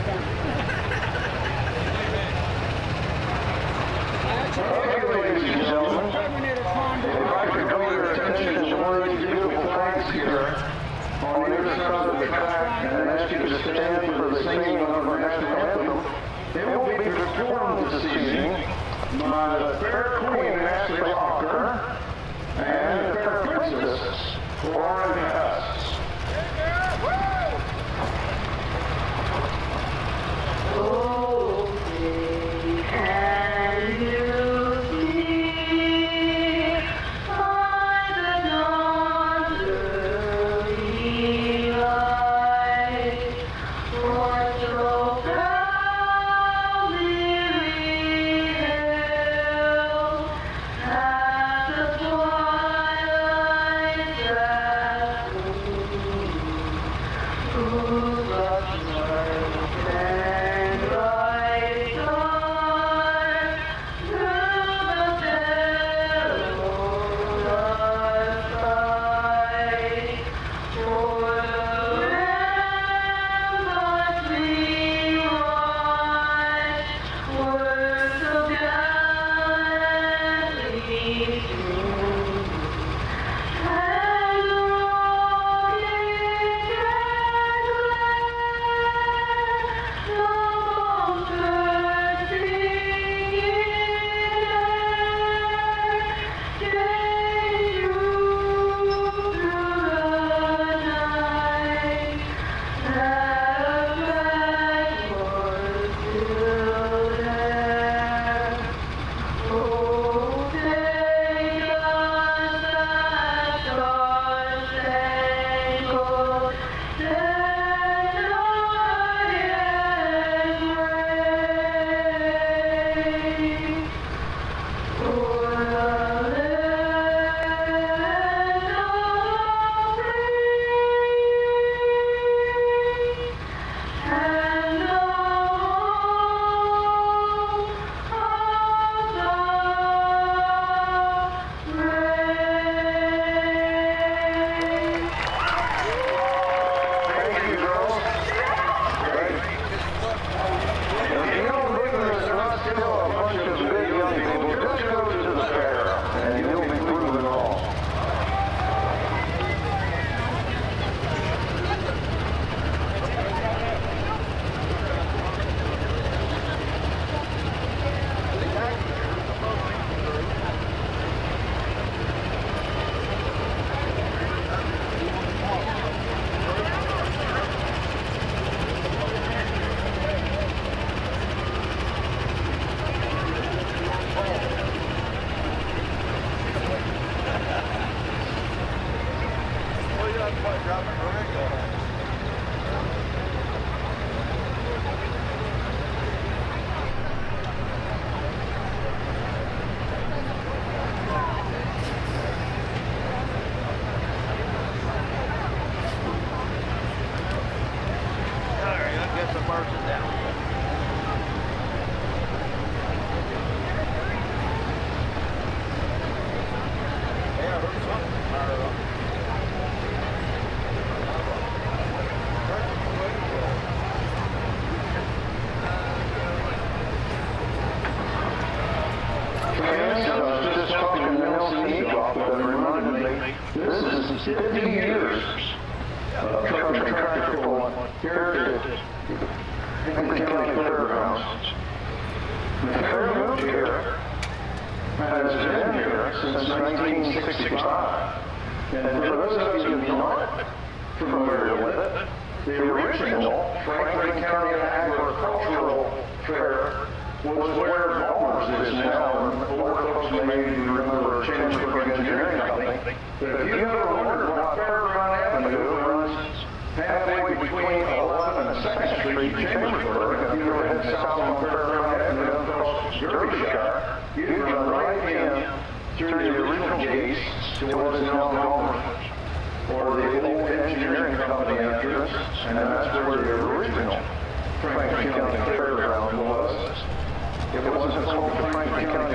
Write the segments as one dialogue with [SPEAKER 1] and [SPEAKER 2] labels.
[SPEAKER 1] Okay, ladies and gentlemen, if I could draw your attention to one of these beautiful flags here on either side of the track and ask you to stand for the singing of our national anthem, it will be performed this evening by the fair Queen Ashley Walker and the fair Princess Lauren Hess. This is 50 years of truck and tractor pulling here at Lincoln County Fairgrounds. The fair moved here has been here since 1965. And for those of you who aren't familiar with it, the original Franklin County Agricultural Fair was where Balmer's is now, and the older folks may remember Chambersburg Engineering Company. But if you've ever wondered why Fairground Avenue runs halfway between 11th and 2nd Street in Chambersburg, if you ever head south on Fairground Avenue across Derbyshire, you can run right in through the original gates to what is now Balmer's, or the old engineering company entrance, and that's where the original Franklin County Fairground was. It wasn't called the Franklin County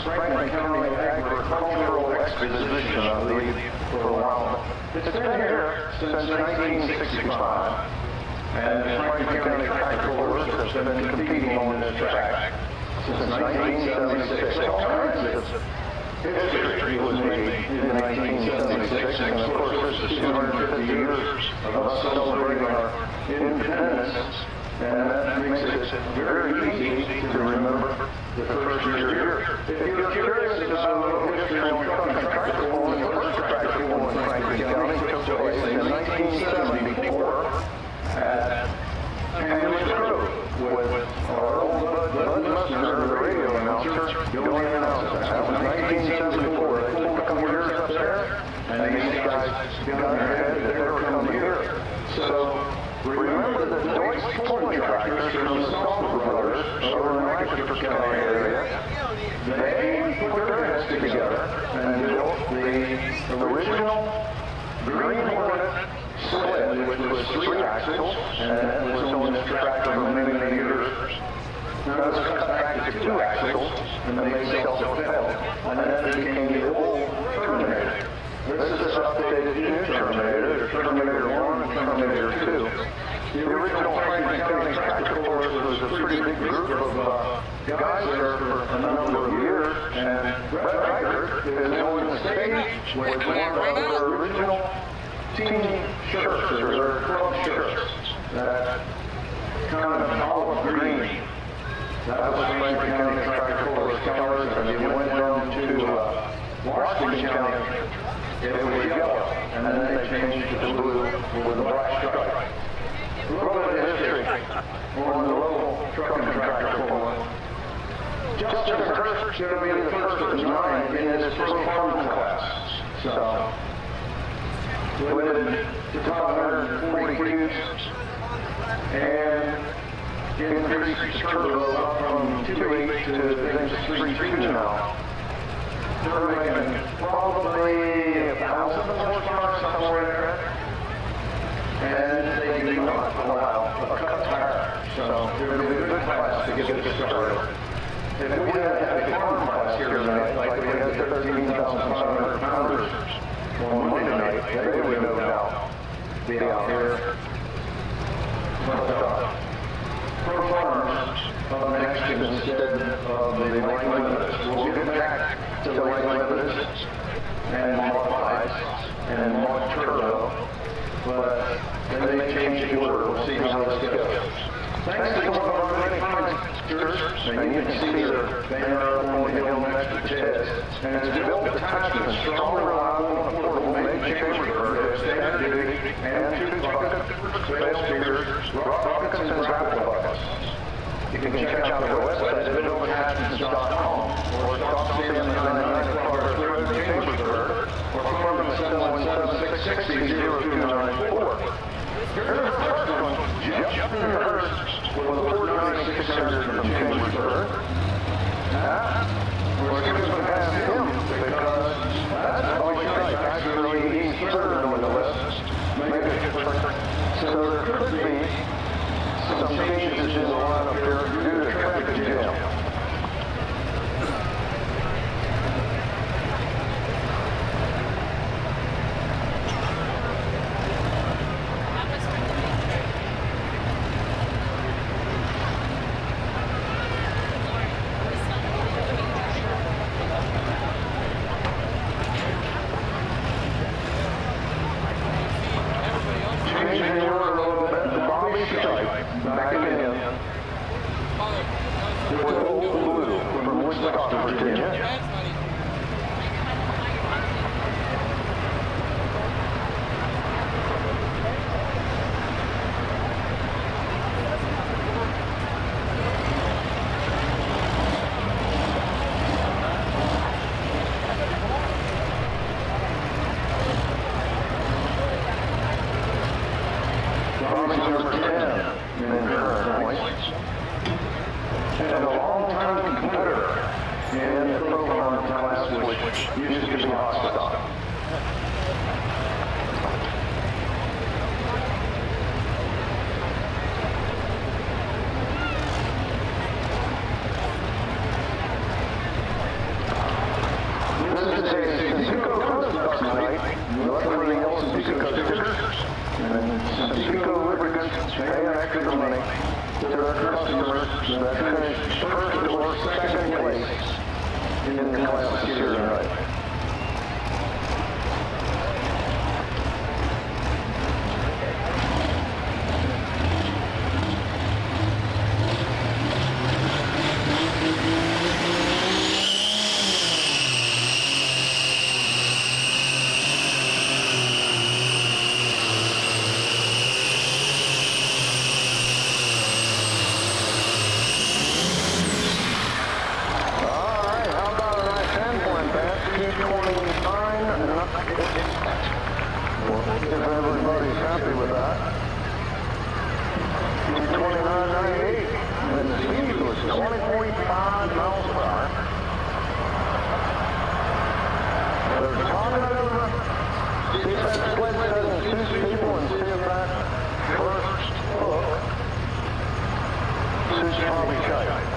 [SPEAKER 1] Franklin County Agricultural Exposition, I believe, for a while. It's been here since 1965. And Franklin County Tractor Pullers has been competing on this track since 1976. All kinds of history was made in 1976, and of course this is 250 years of us celebrating our independence, and that makes it very easy to remember the first year here. If you're curious about a little history on truck and tractor pulling, the first tractor pull in Franklin County took place in 1974 at Hamlin's Grove with our old Bud Muster, the radio announcer, going in and out. That was 1974. They pulled a couple years up there, and these guys got in their head that they were coming here. So remember that the Deutsch pulling tractors from the Salter brothers over in Lancaster County area, they put their heads together and built the original Green Hornet sled, which was 3 axles, and that was on this tractor for many, many years. Now it was cut back to 2 axles, and they made self-propelled, and then it became the old Terminator. This is this updated new Terminator, Terminator 1 and Terminator 2. The original Franklin County Tractor Pullers was a pretty big group of guys there for a number of years, and Brett Reichert is on the stage with one of their original team shirts, or their club shirts, that kind of olive green. That was Franklin County Tractor Pullers colors, and if you went down to Washington County, it was yellow, and then they changed it to blue with a black stripe. A little bit of history on the local truck and tractor pulling. Justin Hurst is going to be the first of 9 in this pro farm class. So, with the top 140 cubes and increased the turbo up from 2.8 to 3.2 now. They're making probably 1,000 horsepower somewhere there. And they do not allow a cut tire. So it would be a good class to get this started. If we had a farm class here tonight, like we had 13,500 pounders on Monday night, they would no doubt be out here. But pro farmers up next instead of the light limited. We'll get back to light limited and modified and mod turbo. But then they change the order. We'll see how this goes. Thanks to one of our many pranksters, and you can see their banner up on the hill next to Ted's, and it's built attachments, strong, reliable, and affordable, made Chambersburg, standard duty, and 2 bucket rail speakers, rockets, and grapple buckets. You can check out their website at buildattachments.com, or stop seeing them on 9 Florida Road, Chambersburg, or call them at 717-660-0294. Here's the first one, Justin Hurst with a Ford 9600 from Chambersburg. We're going to pass him because that's always nice. Actually, he's third on the list. So there could be some changes in the lineup here due to traffic jam. Pico lubricants, that finished first or second place in the Class here tonight. If everybody's happy with that. 29.98. And the speed was 20.5 miles per hour. They're talking over. See if that sled doesn't choose people and see if that first hook suits Tommy Kite.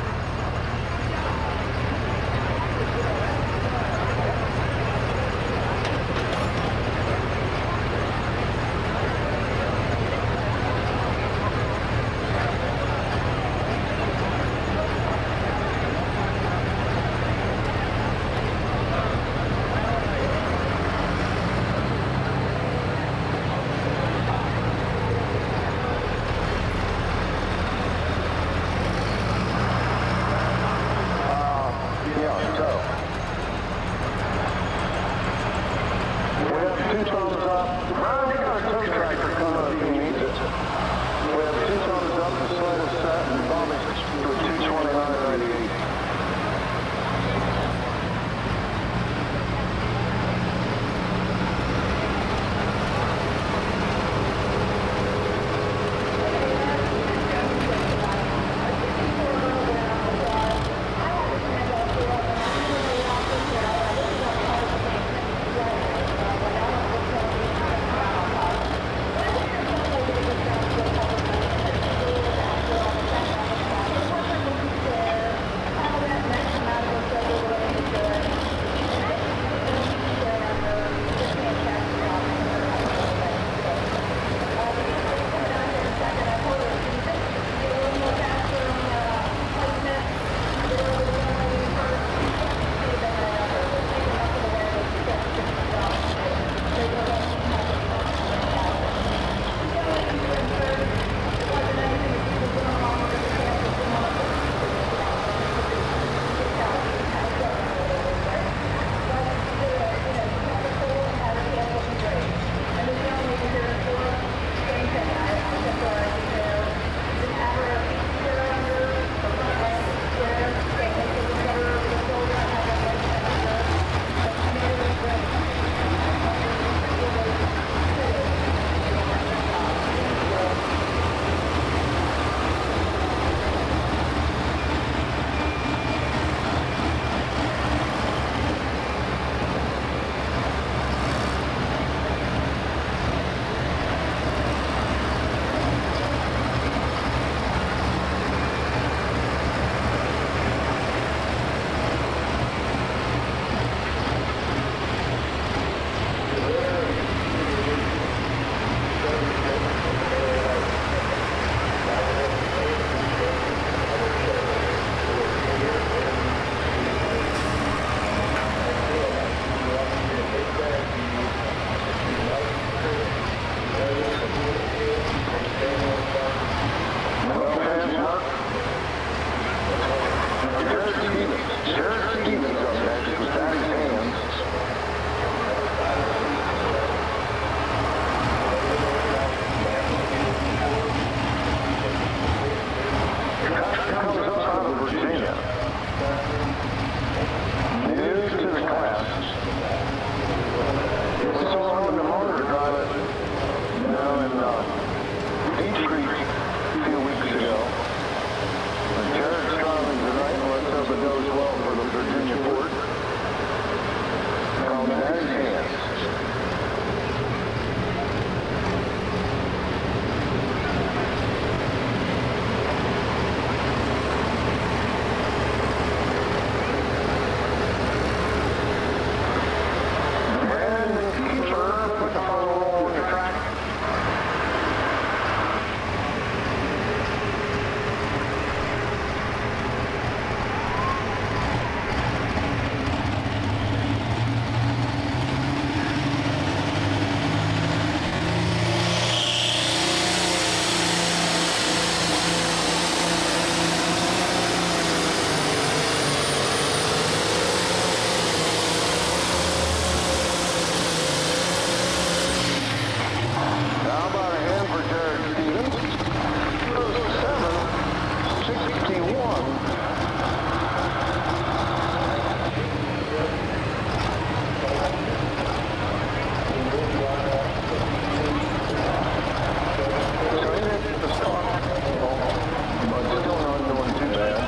[SPEAKER 1] doing too bad,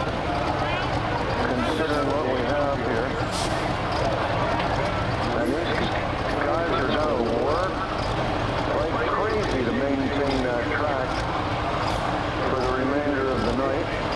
[SPEAKER 1] considering what we have here. And these guys are going to work like crazy to maintain that track for the remainder of the night.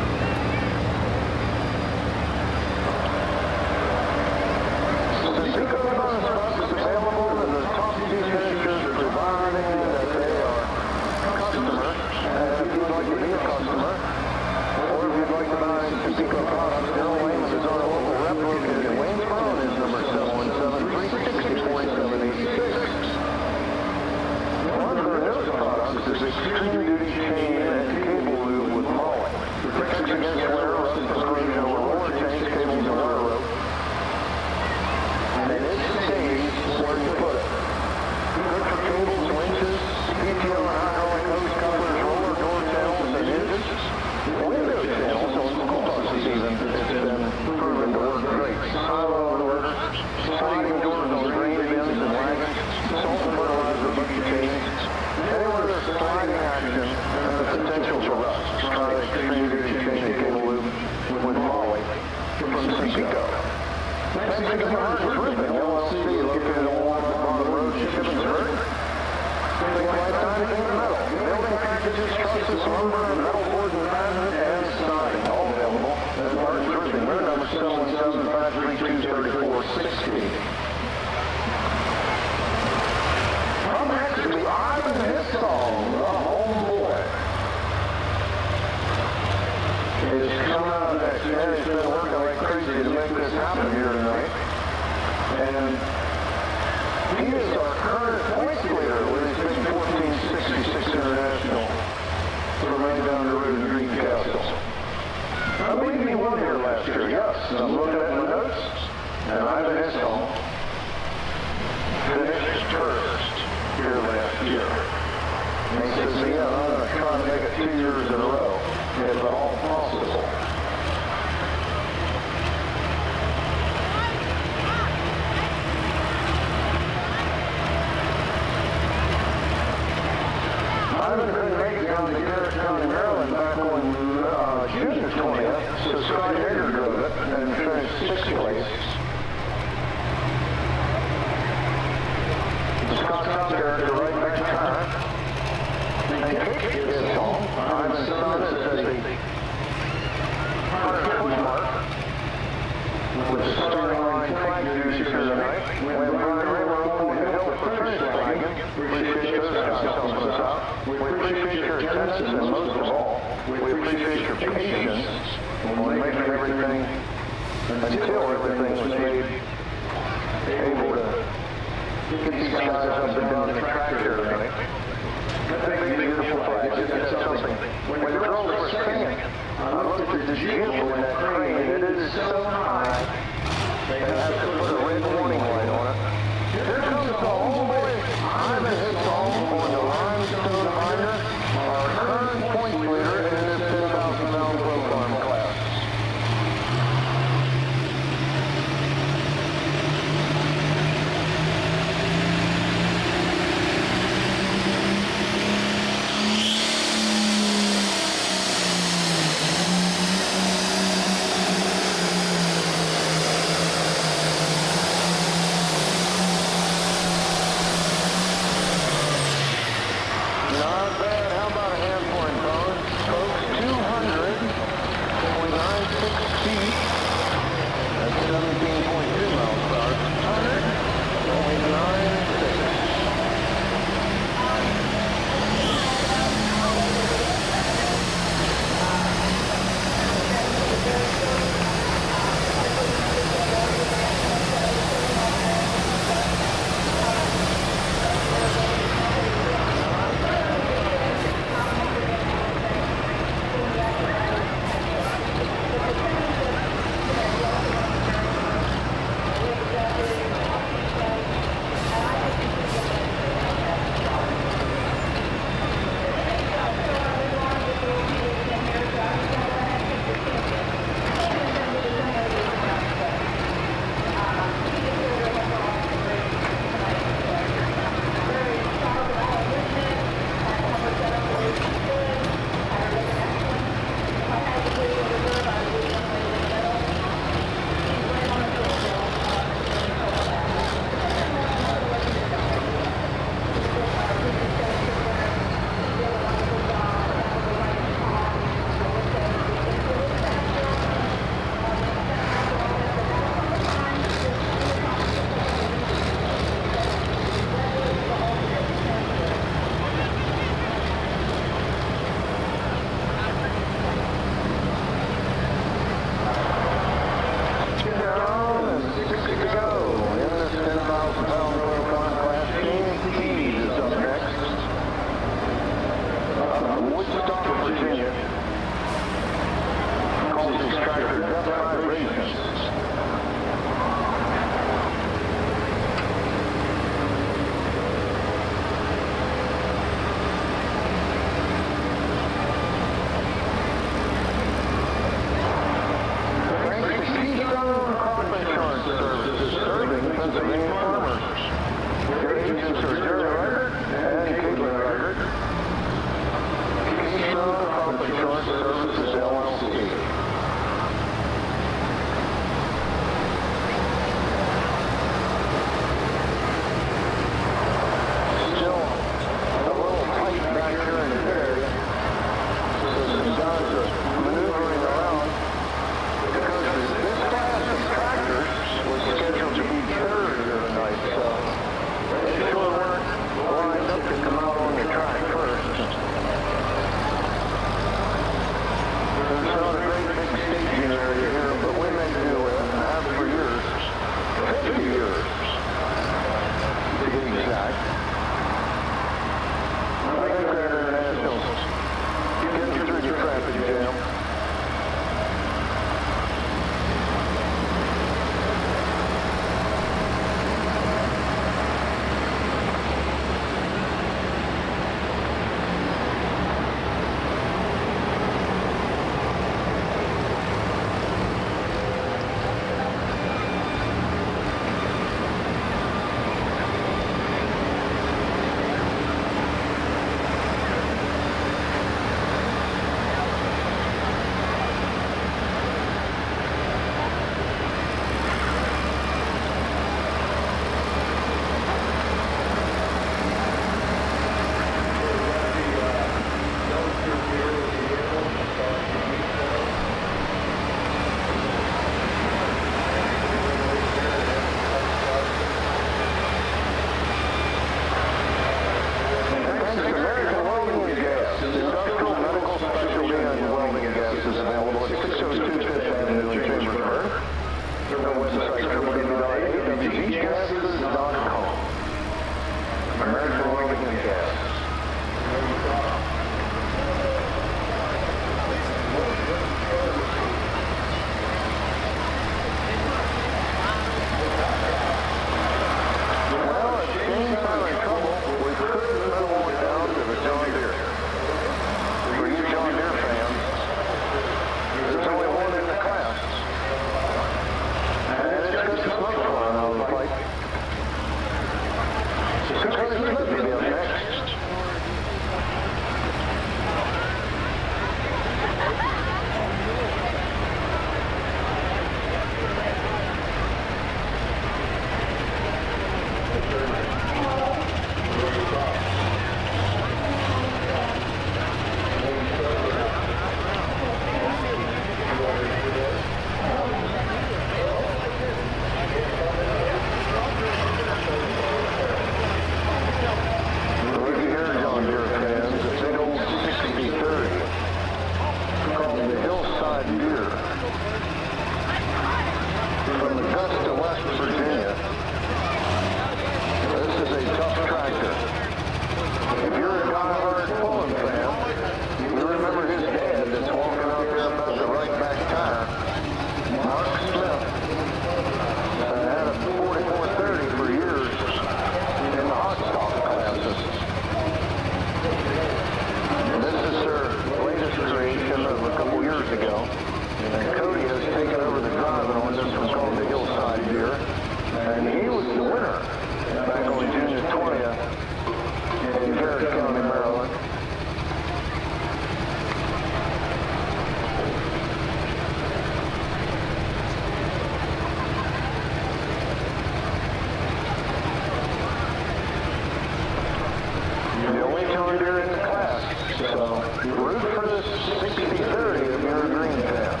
[SPEAKER 1] cylinder in the class. So you root for the 60-30 if you're a Green fan.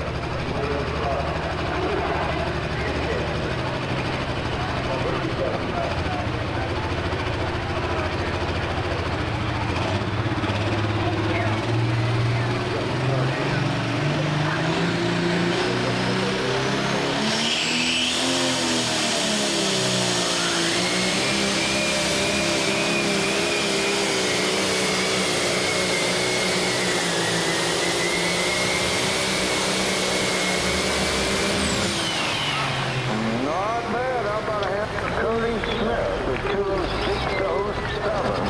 [SPEAKER 1] Not bad. How about a hand for Cody Smith at 20607?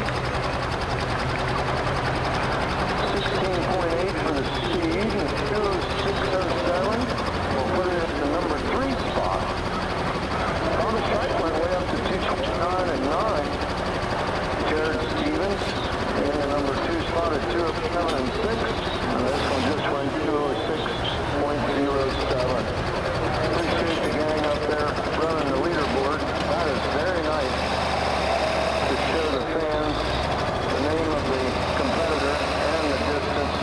[SPEAKER 1] 16.8 for the Siege and 20607. We'll put it at the number 3 spot. Thomas Wright went way up to 229 and 9. Jared Stevens in the number 2 spot at 207 and 6. And this one just went 206.07. Appreciate the gang up there running the leaderboard. That is very nice to show the fans the name of the competitor and the distance.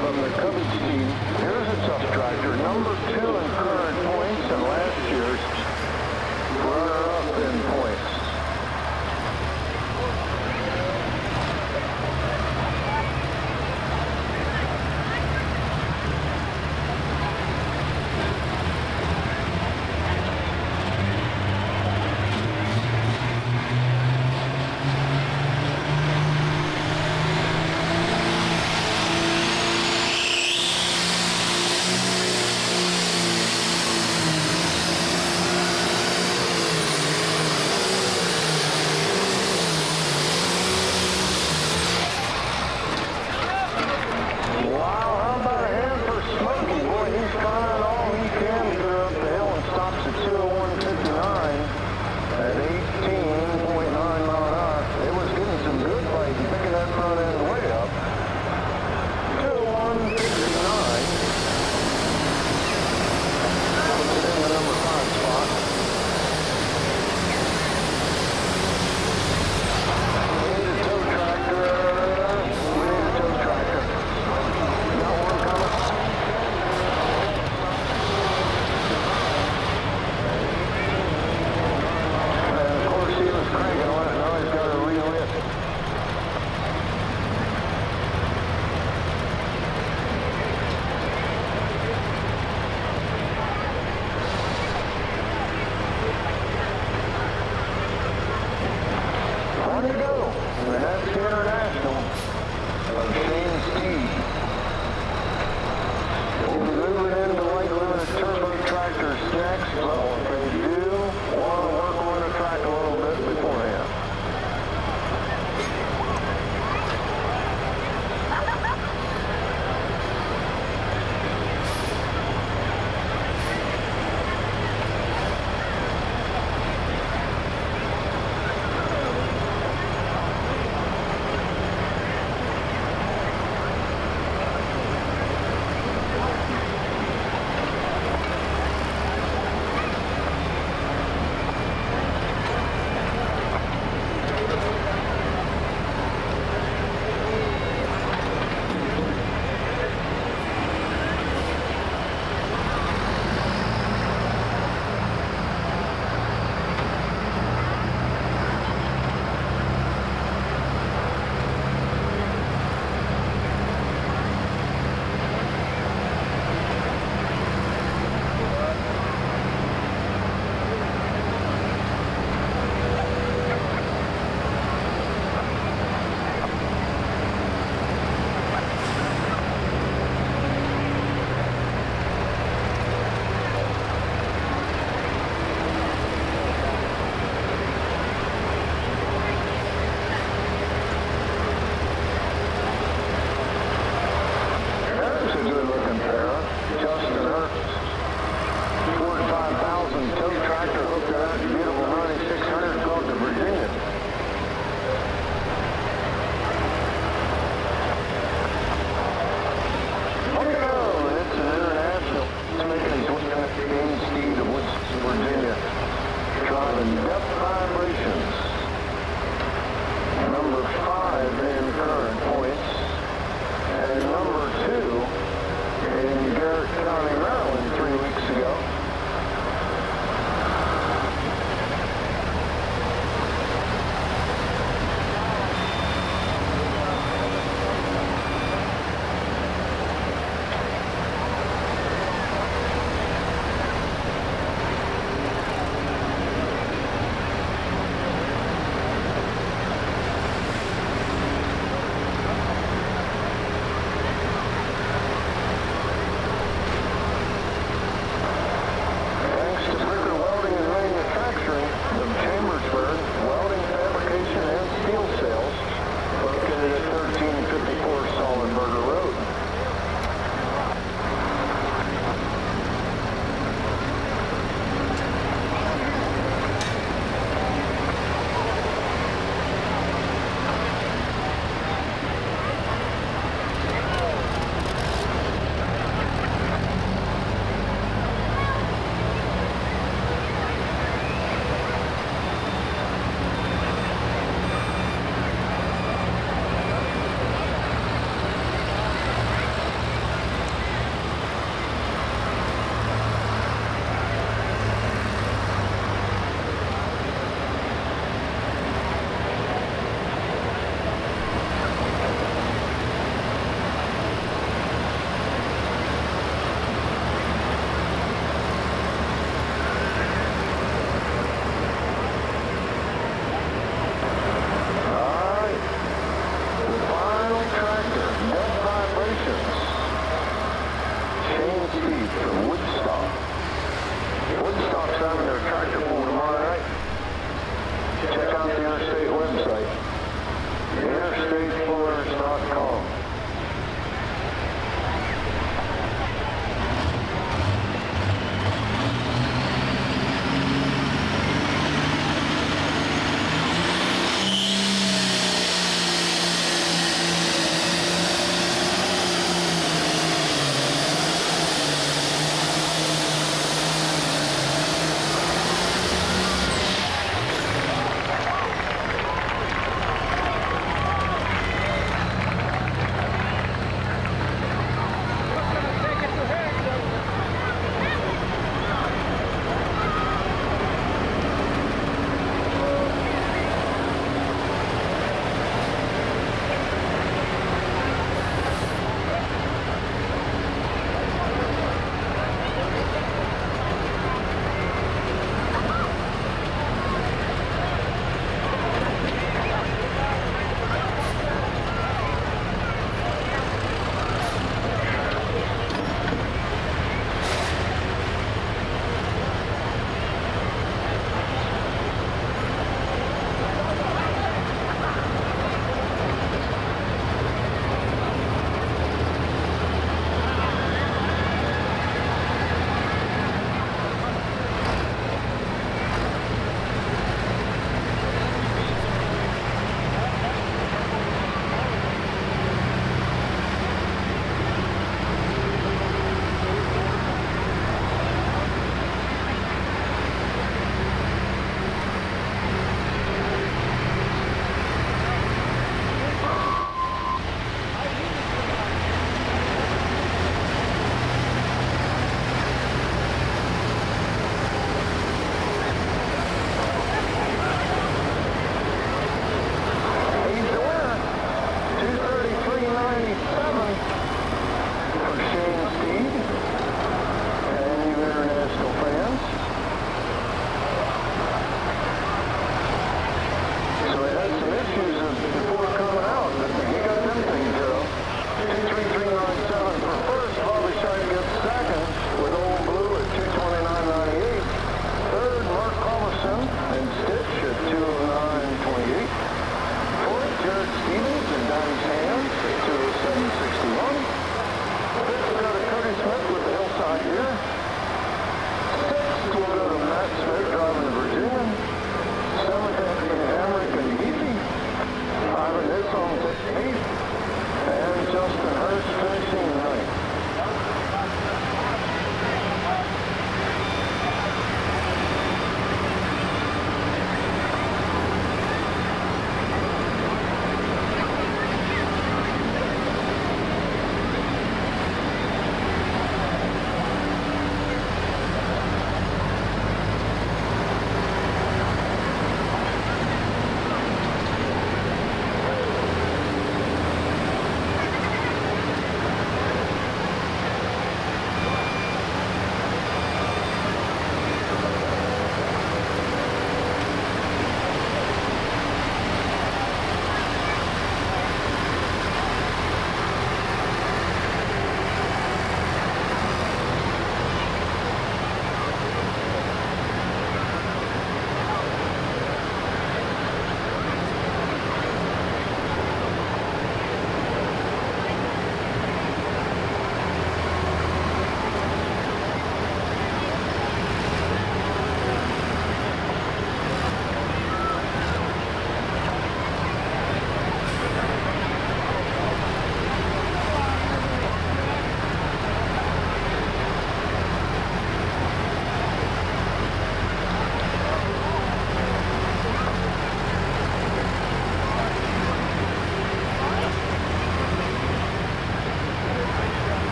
[SPEAKER 1] from the covered seed. Here's a tough tractor, number 2 in current points and last year's runner-up in points.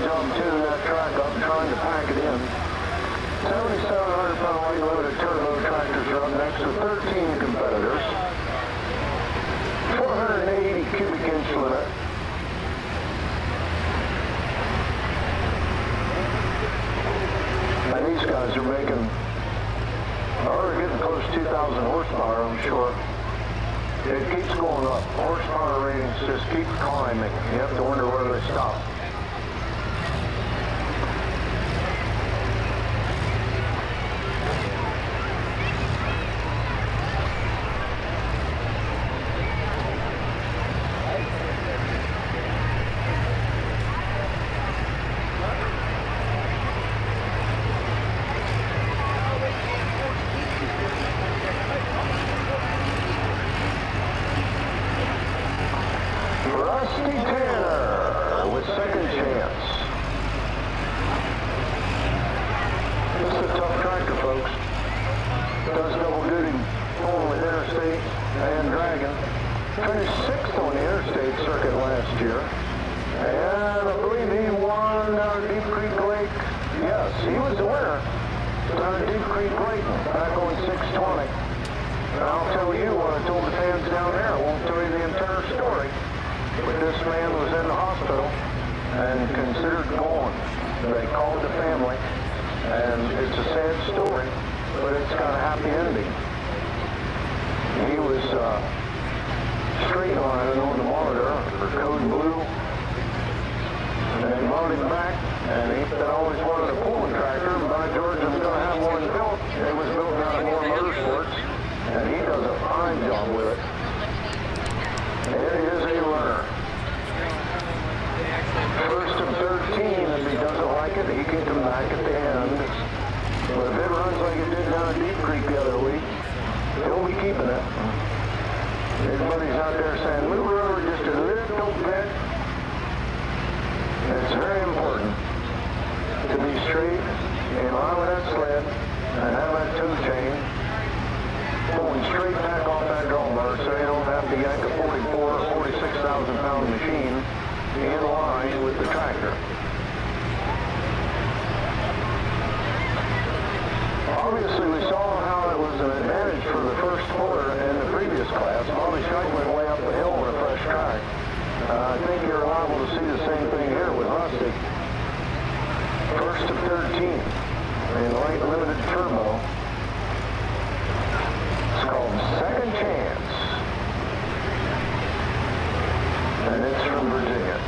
[SPEAKER 1] job tuning that track up, trying to pack it in. 7,700-pound weight-loaded turbo tractors are up next to 13 competitors. 480 cubic inch limit. And these guys are making, they're getting close to 2,000 horsepower, I'm sure. It keeps going up. Horsepower ratings just keep climbing. You have to wonder where they stop. Rusty Tanner with Second Chance. This is a tough tractor, folks. Does double duty pulling with interstate and dragging. Finished 6th on the interstate circuit last year. And I believe he won down at Deep Creek Lake. Yes, he was the winner down at Deep Creek Lake back on 620. And I'll tell you what I told the fans down there. I won't tell you the entire story. But this man was in the hospital and considered gone. They called the family, and it's a sad story, but it's got a happy ending. He was straight lining on the monitor for Code Blue, and they brought him back, and he said, I always wanted a pulling tractor, and by George, I'm going to have one built. It was built out of Moore Motorsports, and he does a fine job with it. It is a runner. First of 13, if he doesn't like it, he can come back at the end. But if it runs like it did down at Deep Creek the other week, he'll be keeping it. His buddy's out there saying, move her over just a little bit. It's very important to be straight in line with that sled and have that toe chain pulling straight back off that drawbar so you don't have to yank a 44 or 46,000 pound machine in line with the tractor. Obviously we saw how it was an advantage for the first quarter in the previous class. Bobby Scheidt went way up the hill on a fresh track. I think you're liable to see the same thing here with Rusty. First of 13 in light limited turbo. It's called Second Chance. And it's from Virginia.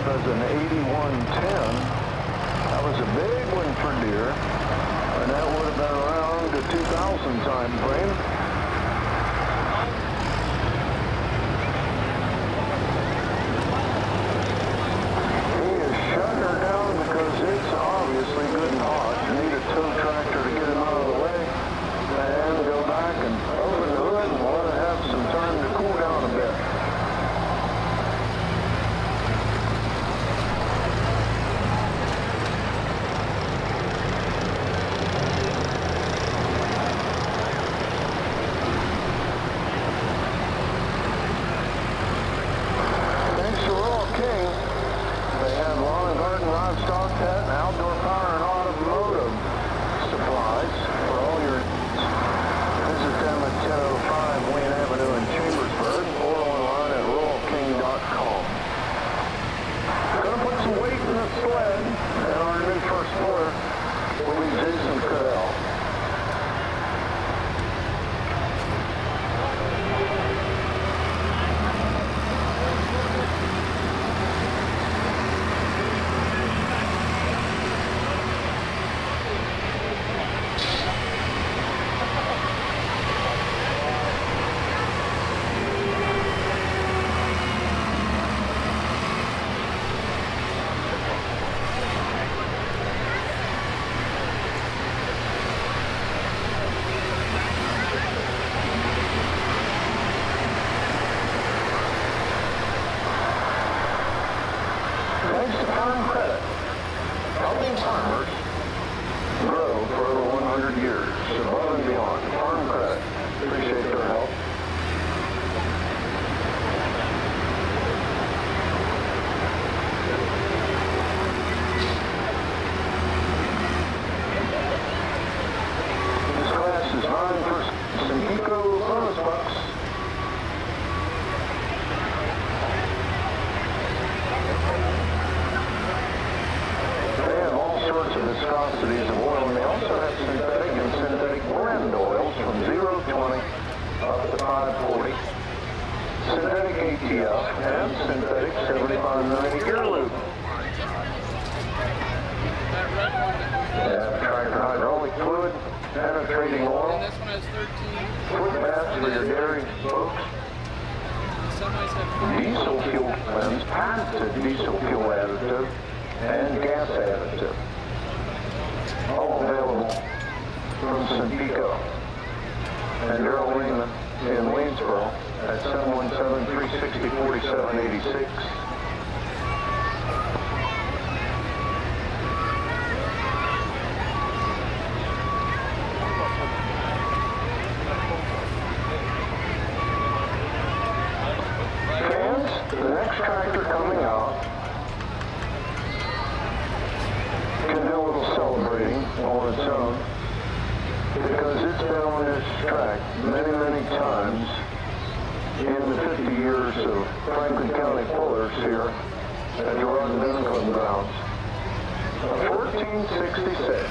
[SPEAKER 1] Was an 8110. That was a big one for Deere, and that would have been around the 2000 time frame. He is shutting her down because it's obviously good and hot. You need a tow tractor to get him out of the way and go back and open the hood and DTF and synthetic 7590 gear loop. Tractor hydraulic fluid, penetrating oil,
[SPEAKER 2] And this one has 13.
[SPEAKER 1] foot baths for your dairy folks,
[SPEAKER 2] Semis have 4.
[SPEAKER 1] diesel fuel cleanse, patented diesel fuel additive, and gas additive. All available from Synpico and Daryl Lehman in Waynesboro at 717-360-4786. Fans, the next tractor coming out can do a little celebrating on its own because it's been on this track many, many times in the 50 years of Franklin County Pullers here at the Rod and Duncombe grounds. A 1466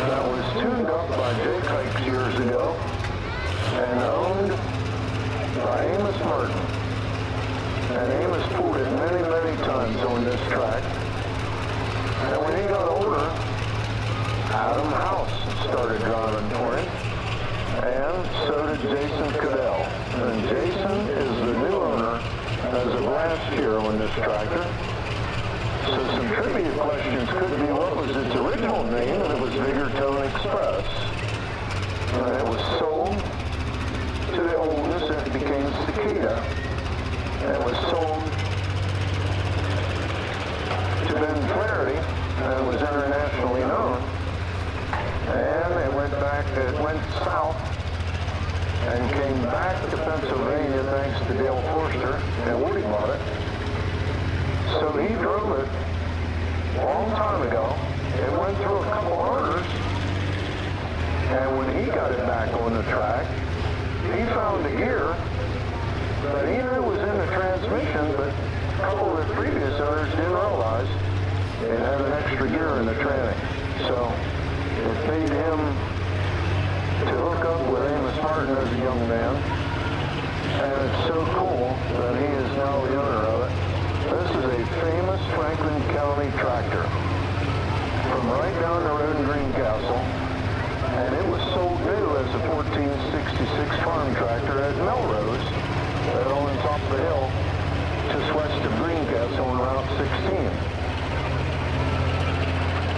[SPEAKER 1] that was tuned up by Jay Kikes years ago and owned by Amos Martin. And Amos pulled it many, many times on this track. And when he got older, Adam House started driving for him. And so did Jason Cadell. And Jason is the new owner as of last year on this tractor. So some trivia questions could be, what was its original name? And it was Vigortone Express. And it was sold to the oldest, and it became Cicada. And it was sold to Ben Flaherty, and it was internationally known. And it went south and came back to Pennsylvania thanks to Dale Forster, and Woody bought it. So he drove it a long time ago. It went through a couple owners, and when he got it back on the track, he found a gear that he knew was in the transmission, but a couple of the previous owners didn't realize it had an extra gear in the tranny. So it paid him to hook up with Amos Martin as a young man, and it's so cool that he is now the owner of it. This is a famous Franklin County tractor from right down the road in Greencastle, and it was sold new as a 1466 farm tractor at Melrose, right on top of the hill, just west of Greencastle on Route 16.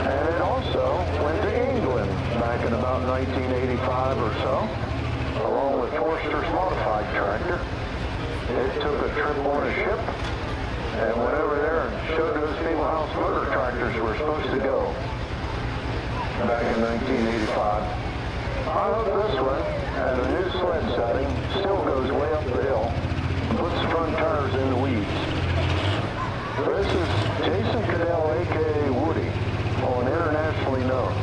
[SPEAKER 1] And it also went to England back in about 1985 or so, along with Forster's modified tractor. It took a trip on a ship and went over there and showed those people how motor tractors were supposed to go back in 1985. I hope this one, at a new sled setting, still goes way up the hill, puts the front tires in the weeds. This is Jason Cadell, a.k.a. Woody, on Internationally Known.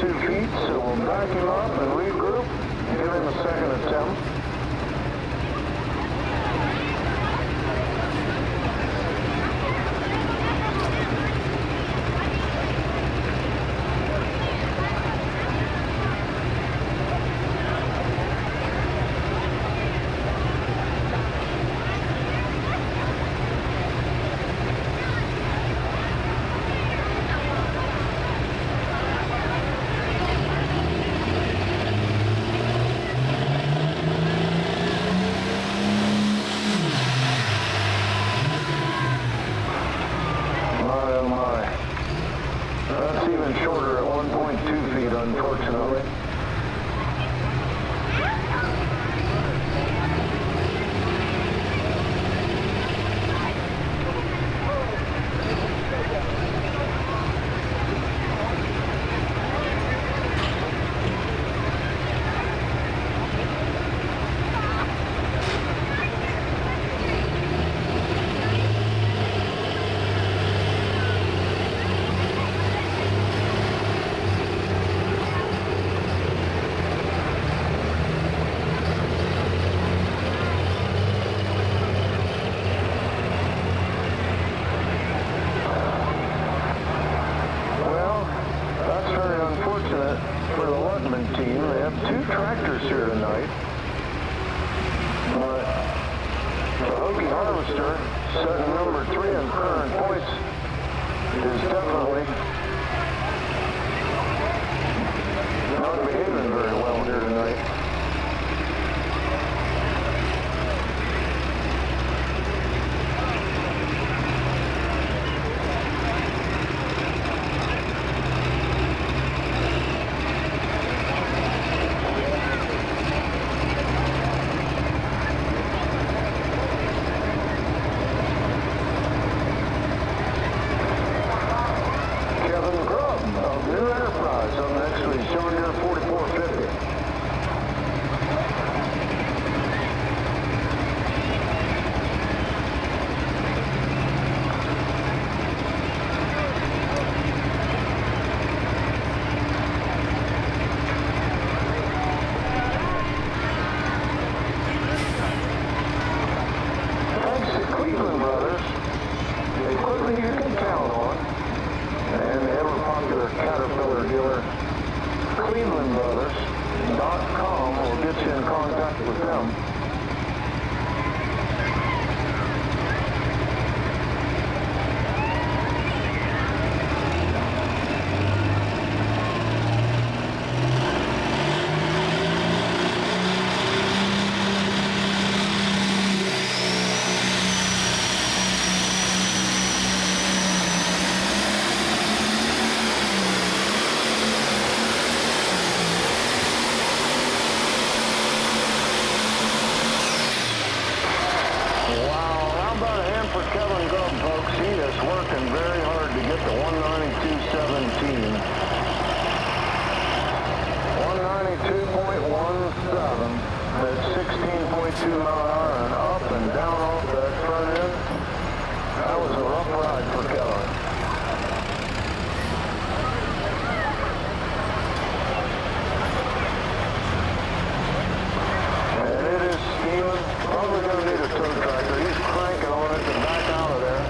[SPEAKER 1] 2 feet, so we'll back him up and regroup, give him a second attempt. Shorter at 1.2 feet, unfortunately. For the Lutman team, they have 2 tractors here tonight. But the Hokie Harvester, setting number 3 in current points, is definitely not behaving very well here tonight. Caterpillar dealer, ClevelandBrothers.com will get you in contact with them. Kevin Grubb, folks, he is working very hard to get to 192.17. 192.17 at 16.2 mile an hour and up and down off that front end. That was a rough ride for Kevin. And it is steaming. Probably going to need a tow tractor. He's cranking on it to back out of there.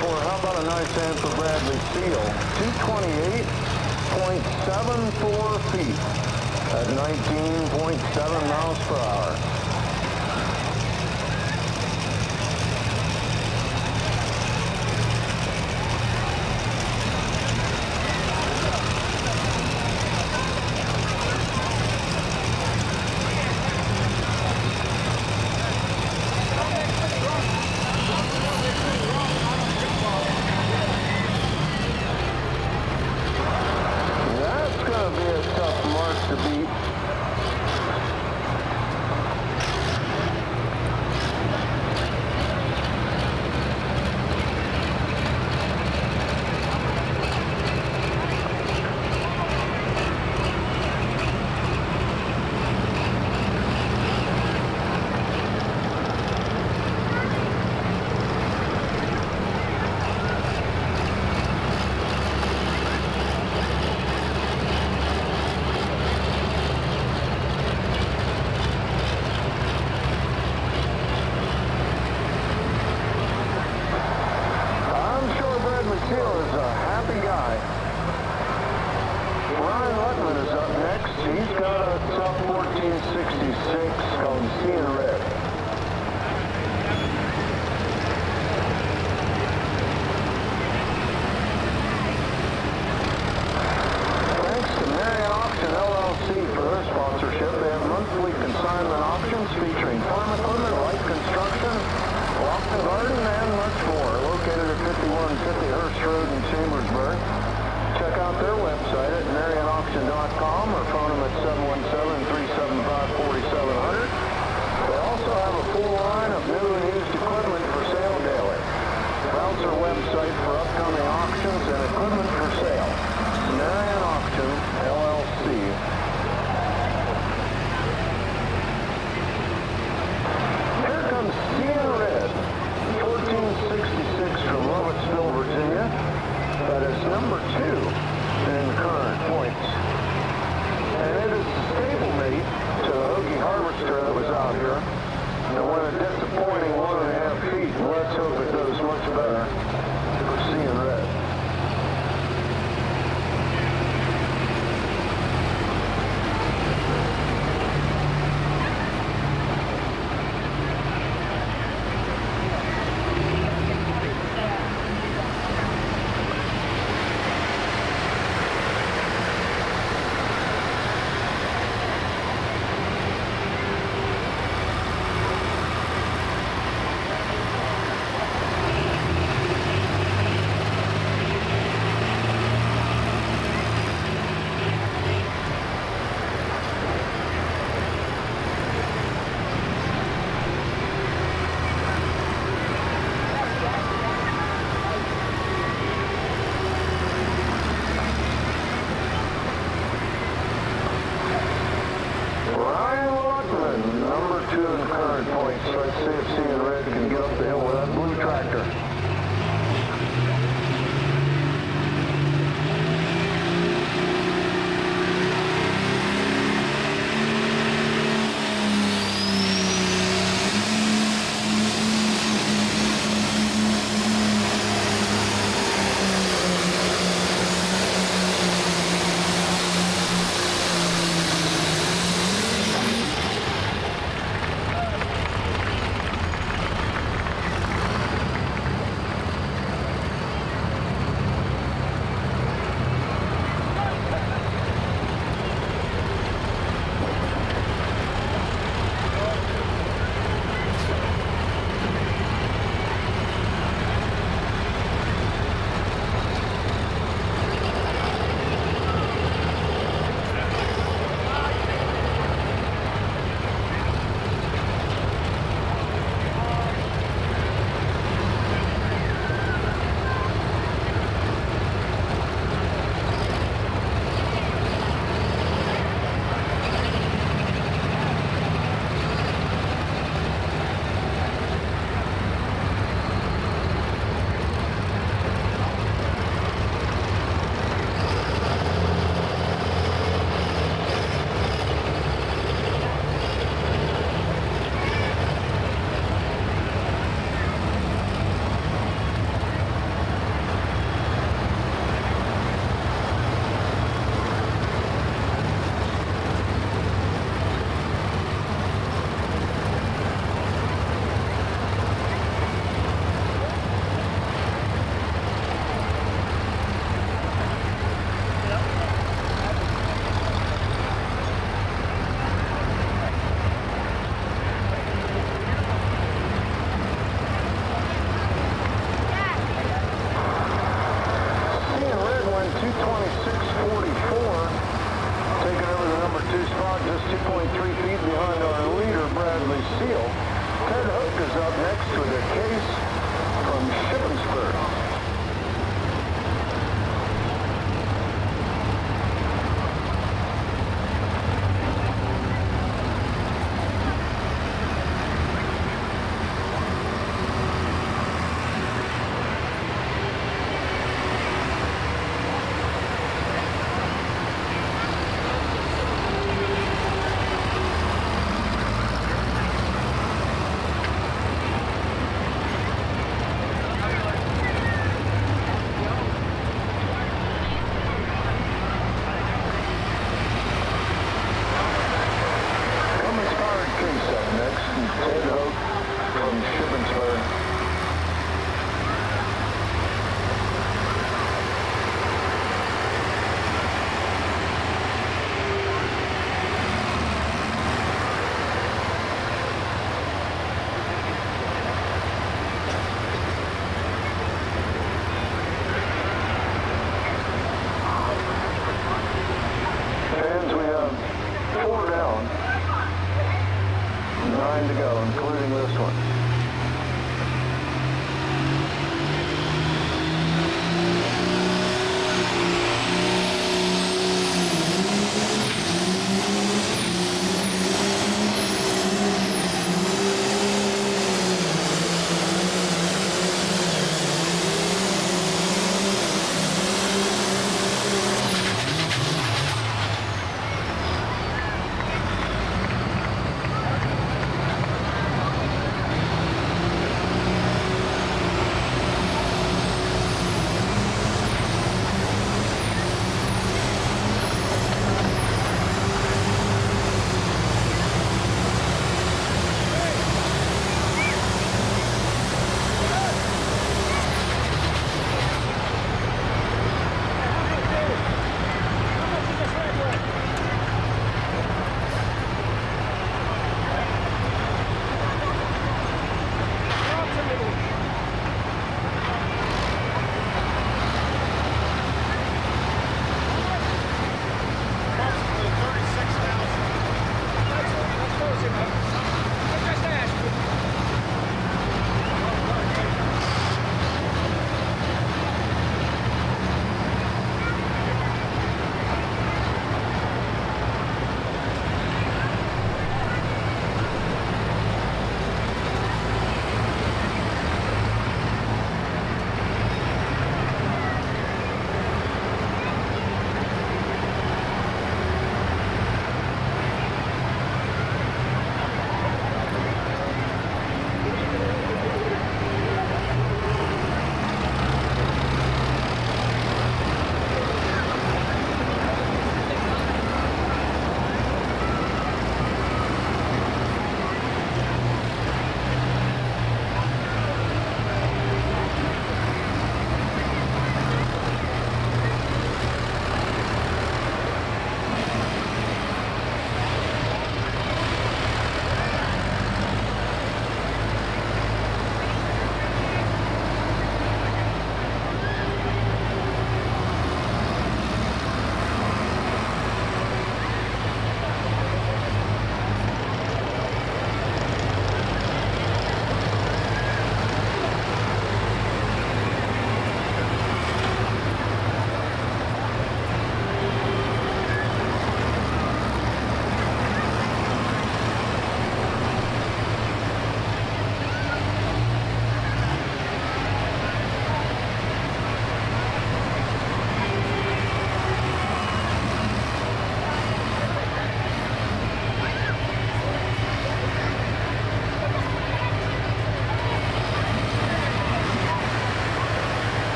[SPEAKER 1] for, how about a nice hand for Bradley Seal? 228.74 feet at 19.7 miles per hour. To beat. Is a happy guy. Ryan Lutman is up next. He's got a sub 1466 called Seeing Red. Thanks to Marion Auction LLC for their sponsorship. They have monthly consignment auctions featuring farm equipment, light construction, loft and garden, and much more. Located at 5150 Hurst Road in Chambersburg. Check out their website at marionauction.com or phone them at 717-375-4700. They also have a full line of new and used equipment for sale daily. Browse their website for upcoming auctions and equipment for sale. Marion Auction, LLC. Here comes Seeing Red. 1466 from Lovettsville, Virginia. That is number 2 in current points. And it is the stablemate to the Hoagie Harvester that was out here. And went a disappointing 1.5 feet. Let's hope it does much better for Seeing Red.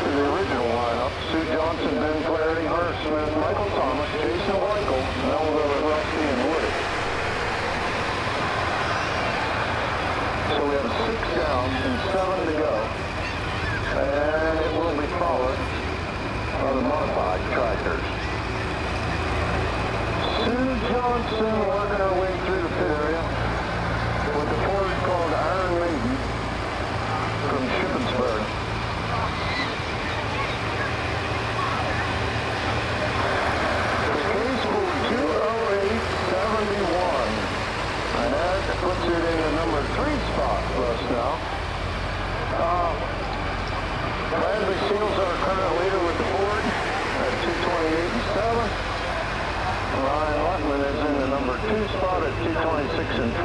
[SPEAKER 1] the original lineup. Sue Johnson, Ben Flaherty, Hunter Smith, Michael Thomas, Jason Weichel, Melville, Rusty, and Woody. So we have 6 down and 7 to go. And it will be followed by the modified tractors. Sue Johnson working our way through the pit area with the Ford called Iron Maiden from Shippensburg. The case for 208.71. And that puts it in the number 3 spot for us now. Bradley Seals our current leader with the Ford at 228.7. Ryan Luttman is in the number 2 spot at 226.4.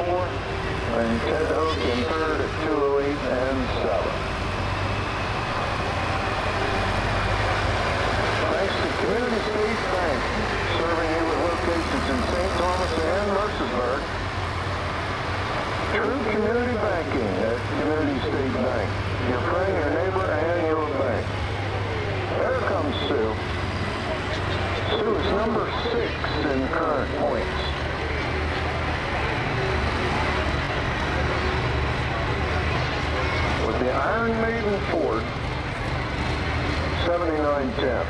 [SPEAKER 1] And Ted Oak in third at 208.7. Thanks to Community State Bank, serving you with locations in St. Thomas and Mercersburg. True community banking at Community State Bank. Your friend, your neighbor, and your bank. There comes Sue. Sue is number 6 in current points. With the Iron Maiden Ford, 79.10.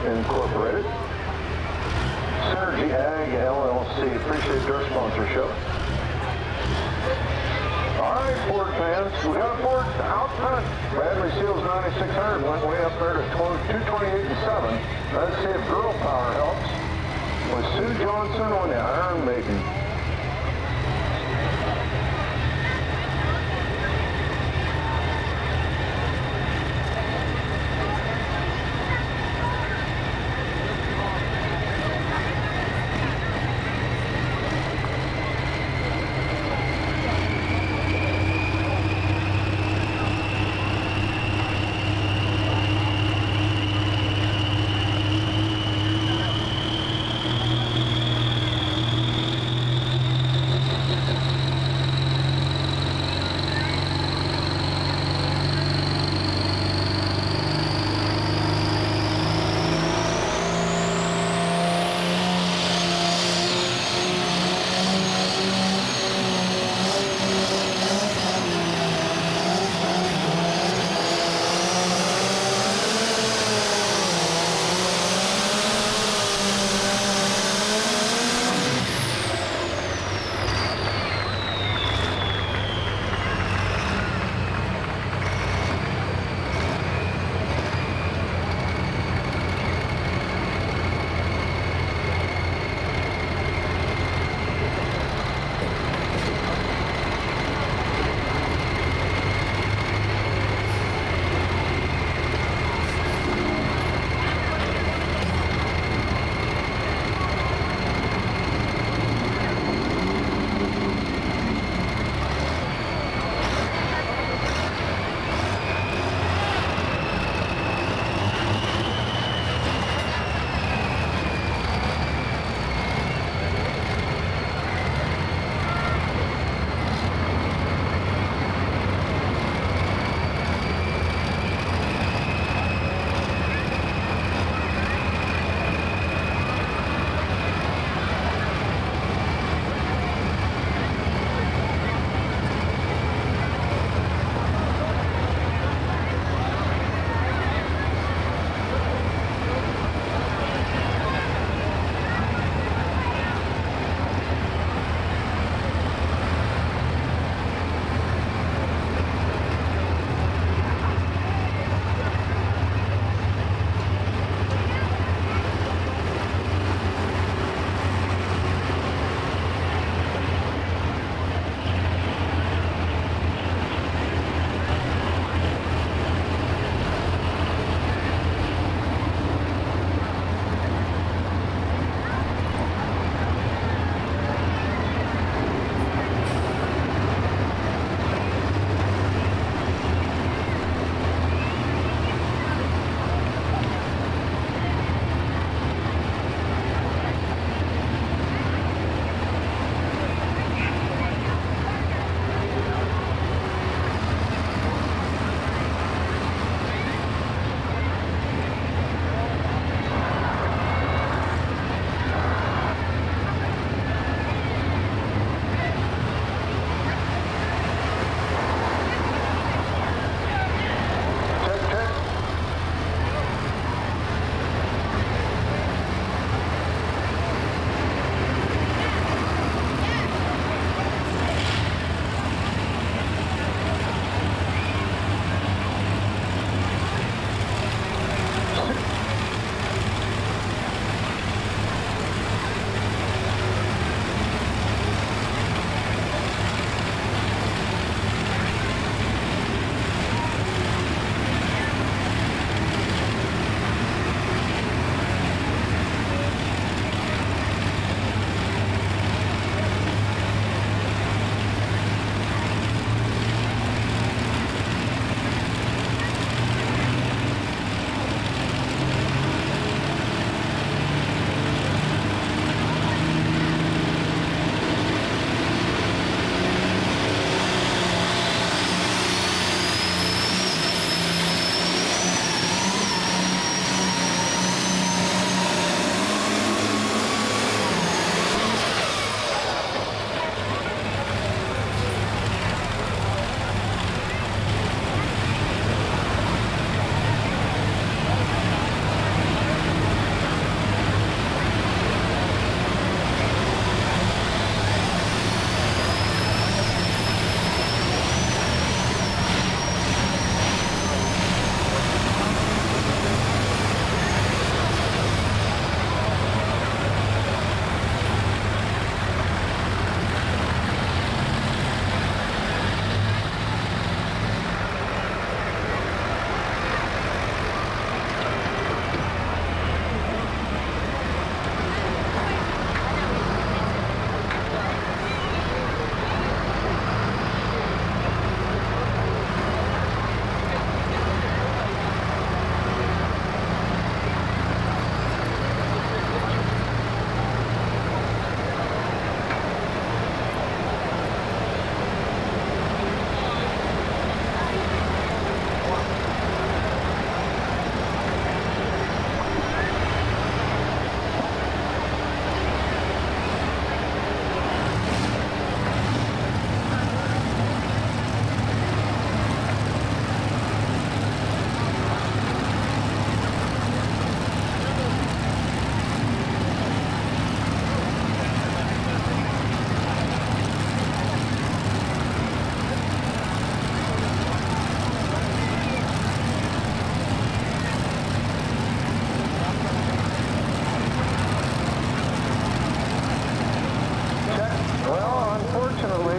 [SPEAKER 1] Incorporated. Synergy Ag LLC. Appreciate their sponsorship. All right, Ford fans. We got a Ford out front. Bradley Seals 9600 went way up there to 228.7. Let's see if Girl Power helps. With Sue Johnson on the Iron Maiden.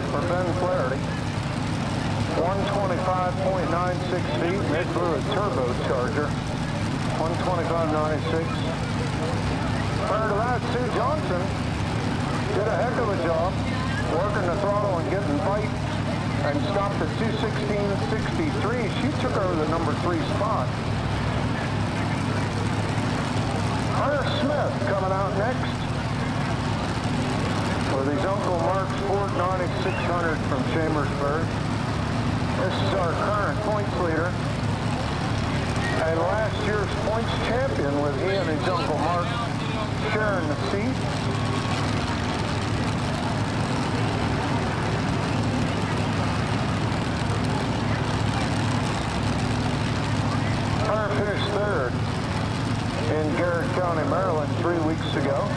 [SPEAKER 1] plate for Ben Flaherty. 125.96 feet, and it blew a turbocharger. 125.96. Prior to that, Sue Johnson did a heck of a job working the throttle and getting tight and stopped at 216.63. She took over the number 3 spot. Hunter Smith coming out next with his Uncle Mark's Ford 9600 from Chambersburg. This is our current points leader and last year's points champion with he and his Uncle Mark sharing the seat. Hunter finished third in Garrett County, Maryland 3 weeks ago.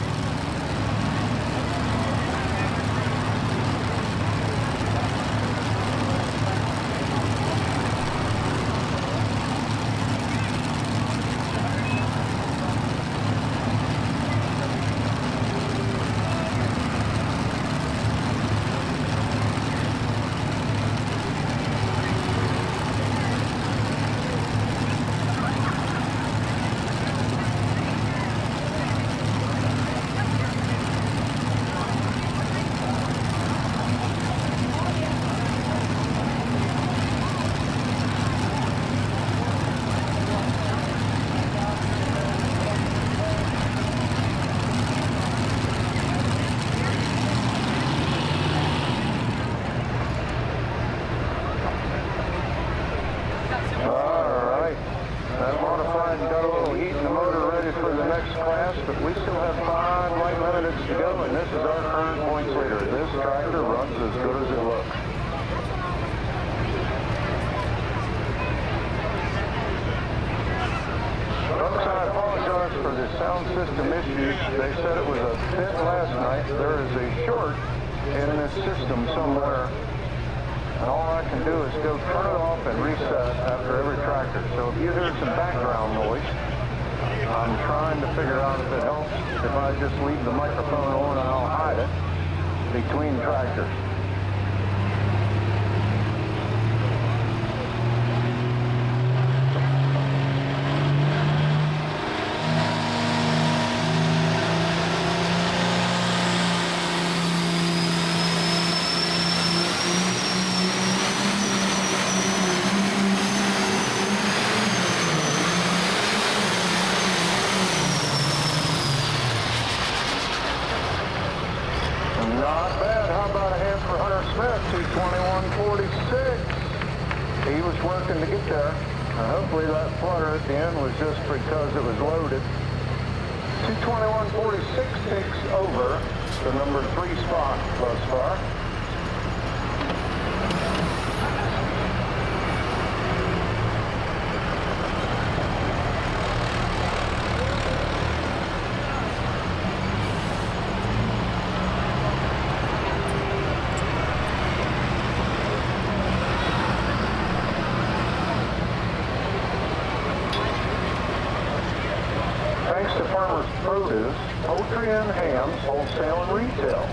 [SPEAKER 1] Poultry and hams, wholesale and retail.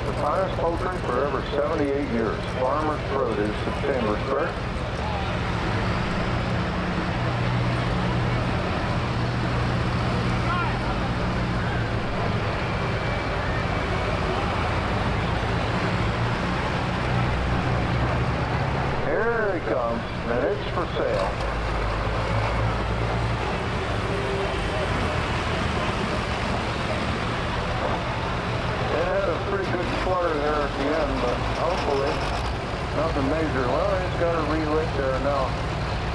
[SPEAKER 1] The finest poultry for over 78 years. Farmers Produce of Chambersburg. Here he comes, and it's for sale. Flutter there at the end, but hopefully nothing major. Well, he's got a relit there now.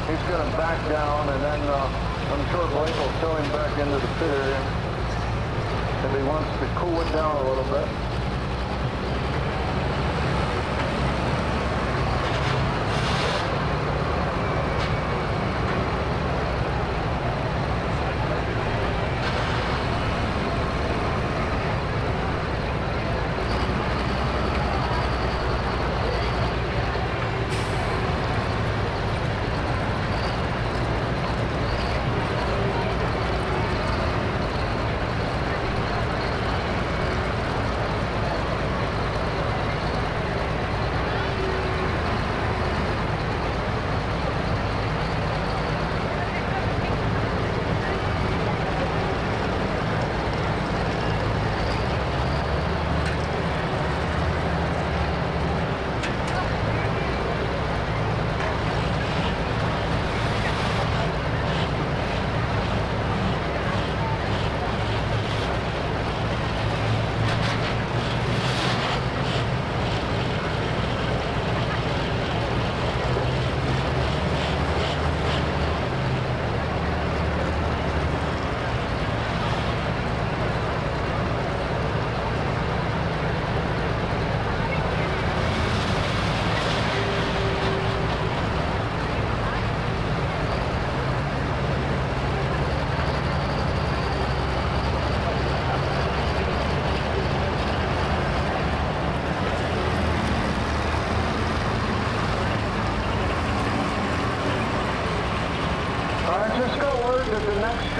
[SPEAKER 1] He's going to back down, and then I'm sure Blake will tow him back into the pit area if he wants to cool it down a little bit.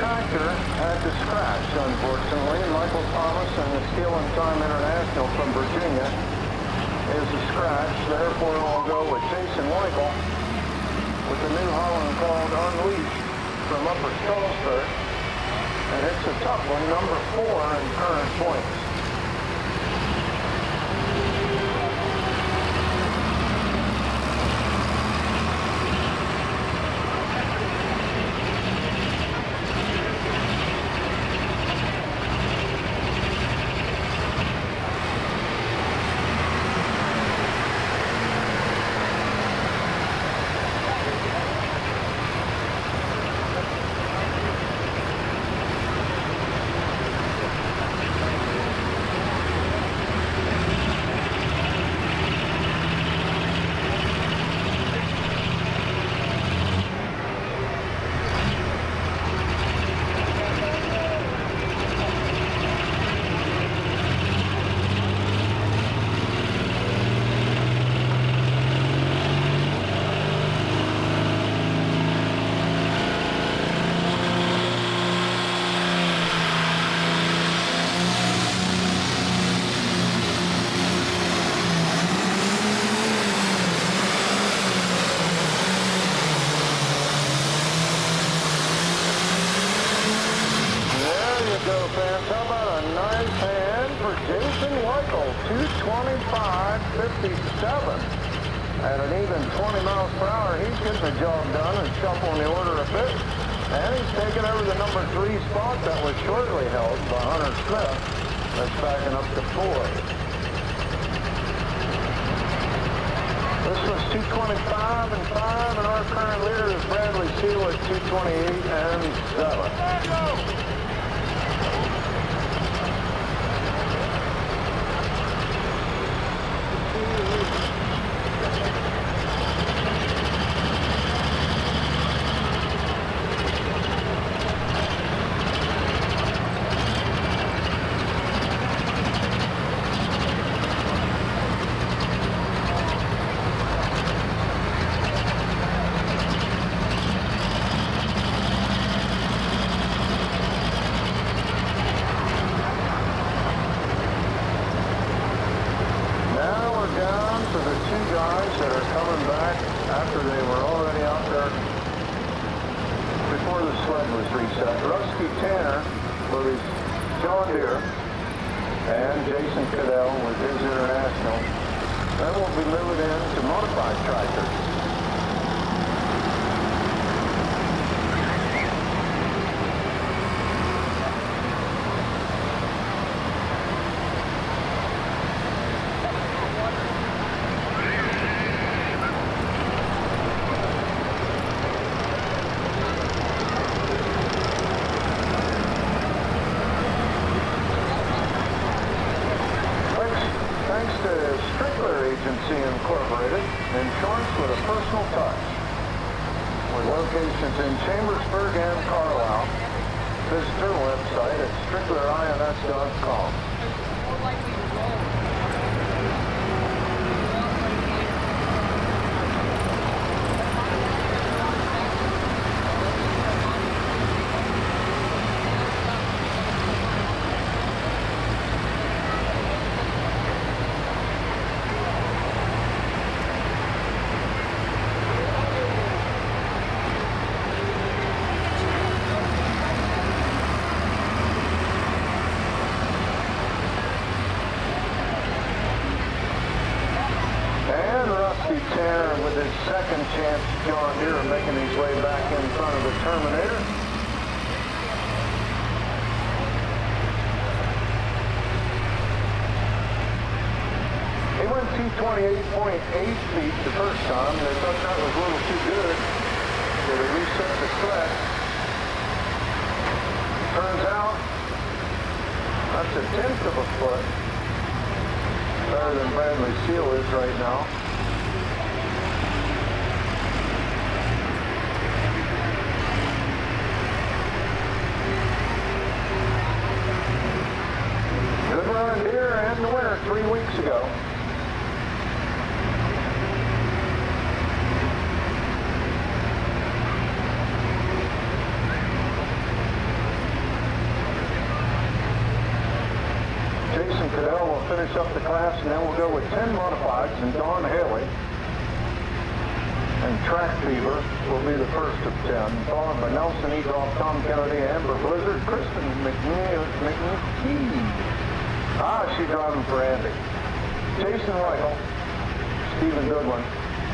[SPEAKER 1] tractor had the scratch, unfortunately. Michael Thomas and the Steel and Time International from Virginia is the scratch. Therefore, we'll go with Jason Weichel with the New Holland called Unleashed from Upper Stallsburg. And it's a tough one, number 4 in current points. How about a nice hand for Jason Weichel, 225.57. At an even 20 miles per hour, he's getting the job done and shuffling the order a bit. And he's taking over the number 3 spot that was shortly held by Hunter Smith. That's backing up to 4. This was 225 and 5, and our current leader is Bradley Seal at 228 and 7. After they were already out there before the sled was reset. Rusty Tanner with his John Deere and Jason Cadell with his International. Then we'll be moving into modified tractors. Thanks to Strickler Agency Incorporated, insurance with a personal touch. With locations in Chambersburg and Carlisle, visit their website at stricklerins.com. Tanner with his second chance John Deere making his way back in front of the Terminator. He went 228.8 feet the first time. They thought that was a little too good, so they reset the sled. Turns out that's a 1/10 of a foot better than Bradley Seal is right now. Good run here and the winner 3 weeks ago. Jason Cadell will finish up the class, and then we'll go with 10 modifieds and Don Haley. And Track Fever will be the first of 10, followed by Nelson Egoff, Tom Kennedy, Amber Blizzard, Kristen McNee. She's driving for Andy. Jason Weichel, Stephen Goodwin,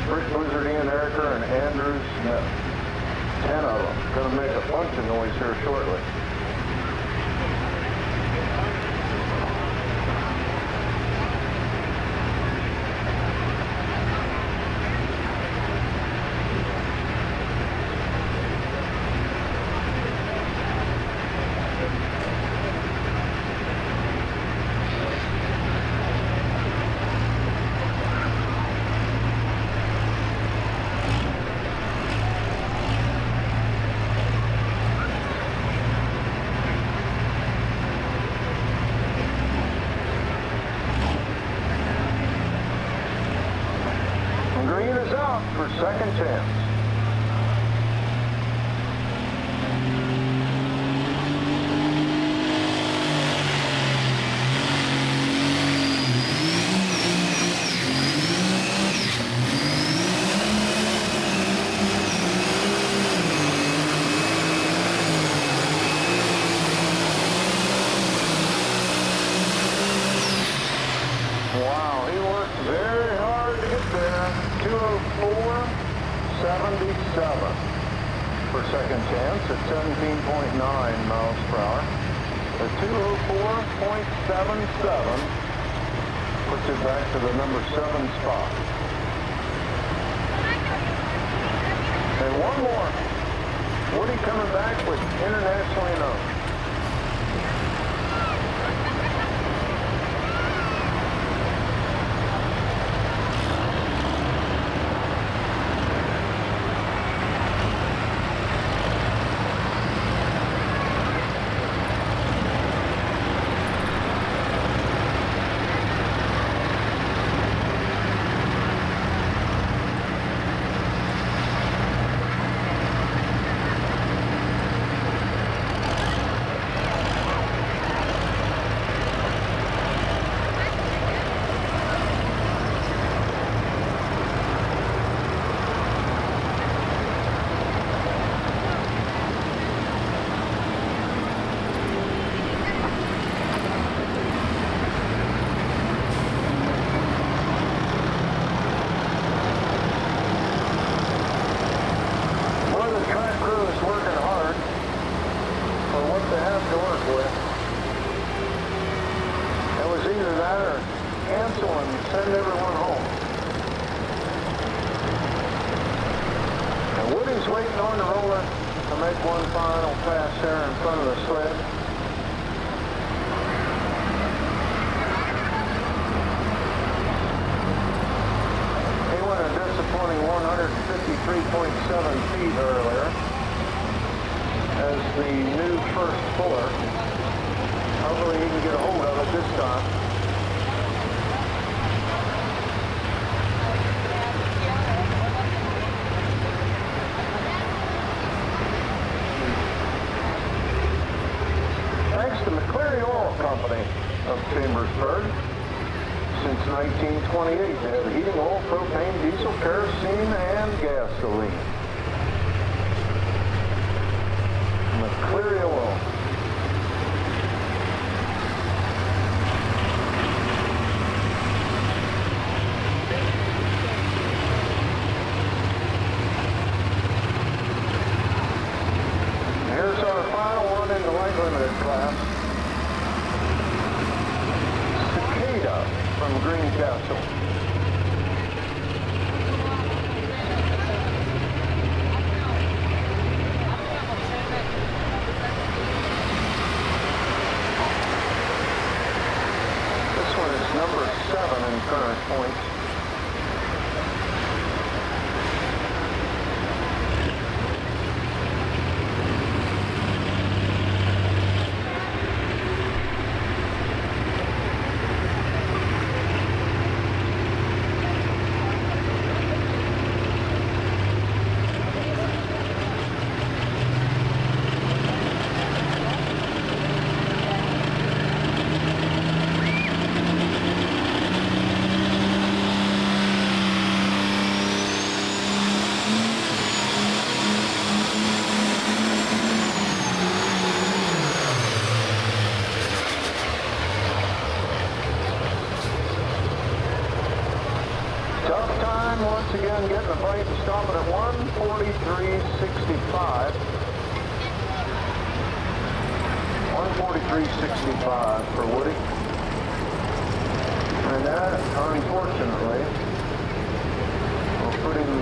[SPEAKER 1] Rick Blizzard, Ian Ericker, and Andrew Smith. 10 of them. Going to make a bunch of noise here shortly. For second chance. Wow, he worked very hard to get there. 204.77 for second chance at 17.9 miles per hour. The 204.77 puts it back to the number 7 spot. And one more. Woody coming back with internationally known. Send everyone home. And Woody's waiting on the roller to make one final pass there in front of the sled. He went a disappointing 153.7 feet earlier as the new first puller. Hopefully he can get a hold of it this time. Company of Chambersburg. Since 1928, they have heating oil, propane, diesel, kerosene, and gasoline. McCleary Oil. Here's our final one in the light limited class. From Greencastle. This one is number 7 in current points. again getting the bite and stopping at 1:43.65. 1:43.65 for Woody. And that, unfortunately, will put him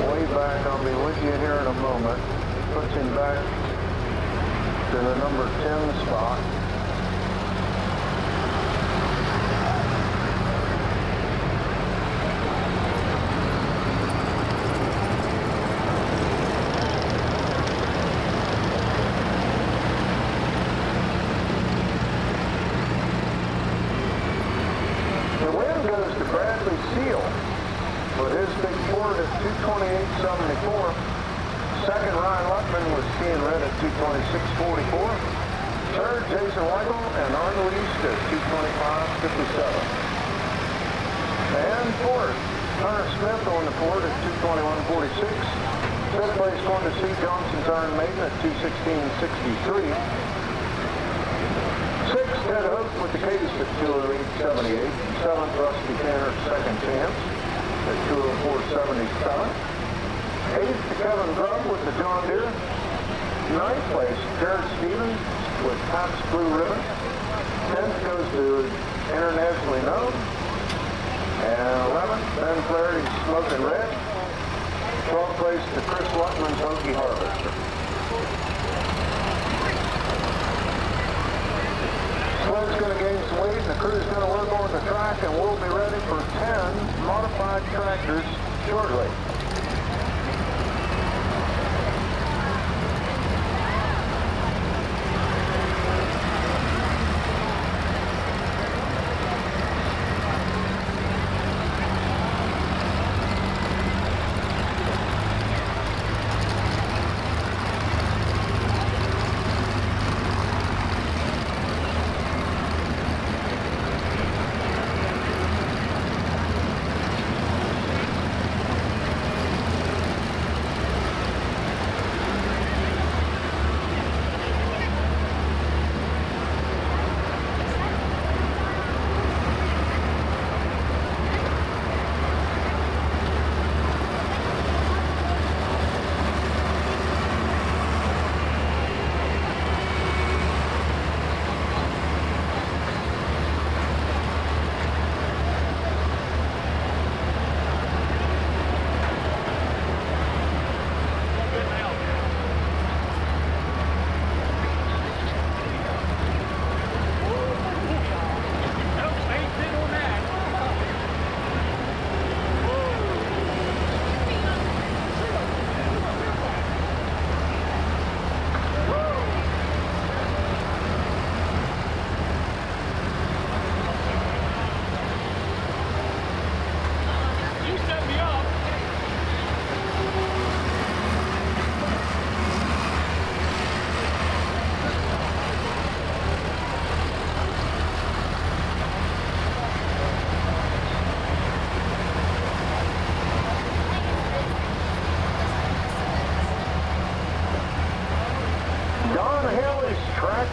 [SPEAKER 1] way back. I'll be with you here in a moment. Puts him back to the number 10 spot. The win goes to Bradley Seal with his big Ford at 2:28.74. Second, Ryan Luckman with Ken Red at 2:26.44. Third, Jason Weichel and Arnold East at 2:25.57. And fourth, Hunter Smith on the Ford at 2:21.46. Fifth place going to C. Johnson's Iron Maiden at 2:16.63. Sixth, Ted Hook with the Case at 2:08.78. Seventh, Rusty Tanner at Second Chance at 2:04.77. Eighth, Kevin Grubb with the John Deere. Ninth place, Jared Stevens with Pabst Blue Ribbon. 10th goes to Internationally Known. And 11th, Ben Flaherty's Smoking Red. 12th place to Chris Luckman's Hokie Harvester. Sled's going to gain some weight and the crew's going to work on the track, and we'll be ready for 10 modified tractors shortly.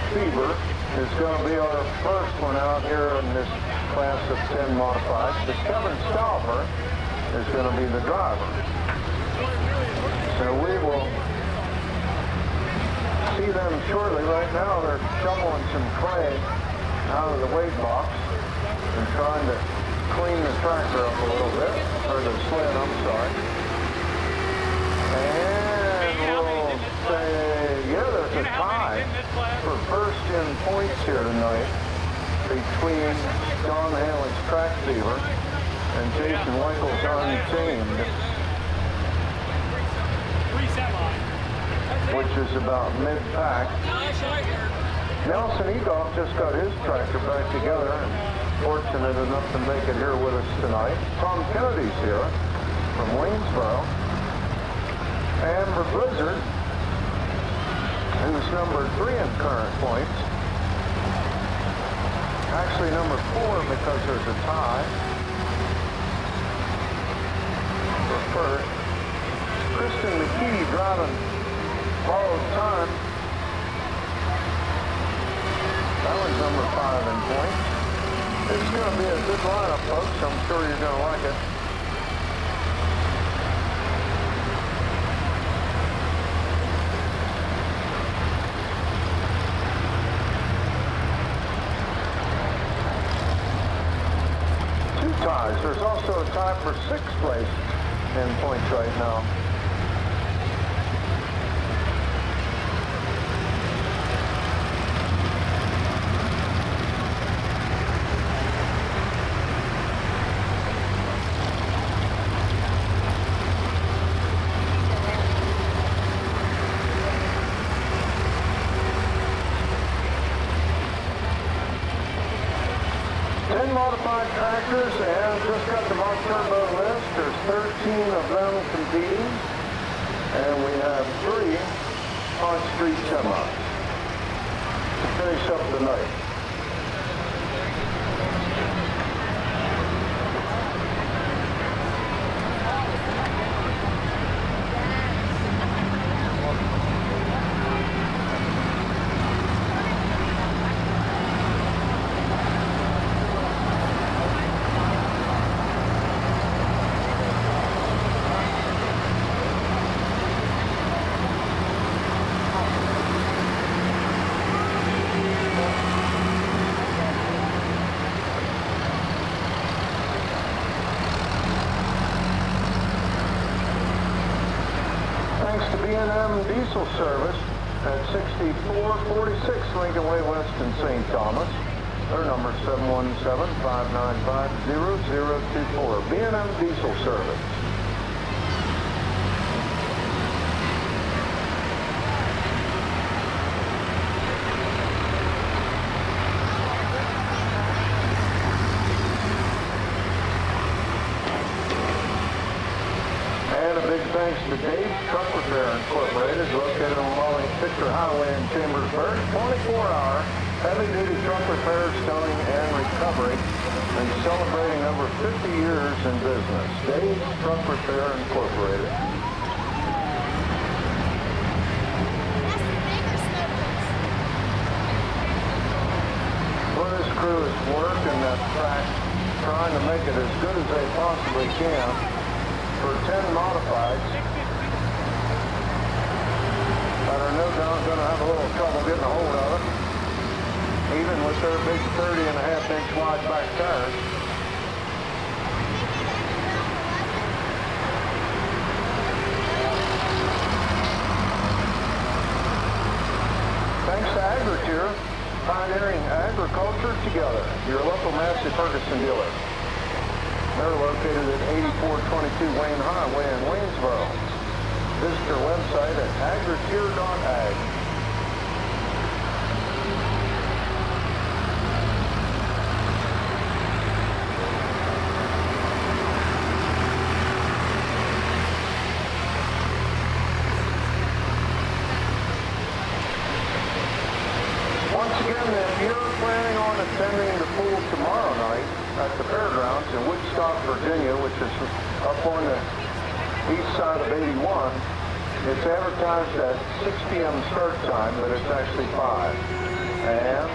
[SPEAKER 1] Fever is going to be our first one out here in this class of 10 modified. But Kevin Stauffer is going to be the driver. So we will see them shortly. Right now they're shoveling some clay out of the weight box and trying to clean the tractor up a little bit, or the sled, I'm sorry. And we'll say, yeah, there's a tie for first in points here tonight between Don Haley's Track Fever and Jason Weichels Untamed, which is about mid-pack. Nelson Egoff just got his tractor back together and fortunate enough to make it here with us tonight. Tom Kennedy's here from Waynesboro. Amber Blizzard, who's number 3 in current points. Actually number 4 because there's a tie for first. Kristen McKee driving borrowed time. That one's number 5 in points. It's going to be a good lineup, folks. I'm sure you're going to like it. prize. There's also a tie for 6th place in points right now. Modified tractors, and just got the Mark Turbo list. There's 13 of them competing, and we have 3 on-street semis to finish up the night. Thanks to B&M Diesel Service at 6446 Lincoln Way West in St. Thomas. Their number is 717-595-0024. B&M Diesel Service. Thanks to Dave's Truck Repair Incorporated, located on Walling Victor Highway in Chambersburg. 24-hour heavy-duty truck repairs, towing, and recovery, and celebrating over 50 years in business. Dave's Truck Repair Incorporated. Well, this crew is working that track, trying to make it as good as they possibly can for 10 modifieds that are no doubt going to have a little trouble getting a hold of it, even with their big 30.5-inch wide back tires. Thanks to AgriTier, pioneering agriculture together, your local Massey Ferguson dealer. They're located at 8422 Wayne Highway in Waynesboro. Visit their website at agritier.ag. Once again, if you're planning on attending the pool tomorrow night at the fairgrounds in Woodstock, Virginia, which is up on the east side of 81, it's advertised at 6 p.m. start time, but it's actually 5. And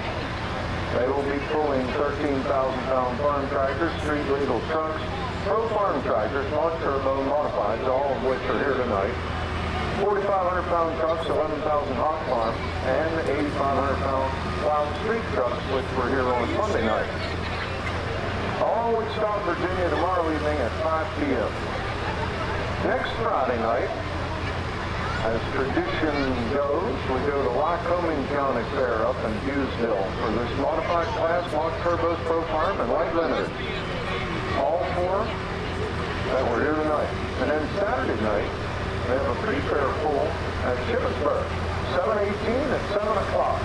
[SPEAKER 1] they will be pulling 13,000-pound farm tractors, street-legal trucks, pro farm tractors, Mark Turbo modifieds, all of which are here tonight. 4,500-pound trucks, 11,000 hot farm, and 8,500-pound wild street trucks, which were here on Monday night. All Woodstock, Virginia, tomorrow evening at 5 p.m. Next Friday night, as tradition goes, we go to Lycoming County Fair up in Hughesville for this modified class, Mark Turbos, Pro Farm, and Light Limited. All 4 that were here tonight. And then Saturday night, we have a pre-fair pool at Shippensburg, 7/18 at 7 o'clock.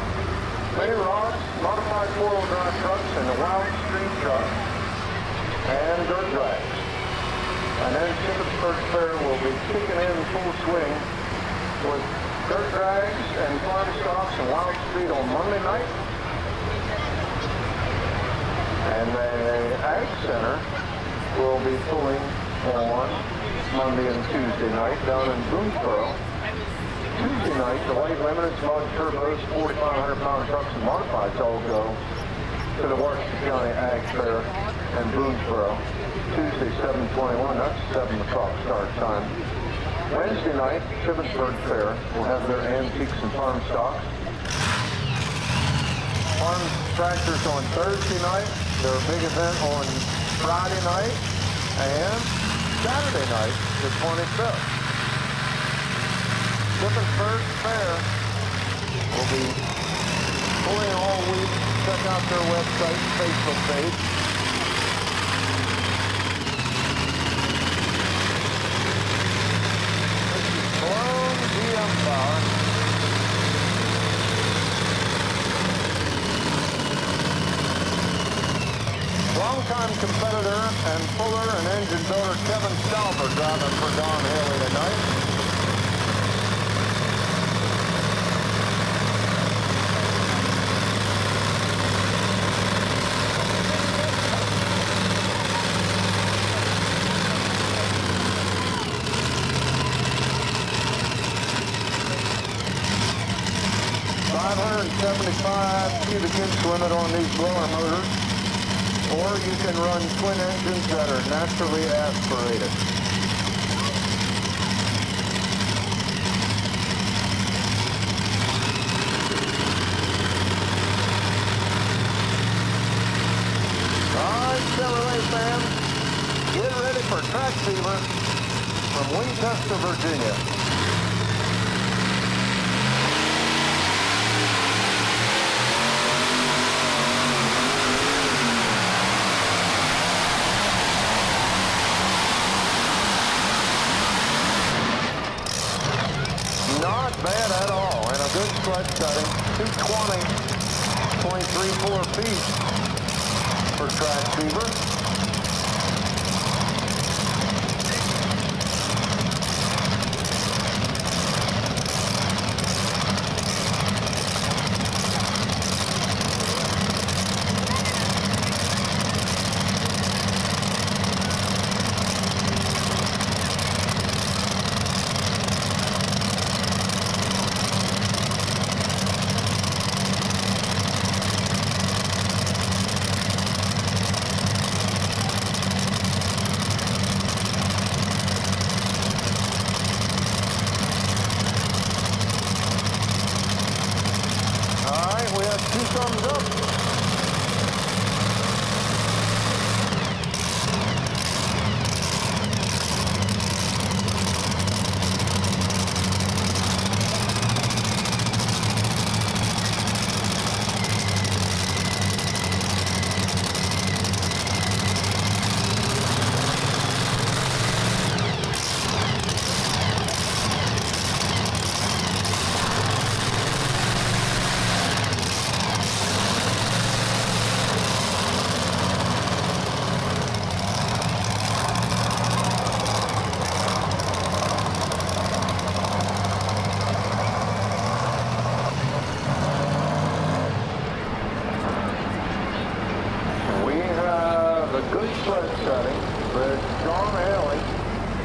[SPEAKER 1] Many rods, modified 4-wheel drive trucks, and the wild street truck, and dirt drags. And then Shippensburg Fair will be kicking in full swing with dirt drags and farm stocks and wild street on Monday night. And the Ag Center will be pulling on Monday and Tuesday night down in Boonesboro. Tuesday night, the Light Limited, Mark Turbos, 4,500-pound trucks and modifieds all go to the Washington County Ag Fair in Boonesboro. Tuesday, 7/21, that's 7 o'clock start time. Wednesday night, Shippensburg Fair will have their antiques and farm stocks. Farm tractors on Thursday night, their big event on Friday night and Saturday night, the 25th. Shippensburg Fair will be pulling all week. Check out their website, Facebook page. This is Blown GM Power. Longtime competitor and puller and engine builder Kevin Stauffer driving for Don Haley tonight. .575 cubic inch limit on these blower motors. Or you can run twin engines that are naturally aspirated. Alright, Chevrolet fans, get ready for track fever from Winchester, Virginia. Not bad at all, and a good sled setting, 220.34 feet for track fever. We have two thumbs up. Good sled setting, but Don Haley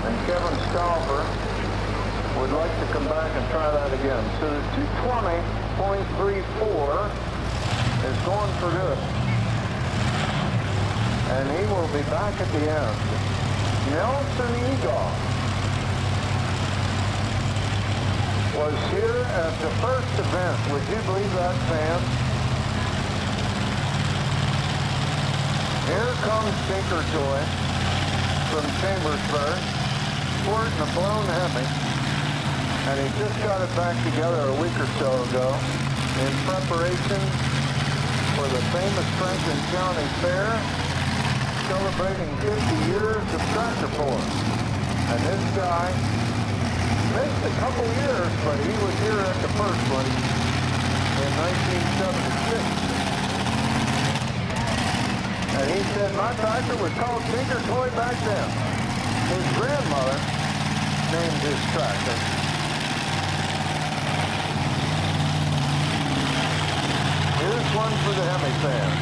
[SPEAKER 1] and Kevin Stauffer would like to come back and try that again. So the 220.34 is going for good. And he will be back at the end. Nelson Egoff was here at the first event. Would you believe that, fans? Here comes Tinker Toy from Chambersburg, sporting a blown Hemi, and he just got it back together a week or so ago in preparation for the famous Franklin County Fair, celebrating 50 years of tractor pulling. And this guy missed a couple years, but he was here at the first one in 1976. And he said, my tractor was called Tinker Toy back then. His grandmother named his tractor. Here's one for the Hemi fans.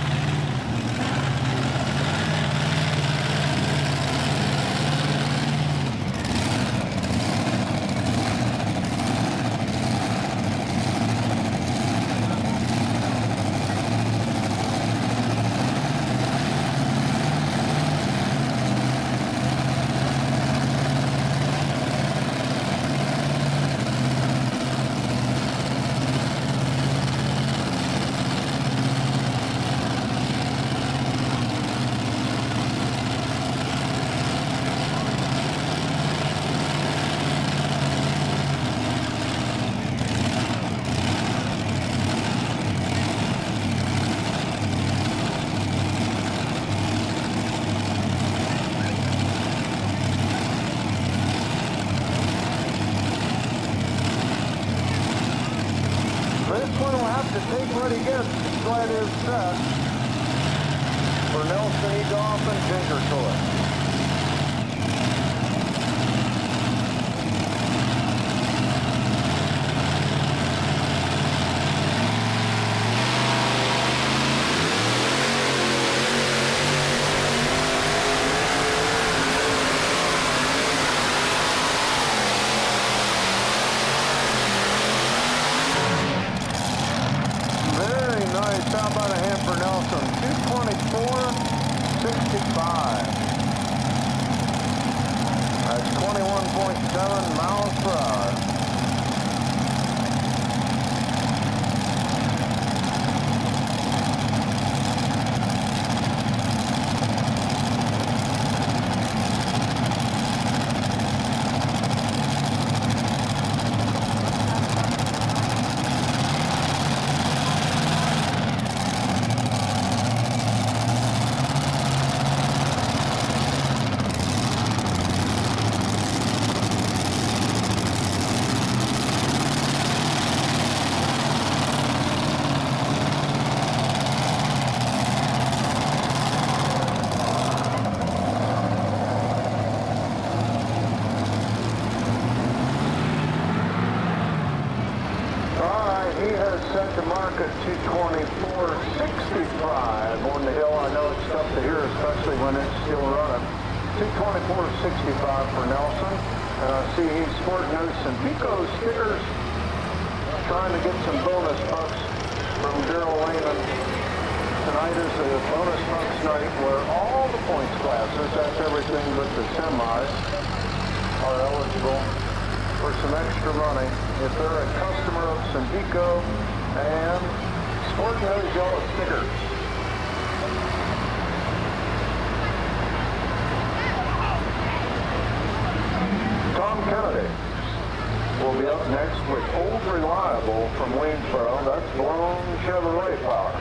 [SPEAKER 1] Ready, get sled is set for Nelson Egoff and Ginger Toy. Very nice. How about a hand for Nelson? 224.65. That's 21.7 miles per hour. He has set the mark at 224.65 on the hill. I know it's tough to hear, especially when it's still running. 224.65 for Nelson. And I see he's sporting those Pico stickers, trying to get some bonus bucks from Daryl Lehman. Tonight is a bonus bucks night where all the points classes, that's everything but the semis, are eligible for some extra money if they're a customer of Pico and sporting those yellow stickers. Tom Kennedy will be up next with Old Reliable from Waynesboro. That's Blown Chevrolet power.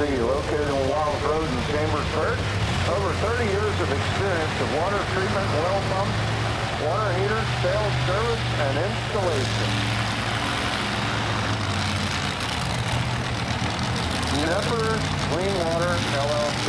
[SPEAKER 1] Located on Wild Road in Chambersburg. Over 30 years of experience of water treatment, well pumps, water heaters, sales, service, and installation. Neppers Clean Water, LLC.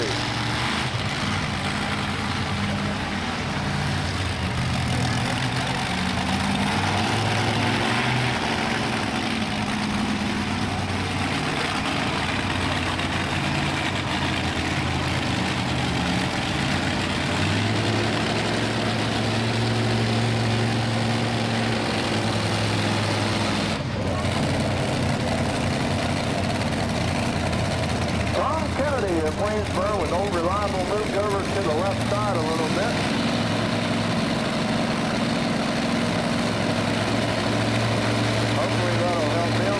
[SPEAKER 1] Of Waynesboro with Old Reliable moved over to the left side a little bit. Hopefully that'll help him.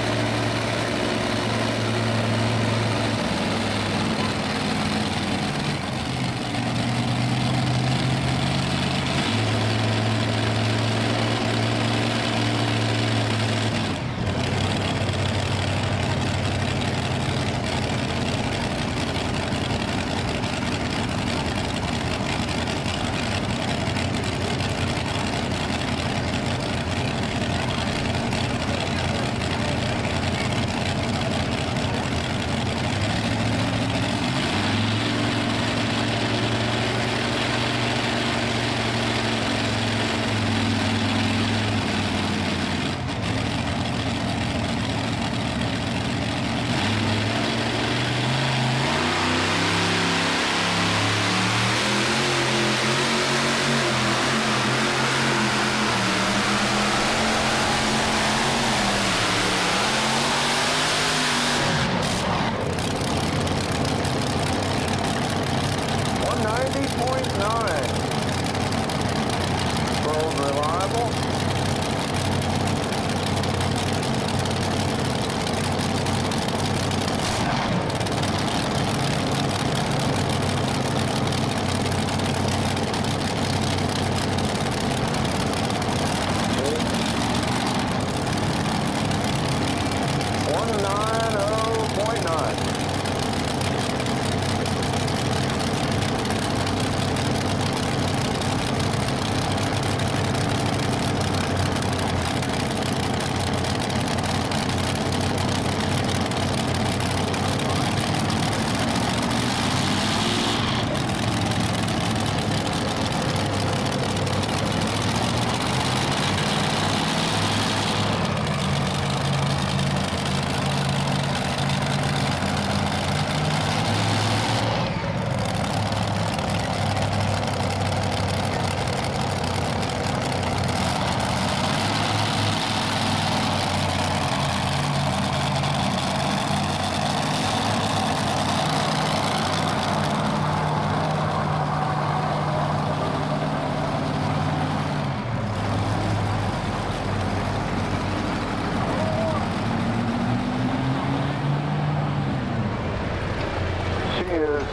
[SPEAKER 1] reliable.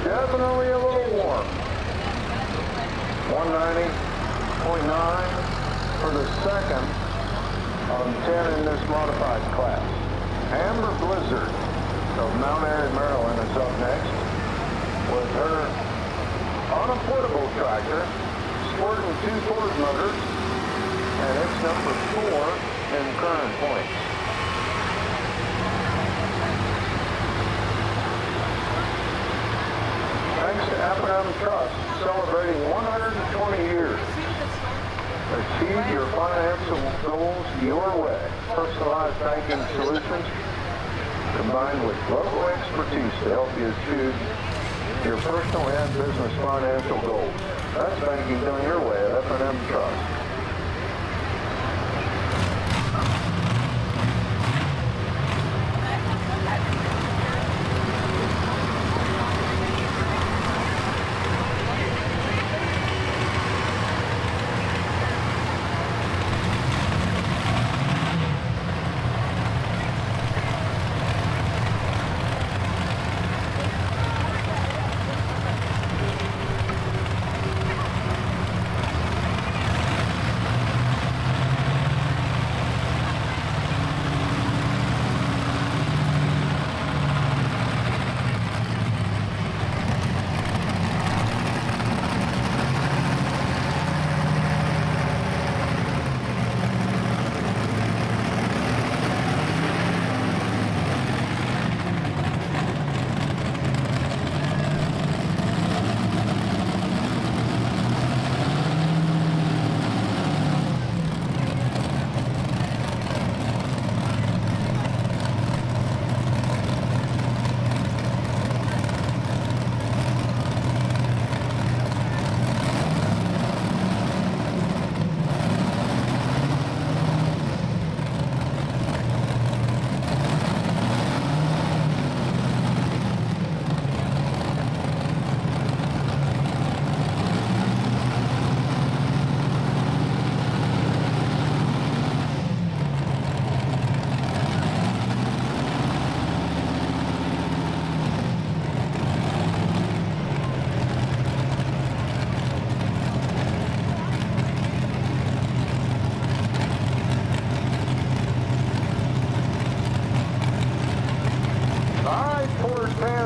[SPEAKER 1] Definitely a little warm. 190.9 for the second of 10 in this modified class. Amber Blizzard of Mount Airy, Maryland is up next with her on a portable tractor, sporting 2 Ford motors, and it's number 4 in current points. Thanks to F&M Trust, celebrating 120 years. Achieve your financial goals your way. Personalized banking solutions combined with local expertise to help you achieve your personal and business financial goals. That's banking done your way at F&M Trust.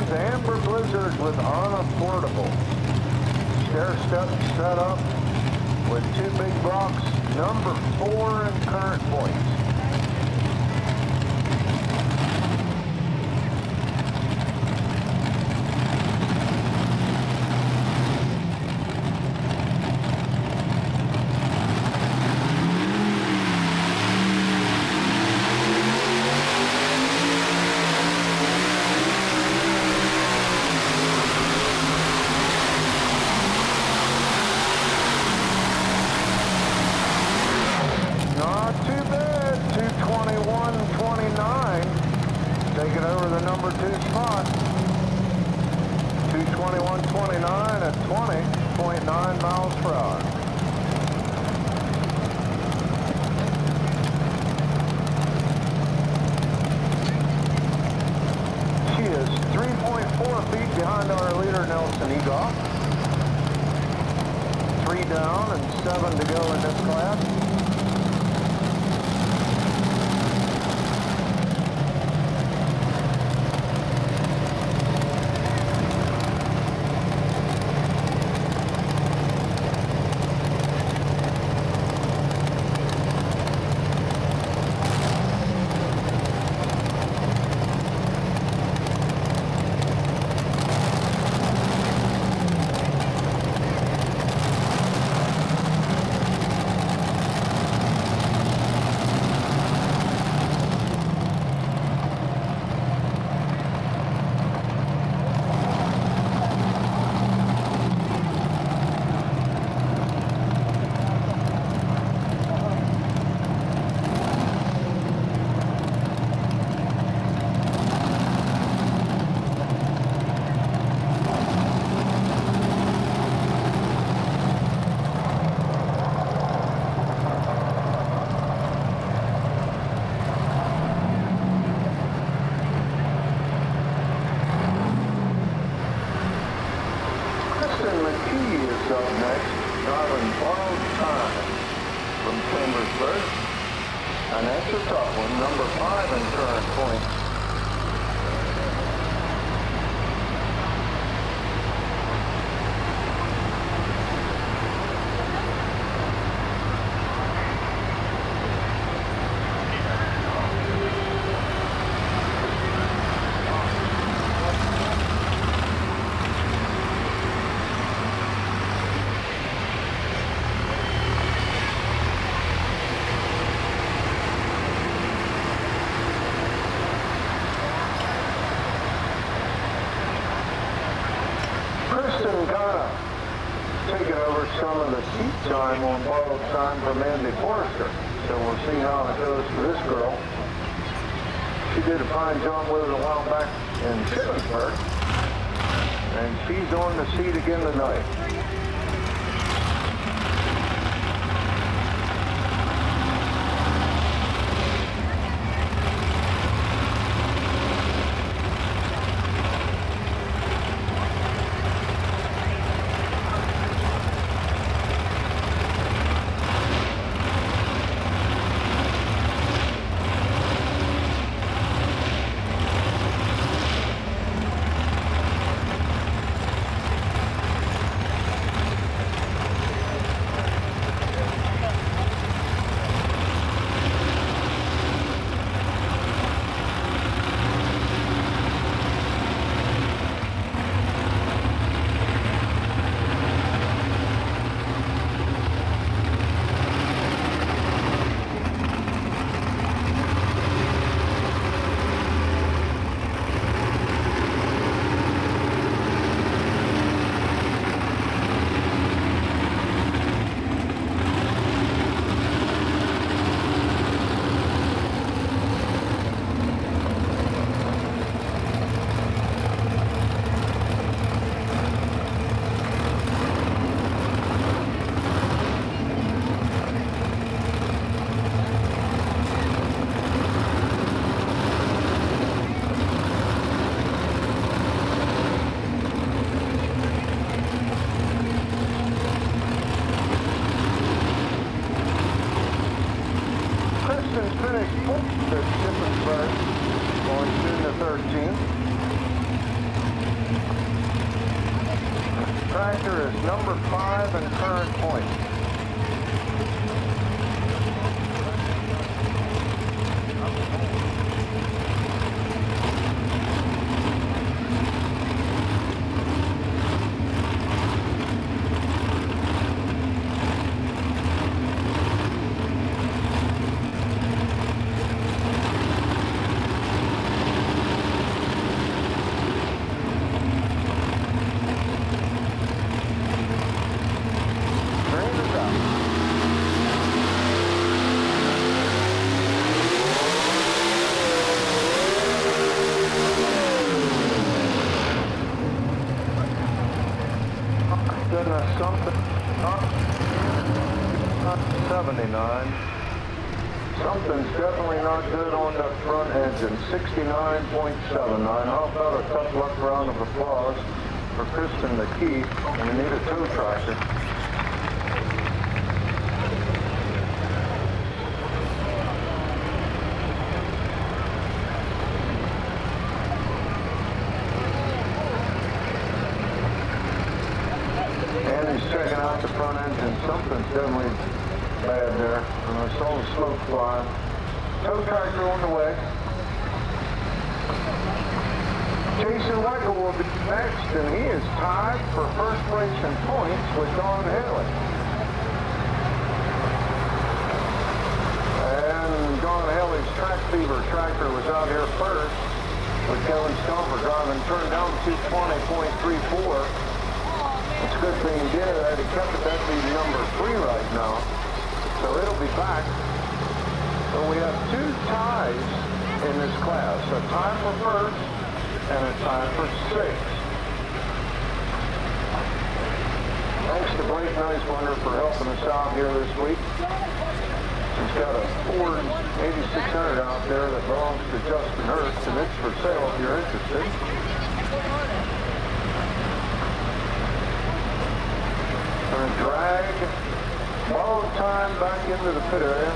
[SPEAKER 1] Amber Blizzard with on a portable. Stair step set up with 2 big blocks, number 4 in current points. Taking over the number 2 spot. 221.29 at 20.9 miles per hour. Kristen Egoff. 3 down and 7 to go in this class. And that's a tough one, number 5 in current points. Kristen kind of taking over some of the seat time on borrowed time from Andy Forrester. So we'll see how it goes for this girl. She did a fine job with it a while back in Shippensburg. And she's on the seat again tonight. Tractor is number 5 in current points. Something 79. Something's definitely not good on the front engine. 69.79. How about a tough luck round of applause for Kristen McKee, and you need a tow tractor. And he's checking out the front engine. Something's definitely bad there. And I saw the smoke flying. Tow tractor on the way. Jason Weichel will be next, and he is tied for first place in points with Don Haley. And Don Haley's Track Fever tractor was out here first with Kevin Stomper driving, turned down 220.34. It's a good thing he did that. He kept it. That'd be number 3 right now. So it'll be back. So we have 2 ties in this class. A tie for first and a tie for 6th. Thanks to Blake Nicewander for helping us out here this week. He's got a Ford 8600 out there that belongs to Justin Hurst, and it's for sale if you're interested. Going to drag borrowed time back into the pit area.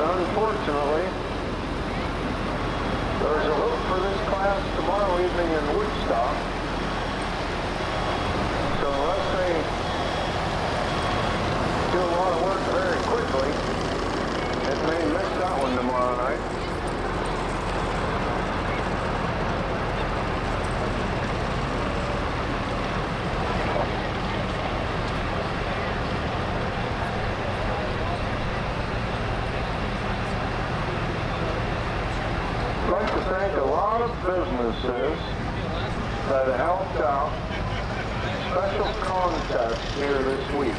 [SPEAKER 1] Unfortunately, there's a hook for this class tomorrow evening in Woodstock. So unless they do a lot of work very quickly, it may miss that one tomorrow night. I'd like to thank a lot of businesses that helped out special contests here this week.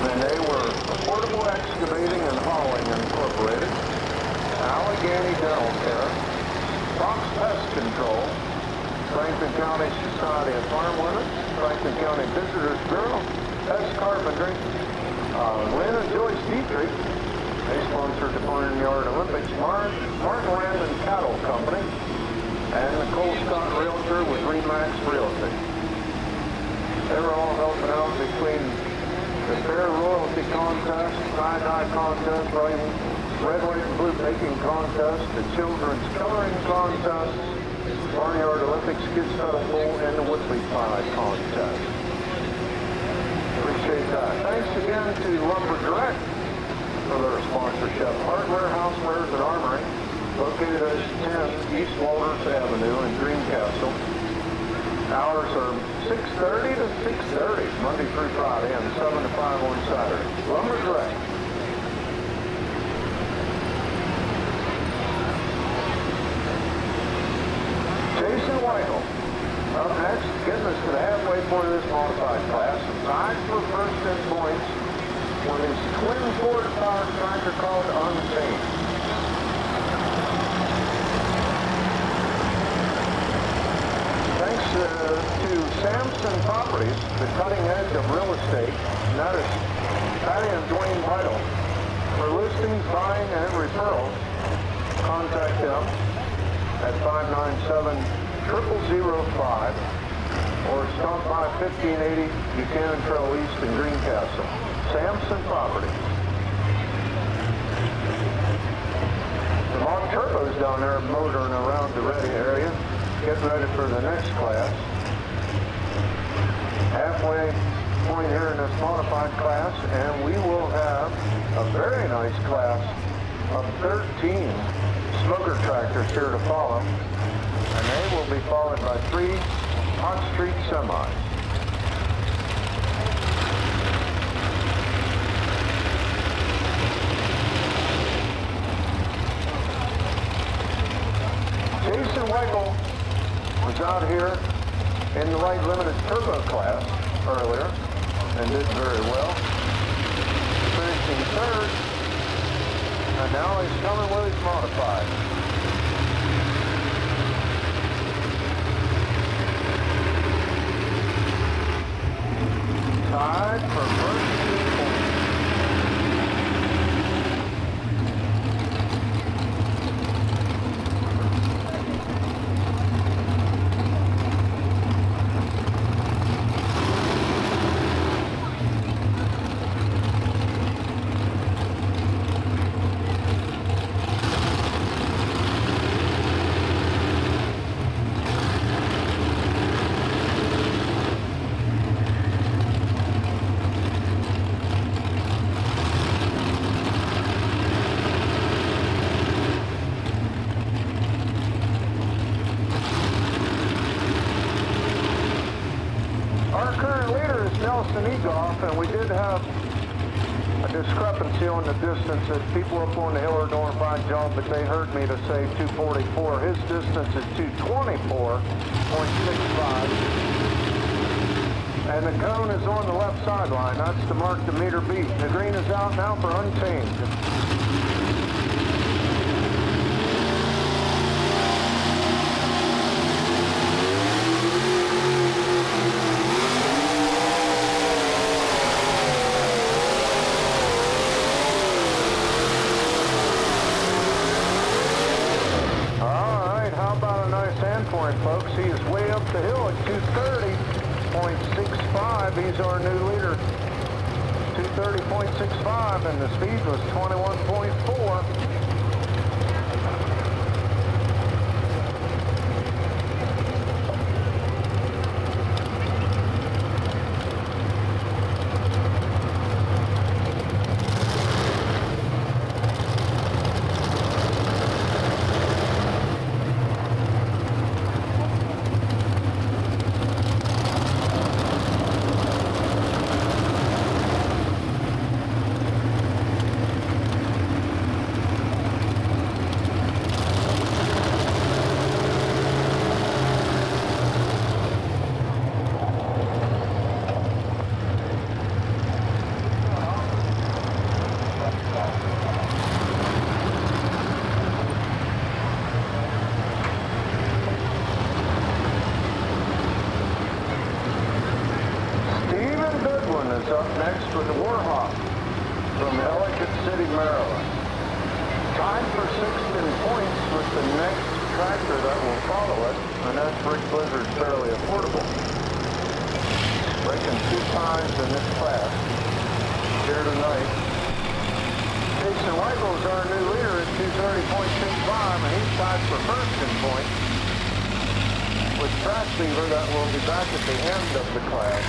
[SPEAKER 1] And they were Affordable Excavating and Hauling Incorporated, Allegheny Dental Care, Fox Pest Control, Franklin County Society of Farm Women, Franklin County Visitors Bureau, S. Carpentry, Lynn and Joyce Dietrich. They sponsored the Barnyard Olympics. Martin Land and Cattle Company, and Nicole Scott Realtor with Remax Realty. They were all helping out between the Fair Royalty Contest, Tie-Dye Contest, Red, White, and Blue Baking Contest, the Children's Coloring Contest, Barnyard Olympics Kids Festival, and the Woodley Pie Contest. Appreciate that. Thanks again to Lumber Direct for their sponsorship. Hardware, Housewares, and Armory, located at 10 East Walters Avenue in Greencastle. Hours are 6:30 to 6:30, Monday through Friday, and 7 to 5 on Saturday. Lumber Direct. Jason Weichel up next, getting us to the halfway point of this modified class, tied for first in points with his twin Ford powered tractor called Untamed. Thanks to Samson Properties, the cutting edge of real estate. And that is Patty and Dwayne Vital. For listings, buying, and referrals, contact them at 597-0005 or stop by 1580 Buchanan Trail East in Greencastle. Samson Properties. The Mark Turbo's down there motoring around the ready area, getting ready for the next class. Halfway point here in this modified class, and we will have a very nice class of 13 smoker tractors here to follow, and they will be followed by 3 Hot Street semis. Jason Weichel was out here in the light limited turbo class earlier and did very well, finishing third, and now he's coming with his modified. Tied for first Nelson Egoff, and we did have a discrepancy on the distance that people up on the hill are doing a fine job, but they heard me to say 244. His distance is 224.65. And the cone is on the left sideline. That's to mark the meter beat. The green is out now for unchanged. Folks, he is way up the hill at 230.65. He's our new leader. 230.65, and the speed was 21.4. Up next with the Warhawk from Ellicott City, Maryland. Tied for sixth in points with the next tractor that will follow it, and that's Rick Blizzard's Fairly Affordable. Breaking 2 times in this class here tonight. Jason Weigel's our new leader at 230.65, and he's tied for first in points with Track Fever that will be back at the end of the class.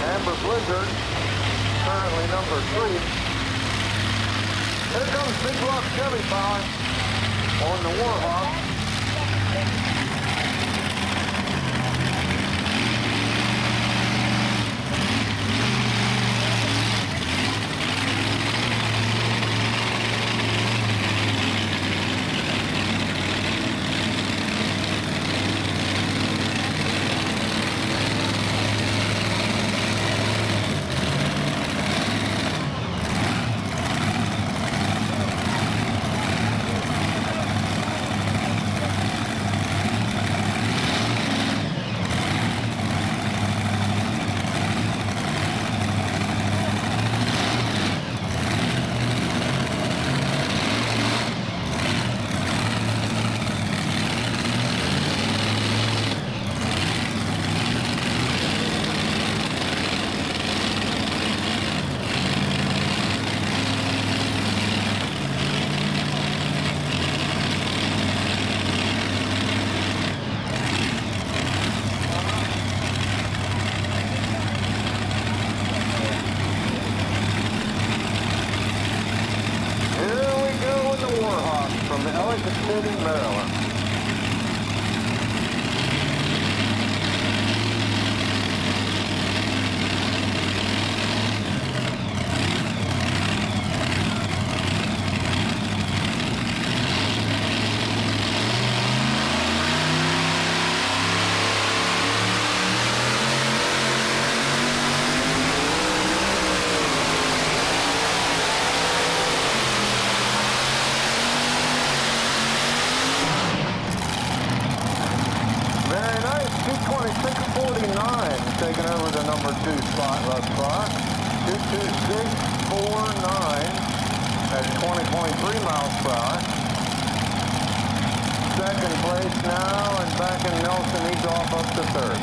[SPEAKER 1] Amber Blizzard, currently number 3. Here comes Big Rock Chevy Power on the Warhawk. From Ellicott City, Maryland. Taking over the number 2 spot thus far. 226.49 at 20.3 miles per hour. Second place now, and back in Nelson Egoff up to third.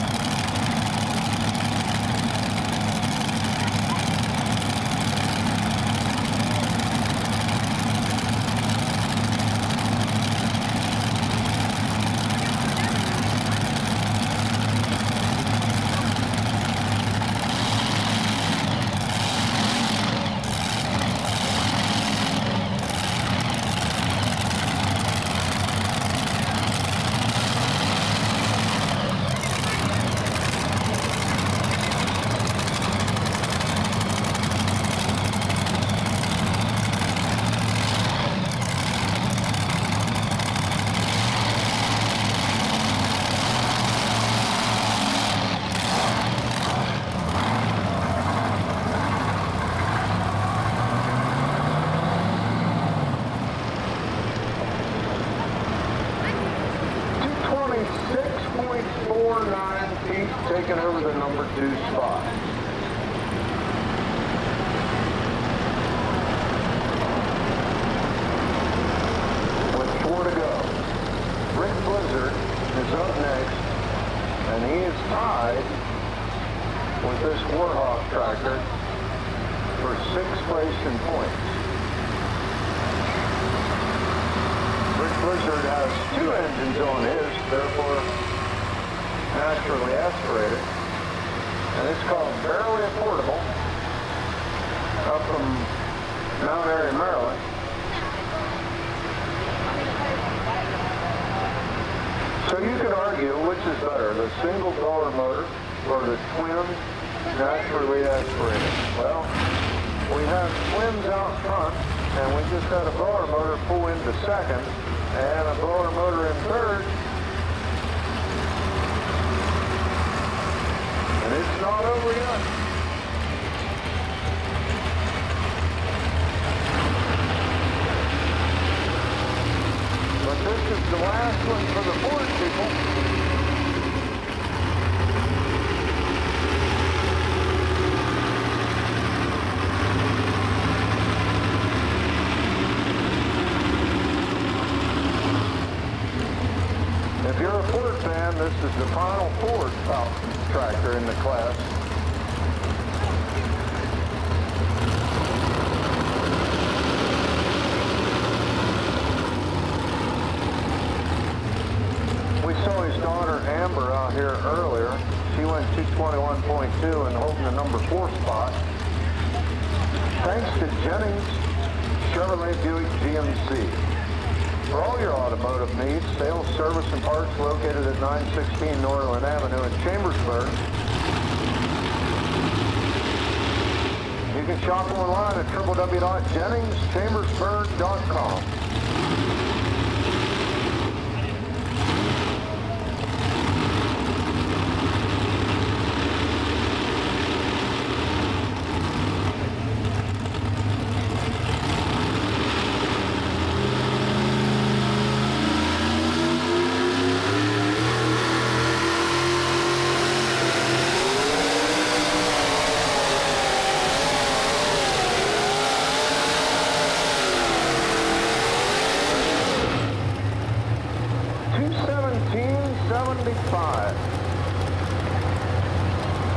[SPEAKER 1] this Warhawk tractor for 6th place in points. Rick Blizzard has 2 engines on his, therefore naturally aspirated. And it's called Barely Affordable, up from Mount Airy, Maryland. So you could argue which is better, the single blower motor or the twin naturally aspirated. Well, we have twins out front, and we just had a blower motor pull into second and a blower motor in third. And it's not over yet. But this is the last one for the Ford people. If you're a Ford fan, this is the final Ford tractor in the class. We saw his daughter Amber out here earlier. She went 221.2 and holding the number 4 spot. Thanks to Jennings Chevrolet Buick GMC. For all your automotive needs, sales, service, and parts located at 916 Northland Avenue in Chambersburg. You can shop online at www.jenningschambersburg.com.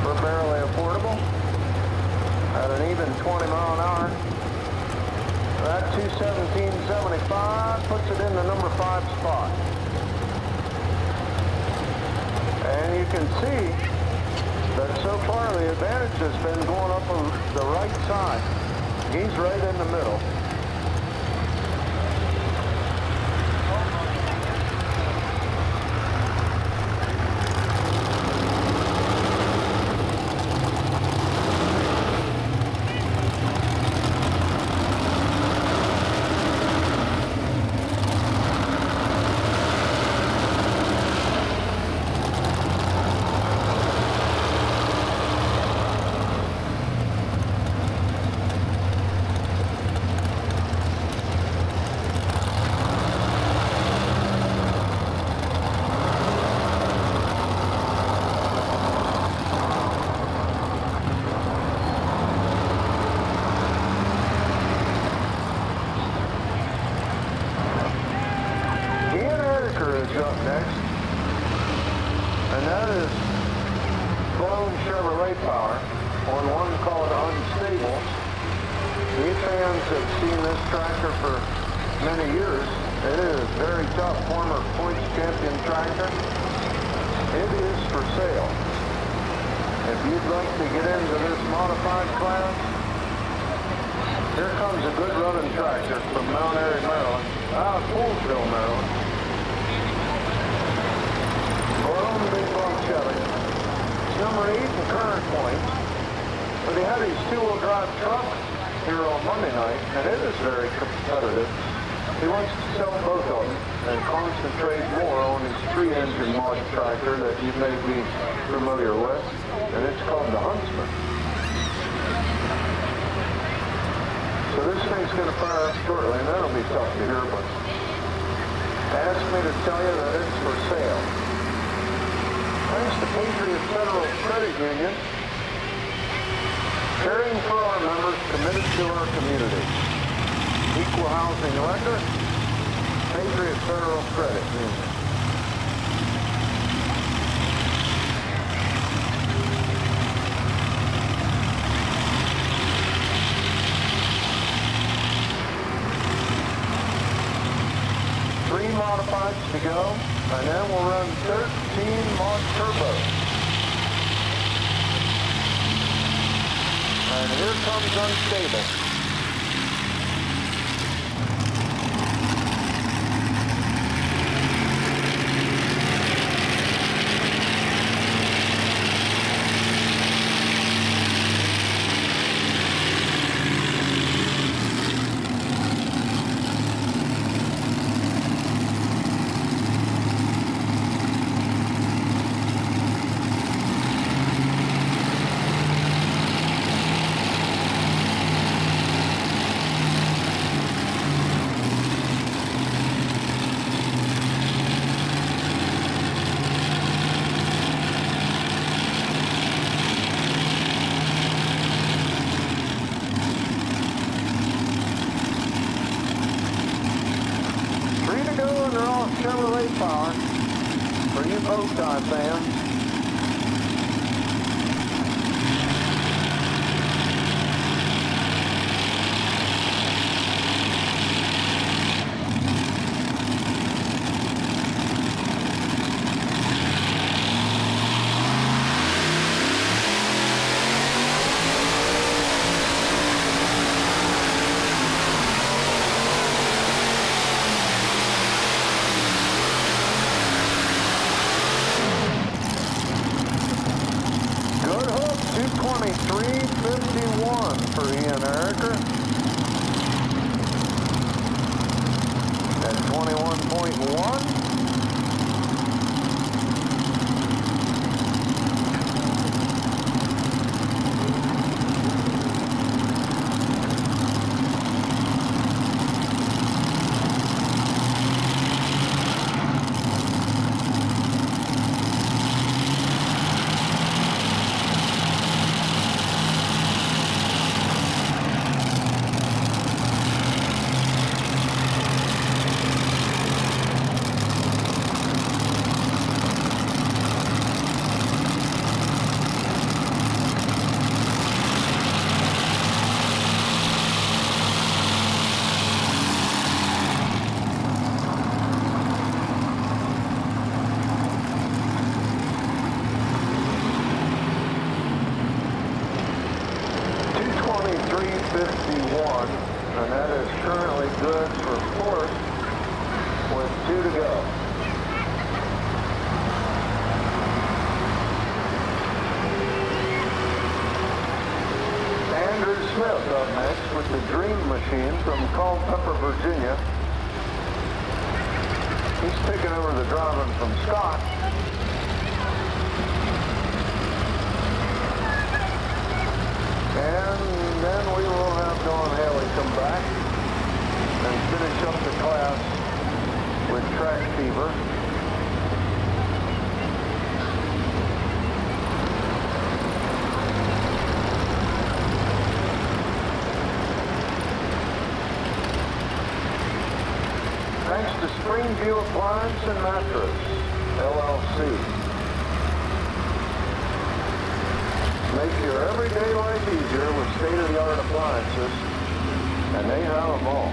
[SPEAKER 1] For barely affordable at an even 20 mile an hour. That 217.75 puts it in the number 5 spot. And you can see that so far the advantage has been going up on the right side. He's right in the middle. Up next, and that is Blown Chevrolet power on one called Unstable. You fans have seen this tractor for many years. It is very tough, former points champion tractor. It is for sale. If you'd like to get into this modified class, here comes a good running tractor from Mount Airy, Maryland, out of Poolsville, Maryland. Blown Big Block Chevy. It's number 8 in current points, but he had his 2-wheel drive truck here on Monday night, and it is very competitive. He wants to sell both of them and concentrate more on his 3-engine mod tractor that you may be familiar with, and it's called the Huntsman. So this thing's going to fire up shortly, and that'll be tough to hear, but asked me to tell you that it's for sale. Thanks to Patriot Federal Credit Union, caring for our members, committed to our community. Equal housing lender, Patriot Federal Credit Union. modifieds to go, and then we'll run 13 Mach turbos. And here comes unstable. Chevrolet power for you bow-tie fans. Good hook, 223.51 for Ian Ericker. At 21.1. And that is currently good for fourth with 2 to go. Andrew Smith up next with the Dream Machine from Culpeper, Virginia. He's taking over the driving from Scott. And then we will have Don Haley come back and finish up the class with Track Fever. Thanks to Springview Appliance and Mattress, LLC. Make your everyday life easier with state-of-the-art appliances, and they have them all.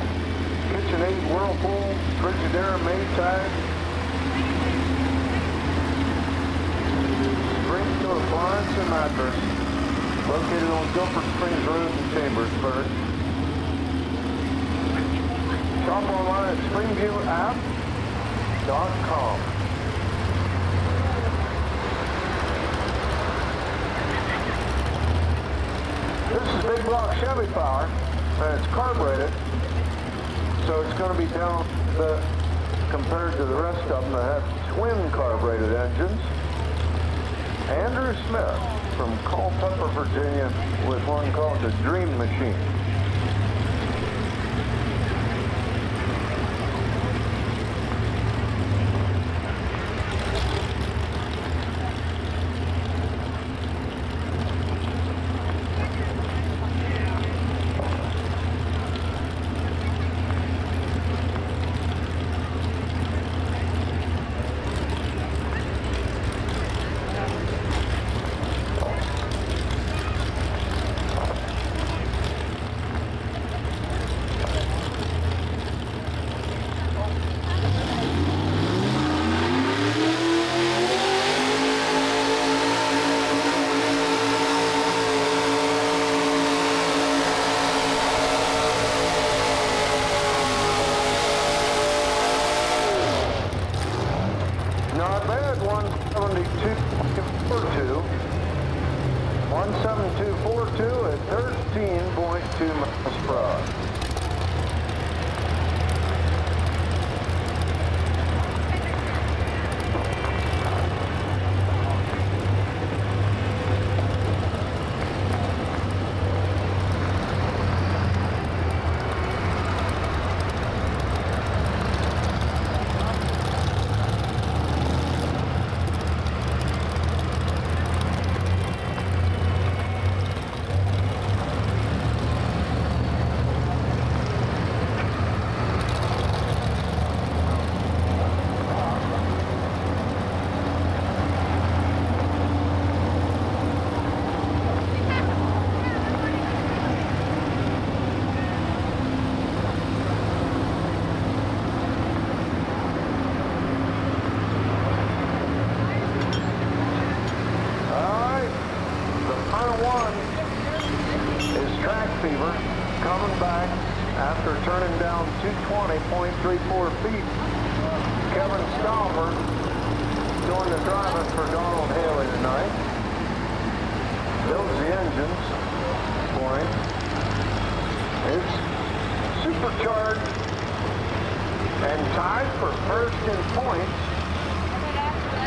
[SPEAKER 1] KitchenAid, Whirlpool, Frigidaire, Maytag. Springfield Appliance and Mattress, located on Guilford Springs Road in Chambersburg. Shop online at springviewapp.com. This is Big Block Chevy power, and it's carbureted, so it's going to be down compared to the rest of them that have twin carbureted engines. Andrew Smith from Culpeper, Virginia, with one called the Dream Machine. Fever coming back after turning down 220.34 feet. Kevin Stauber doing the driving for Donald Haley tonight. Builds the engines for him. It's supercharged and tied for first in points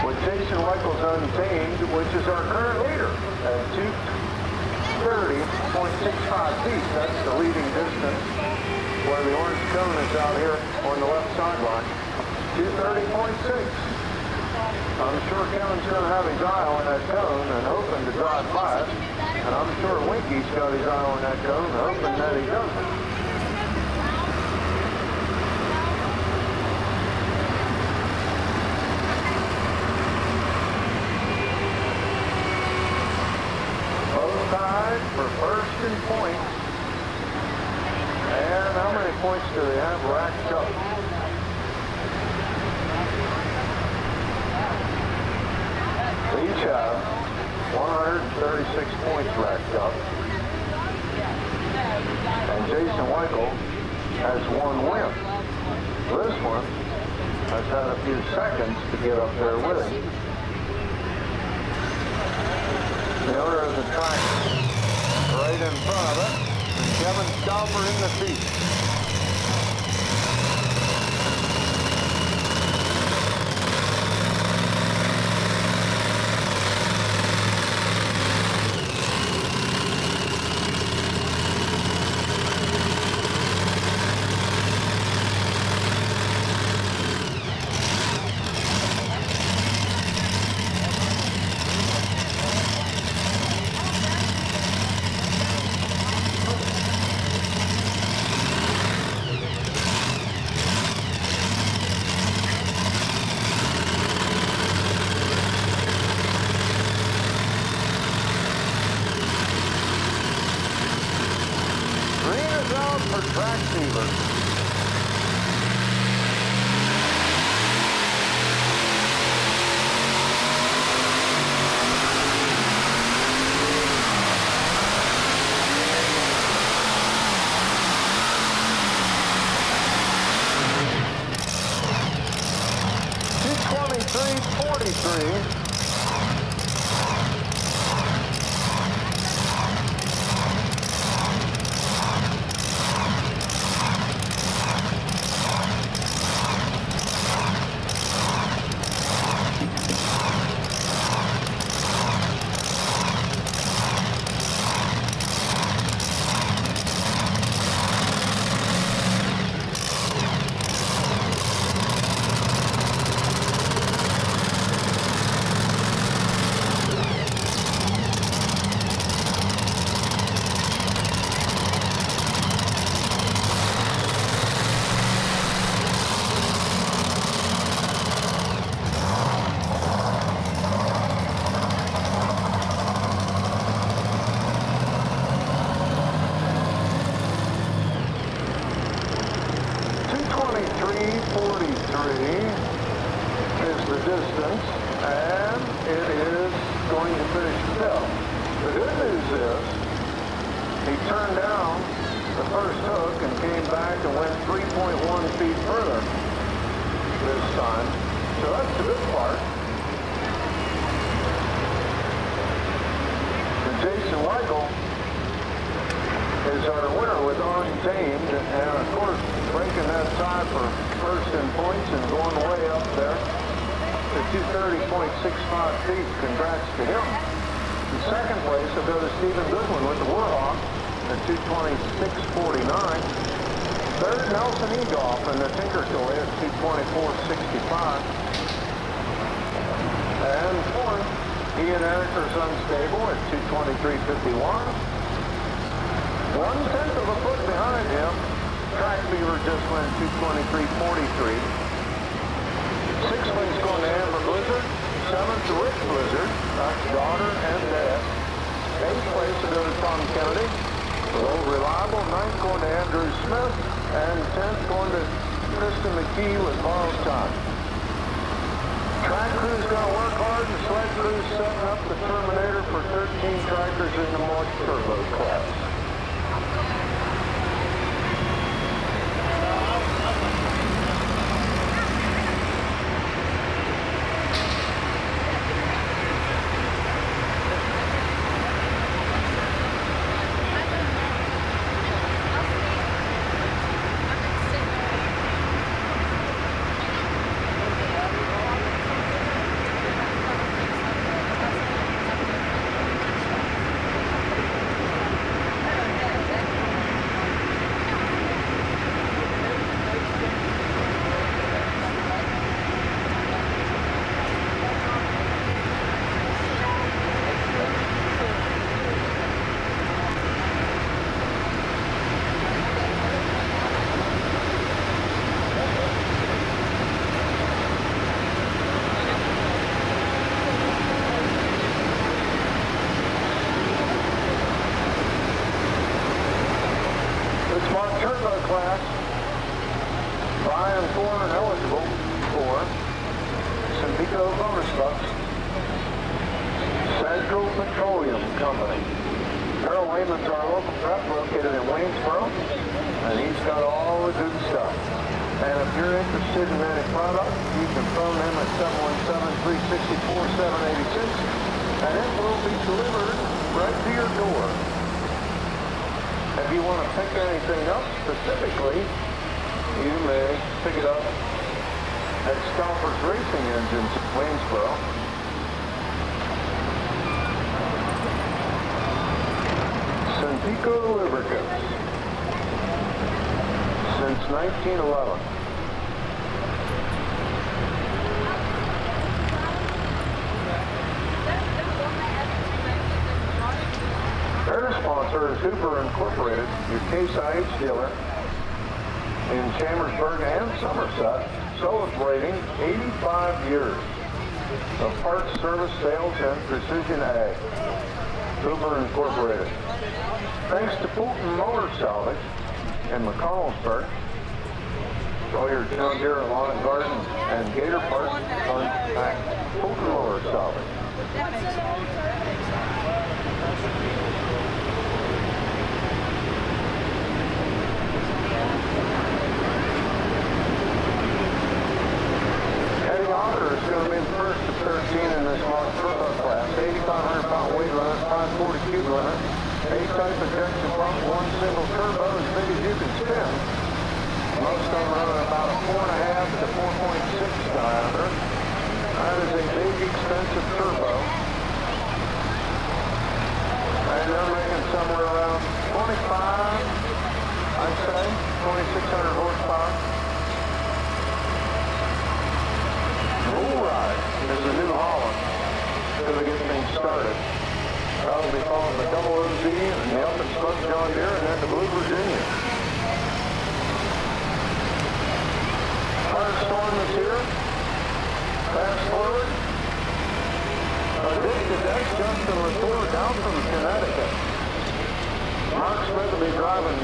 [SPEAKER 1] with Jason Weichels Untamed, which is our current leader at 230.65 feet. That's the leading distance where the orange cone is out here on the left sideline. 230.6. I'm sure Kevin's going to have his eye on that cone and hoping to drive fast. And I'm sure Winky's got his eye on that cone, hoping that he doesn't. Both tied for first in points. And how many points do they have racked up? They each have 136 points racked up. And Jason Weichel has one win. This one has had a few seconds to get up there with him. The owner of the track right in front of it, and Kevin Stauber in the seat. For Track Fever. .223.43. Is the distance, and it is going to finish fifth. The good news is he turned down the first hook and came back and went 3.1 feet further this time. So that's the good part. And Jason Weichel is our winner with Untamed, and of course breaking that tie for first in points and going way up there to 230.65 feet. Congrats to him. In second place will go to Stephen Goodwin with the Warhawk at 226.49. Third, Nelson Egoff in the Tinker Toy at 224.65. And fourth, Ian Eriker's Unstable at 223.51. 1/10 of a foot behind him, Track Fever just went 223.43. Sixth place going to Amber Blizzard. Seventh to Rich Blizzard. That's daughter and dad. Eighth place to go to Tom Kennedy. Low Reliable. Ninth going to Andrew Smith. And 10th going to Kristen McKee with Borrowed Time. Track crew's going to work hard. The sled crew's setting up the Terminator for 13 tractors in the March Turbo class. class, buying for and eligible for Sempico Bummerbucks, Central Petroleum Company. Harold Lehman's our local prep located in Waynesboro, and he's got all the good stuff. And if you're interested in any product, you can phone him at 717-364-786, and it will be delivered right to your door. If you want to pick anything up specifically, you may pick it up at Scalper's Racing Engines in Waynesboro. Sempico Lubricants since 1911. Their sponsor is Hoover Incorporated, your Case IH dealer in Chambersburg and Somerset, celebrating 85 years of parts, service, sales, and precision ag. Hoover Incorporated. Thanks to Fulton Motor Salvage in McConnellsburg. All your John Deere Lawn and Garden and Gator parts, contact Fulton Motor Salvage. Eddie Ocker is going to be the first of 13 in this Mark Turbo class. 8,500-pound weight limit, 540 cube limit, A-type injection pump, one single turbo as big as you can spin. Most of them running about a 4.5 to 4.6 diameter. That is a big, expensive turbo. And they're making somewhere around 25, I'd say, 2,600 horsepower. Bull Ride is the New Holland. Going to get things started. That'll be followed by Double OZ and the Up and Smoke John Deere and then the Blue Virginia. Firestorm is here. Fast forward. Addicted, that's Justin Latour down from Connecticut. Mark Smith will be driving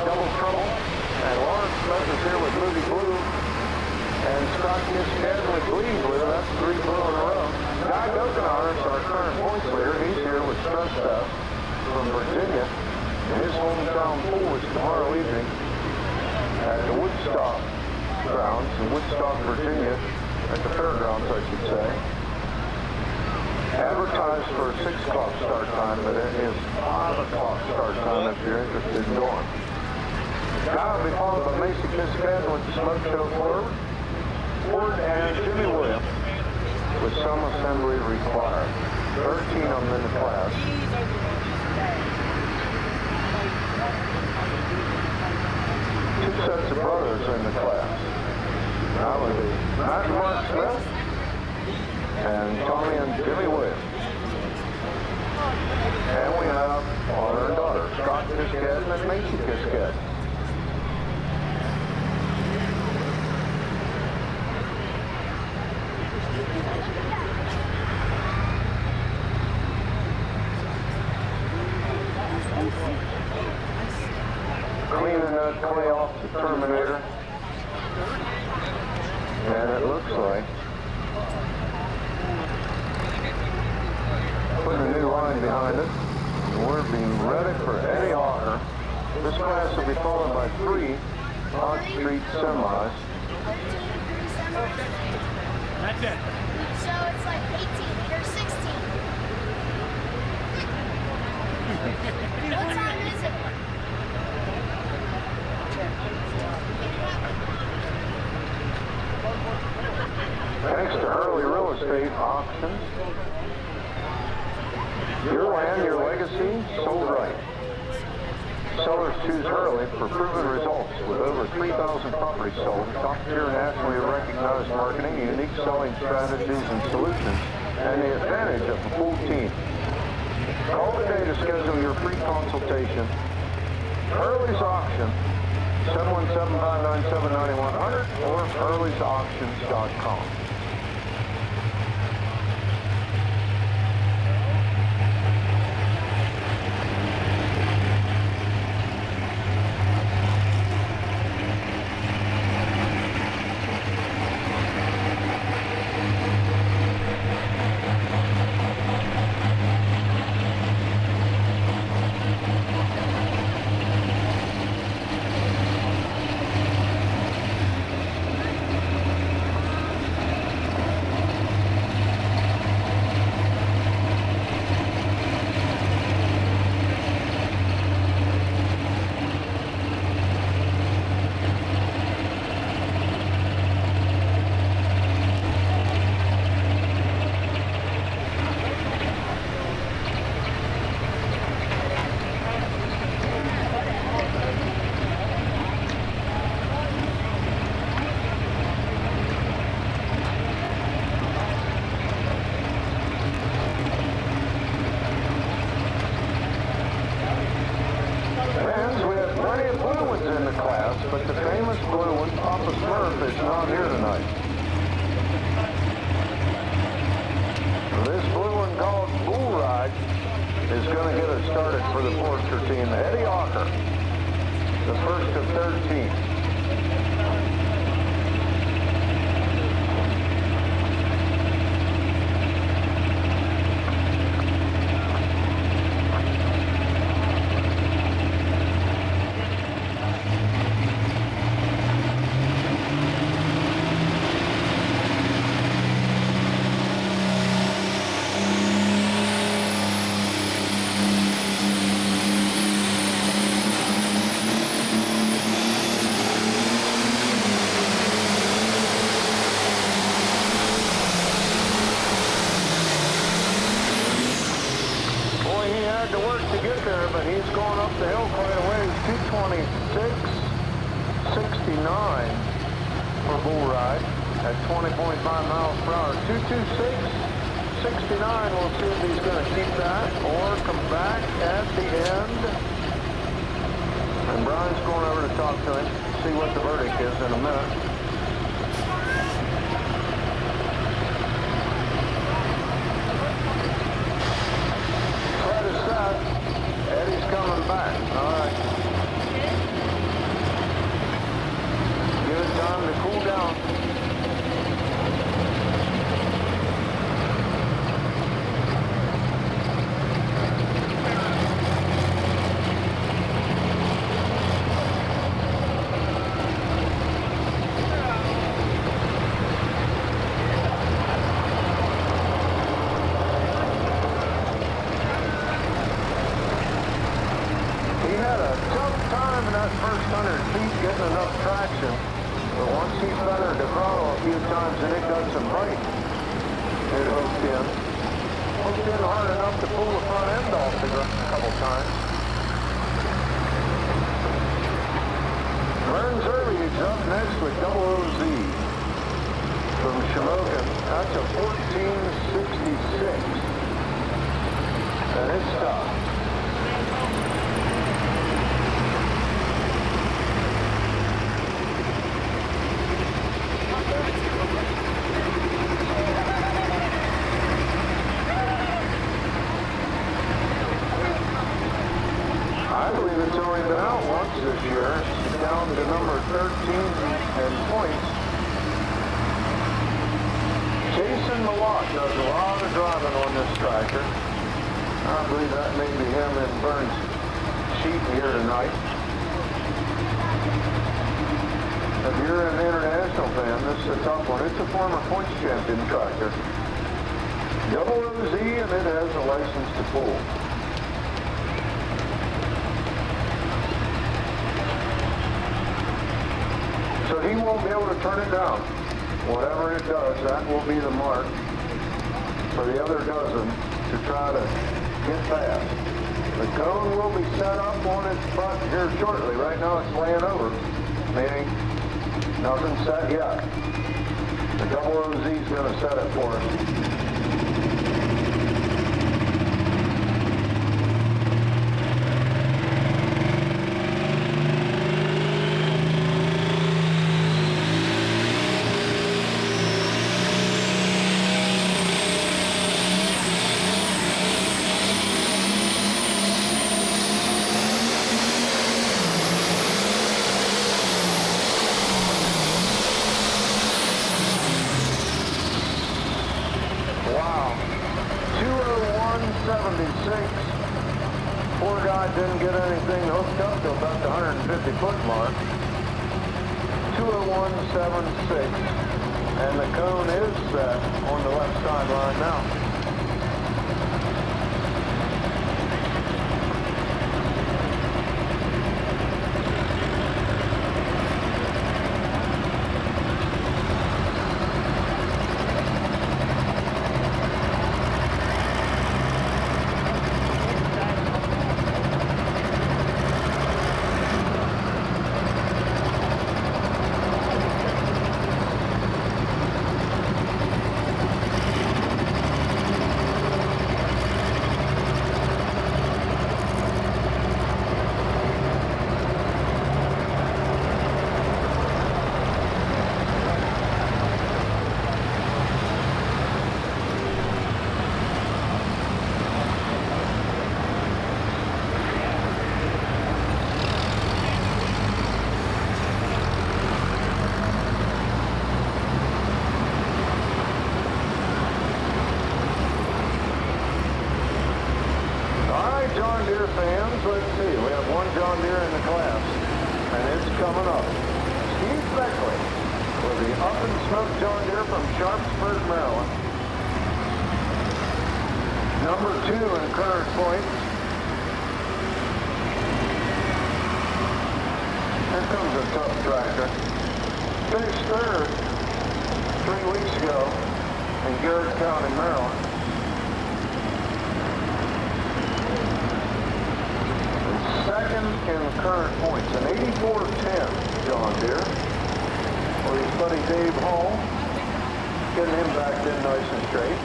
[SPEAKER 1] Double Trouble. And Lawrence Smith is here with Moody Blue. And Scott Kiskadden with Bleeding Blue. That's 3 blue in a row. Guy Gokenauer is our current points leader. He's here with Stress Fest from Virginia. And his hometown pool is tomorrow evening at the Woodstock grounds in Woodstock, Virginia, at the fairgrounds, I should say. Advertised for a 6 o'clock start time, but it is 5 o'clock start time if you're interested in going. Guy will be followed by Macy Kiskadden with the Smoke Show forward. Ford and Jimmy Williams with some assembly required. 13 of them in the class. 2 sets of brothers in the class. That would be Matt and Mark Smith and Tommy and Jimmy Williams. And we have father and daughter, Scott Kiskadden and Macy Kiskadden. Cleaning that clay off the Terminator. And it looks like putting a new line behind it. We're being ready for Eddie Ocker. This class will be followed by 3 on-street semis.
[SPEAKER 3] That's it.
[SPEAKER 4] So it's like 18 or 16. What time is it?
[SPEAKER 1] Thanks to Hurley Real Estate Auctions. Your land, your legacy, sold right. Sellers choose Hurley for proven results with over 3,000 properties sold, top-tier nationally recognized marketing, unique selling strategies and solutions, and the advantage of a full team. Call today to schedule your free consultation. Hurley's Auction, 717-597-9100 or hurleysauctions.com. in the class, but the famous blue one, Papa Smurf, is not here tonight. This blue one called Bull Ride is going to get us started for the Forester team. Eddie Ocker, the first of 13. But he's going up the hill quite a ways. 226.69 for Bull Ride at 20.5 miles per hour. 226.69. We'll see if he's going to keep that or come back at the end. And Brian's going over to talk to him, see what the verdict is in a minute. Fred is set. Eddie's coming back. All right. Give it time to cool down. Didn't get anything hooked up till about the 150-foot mark. 201.76, and the cone is set on the left sideline now. John Deere in the class, and it's coming up. Steve Beckley with the Up and Smoke John Deere from Sharpsburg, Maryland. Number 2 in current points. Here comes a tough tractor. Finished third 3 weeks ago in Garrett County, Maryland. And second in current points, an 8410 John Deere. For his buddy Dave Hall, getting him back in nice and straight.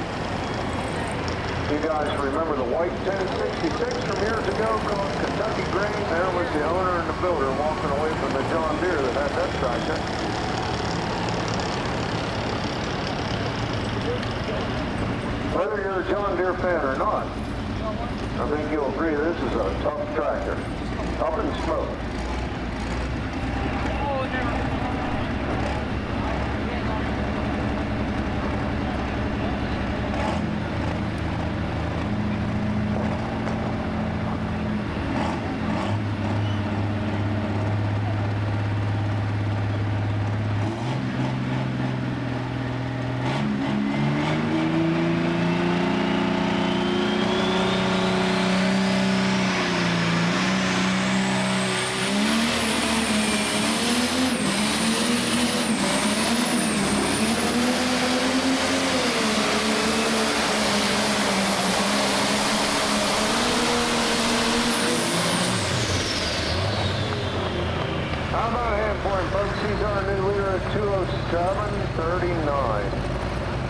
[SPEAKER 1] You guys remember the white 1066 from years ago called Kentucky Grain? There was the owner and the builder walking away from the John Deere that had that tractor. Whether you're a John Deere fan or not, I think you'll agree this is a tough tractor. Up in smoke. How about a hand for him, folks? He's our new leader at 207.39.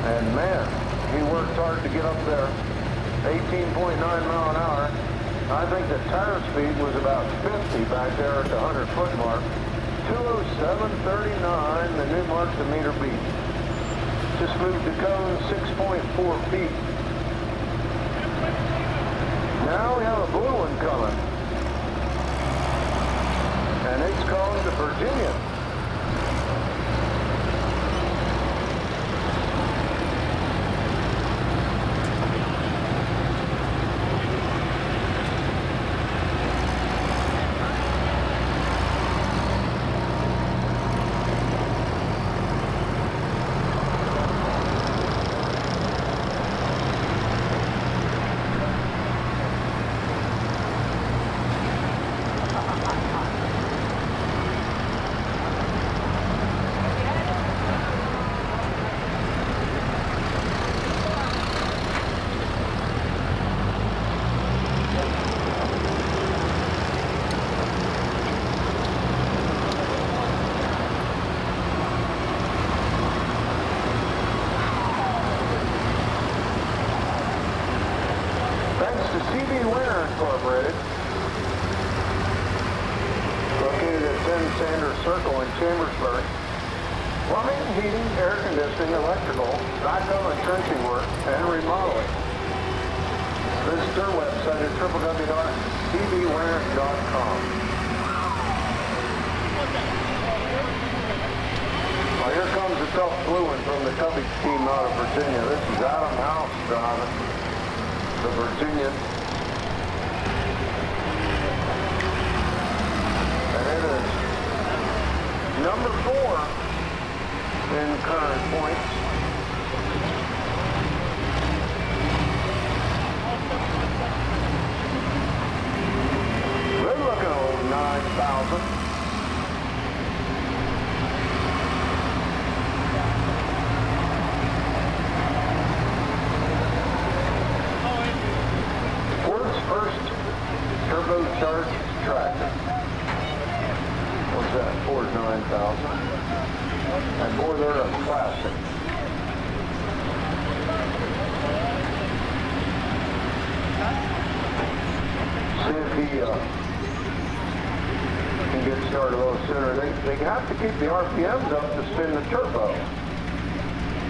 [SPEAKER 1] And man, he worked hard to get up there. 18.9 mile an hour. I think the tire speed was about 50 back there at the 100-foot mark. 207.39, the new mark the meter beat. Just moved the cone 6.4 feet. Now we have a blue one coming. And it's called the Virginia. CB Winter Incorporated, located at 10 Sanders Circle in Chambersburg. Plumbing, heating, air conditioning, electrical, backhoe and trenching work, and remodeling. Visit their website at www.cbwinter.com. Well, here comes a tough blue one from the Cubby team out of Virginia. This is Adam House driving the Virginia. And it is number 4 in current points. Good looking old 9,000. Ford's first turbocharged tractor. What's that? Ford 9000. And boy, they're a classic. See if he can get started a little sooner. They have to keep the RPMs up to spin the turbo.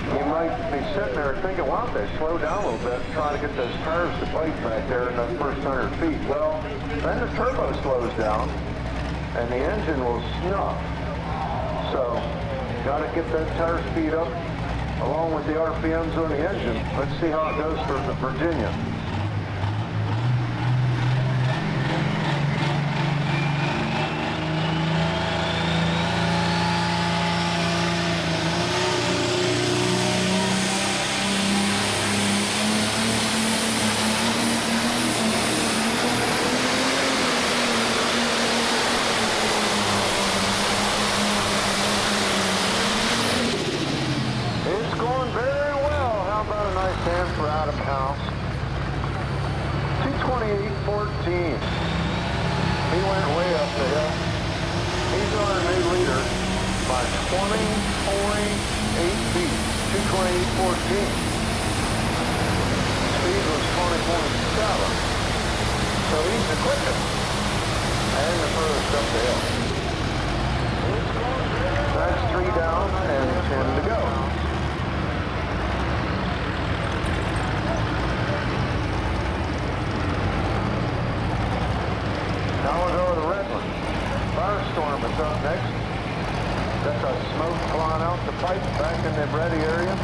[SPEAKER 1] You might be sitting there thinking, wow, they slow down a little bit, trying to get those tires to bite back there in the first 100 feet. Well, then the turbo slows down, and the engine will snuff. So, got to get that tire speed up, along with the RPMs on the engine. Let's see how it goes for the Virginia. the hill. He's our new leader by 20.8 feet, 228.14. Speed was 20.7. So he's the quickest and the furthest up the hill. That's 3 down and 10 to go. Now we'll go to the Redland. Firestorm is up next. That's a smoke flying out the pipe back in the ready area.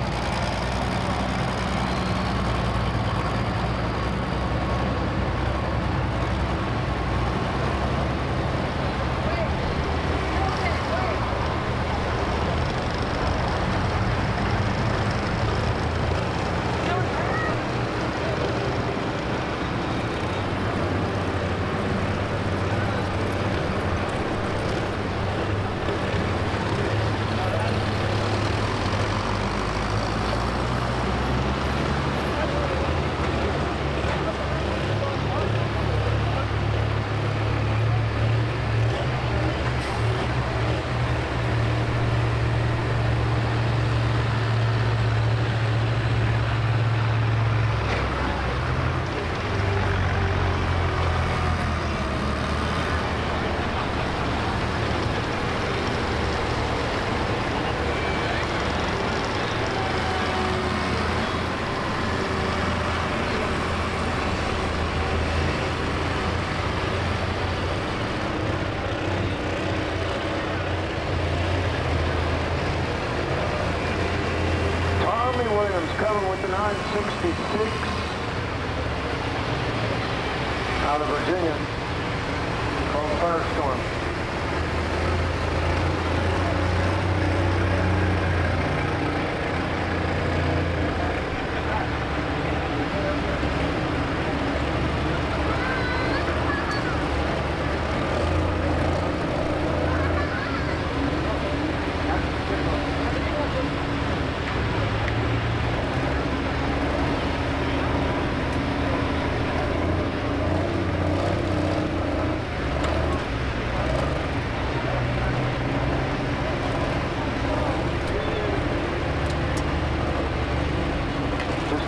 [SPEAKER 1] Coming with the 966 out of Virginia, called Firestorm.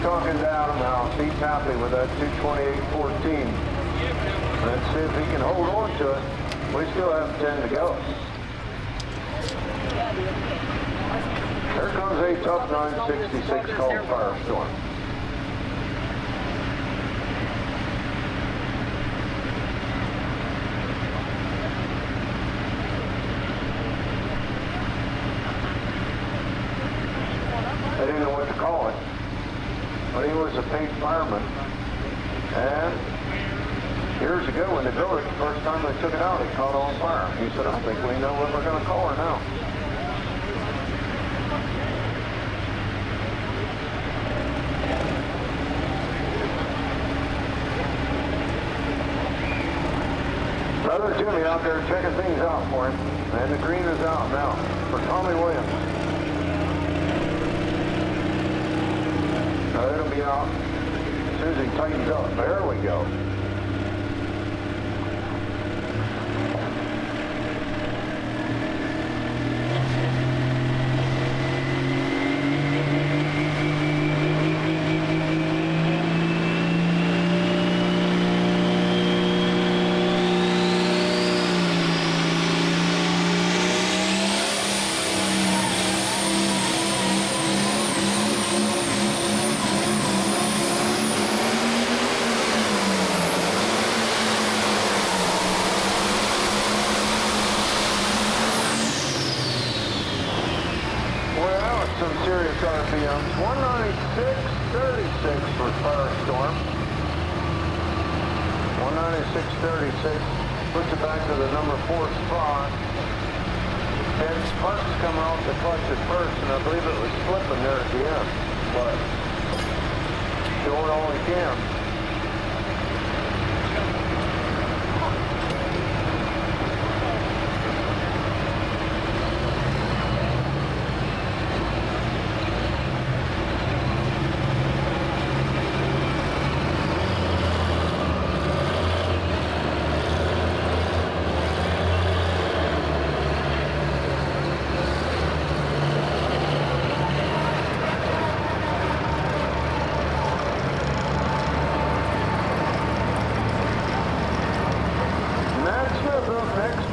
[SPEAKER 1] Talking down now, he's happy with that 228.14. Let's see if he can hold on to it. We still have 10 to go. Here comes a tough 966 called Firestorm. I didn't know what to call it. But he was a paid fireman. And years ago when they built it, the first time they took it out, it caught on fire. He said, I think we know what we're going to call her now. Brother Jimmy out there checking things out for him. And the green is out now for Tommy Williams. It'll be out as soon as he tightens up. There we go. Some serious RPMs. 196.36 for Firestorm. 196.36 puts it back to the number 4 spot. And Sparks coming off the clutch at first, and I believe it was slipping there at the end. But doing all he can.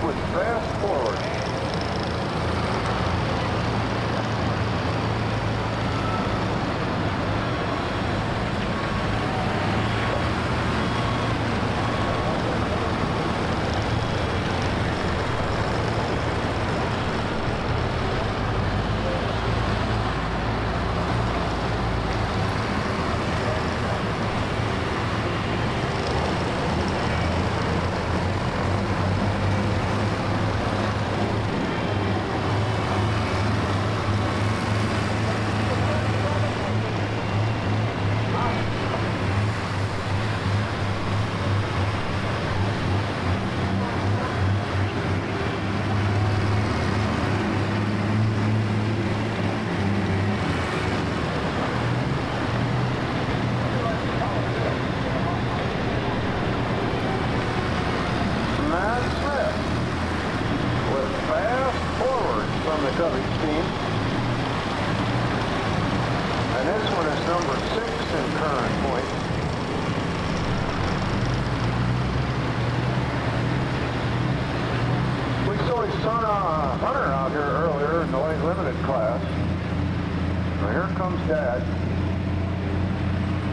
[SPEAKER 1] with fast forward. Dad.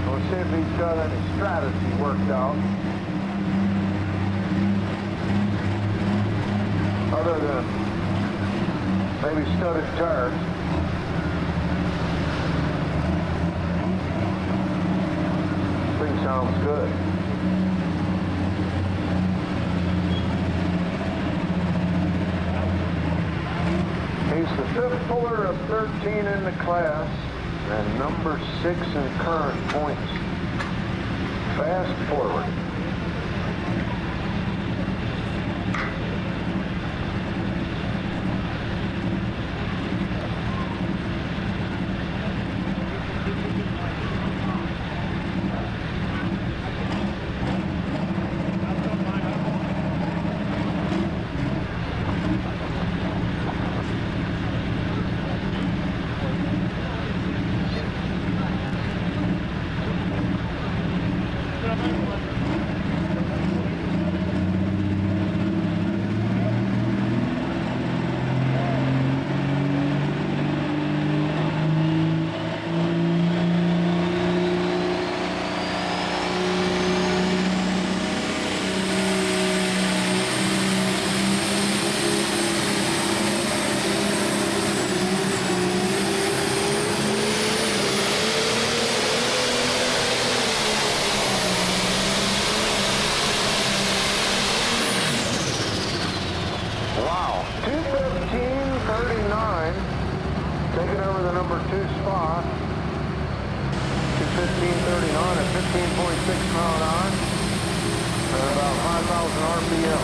[SPEAKER 1] We'll see if he's got any strategy worked out. Other than maybe studded tires. Thing sounds good. He's the fifth puller of 13 in the class. And number 6 in current points. Fast forward. Taking over the number 2 spot. 2:15.39 at 15.6 mile an hour and about 5,000 RPM.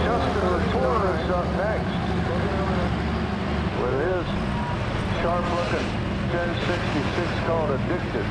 [SPEAKER 1] Justin Latour is up next with his sharp-looking 1066 called Addicted.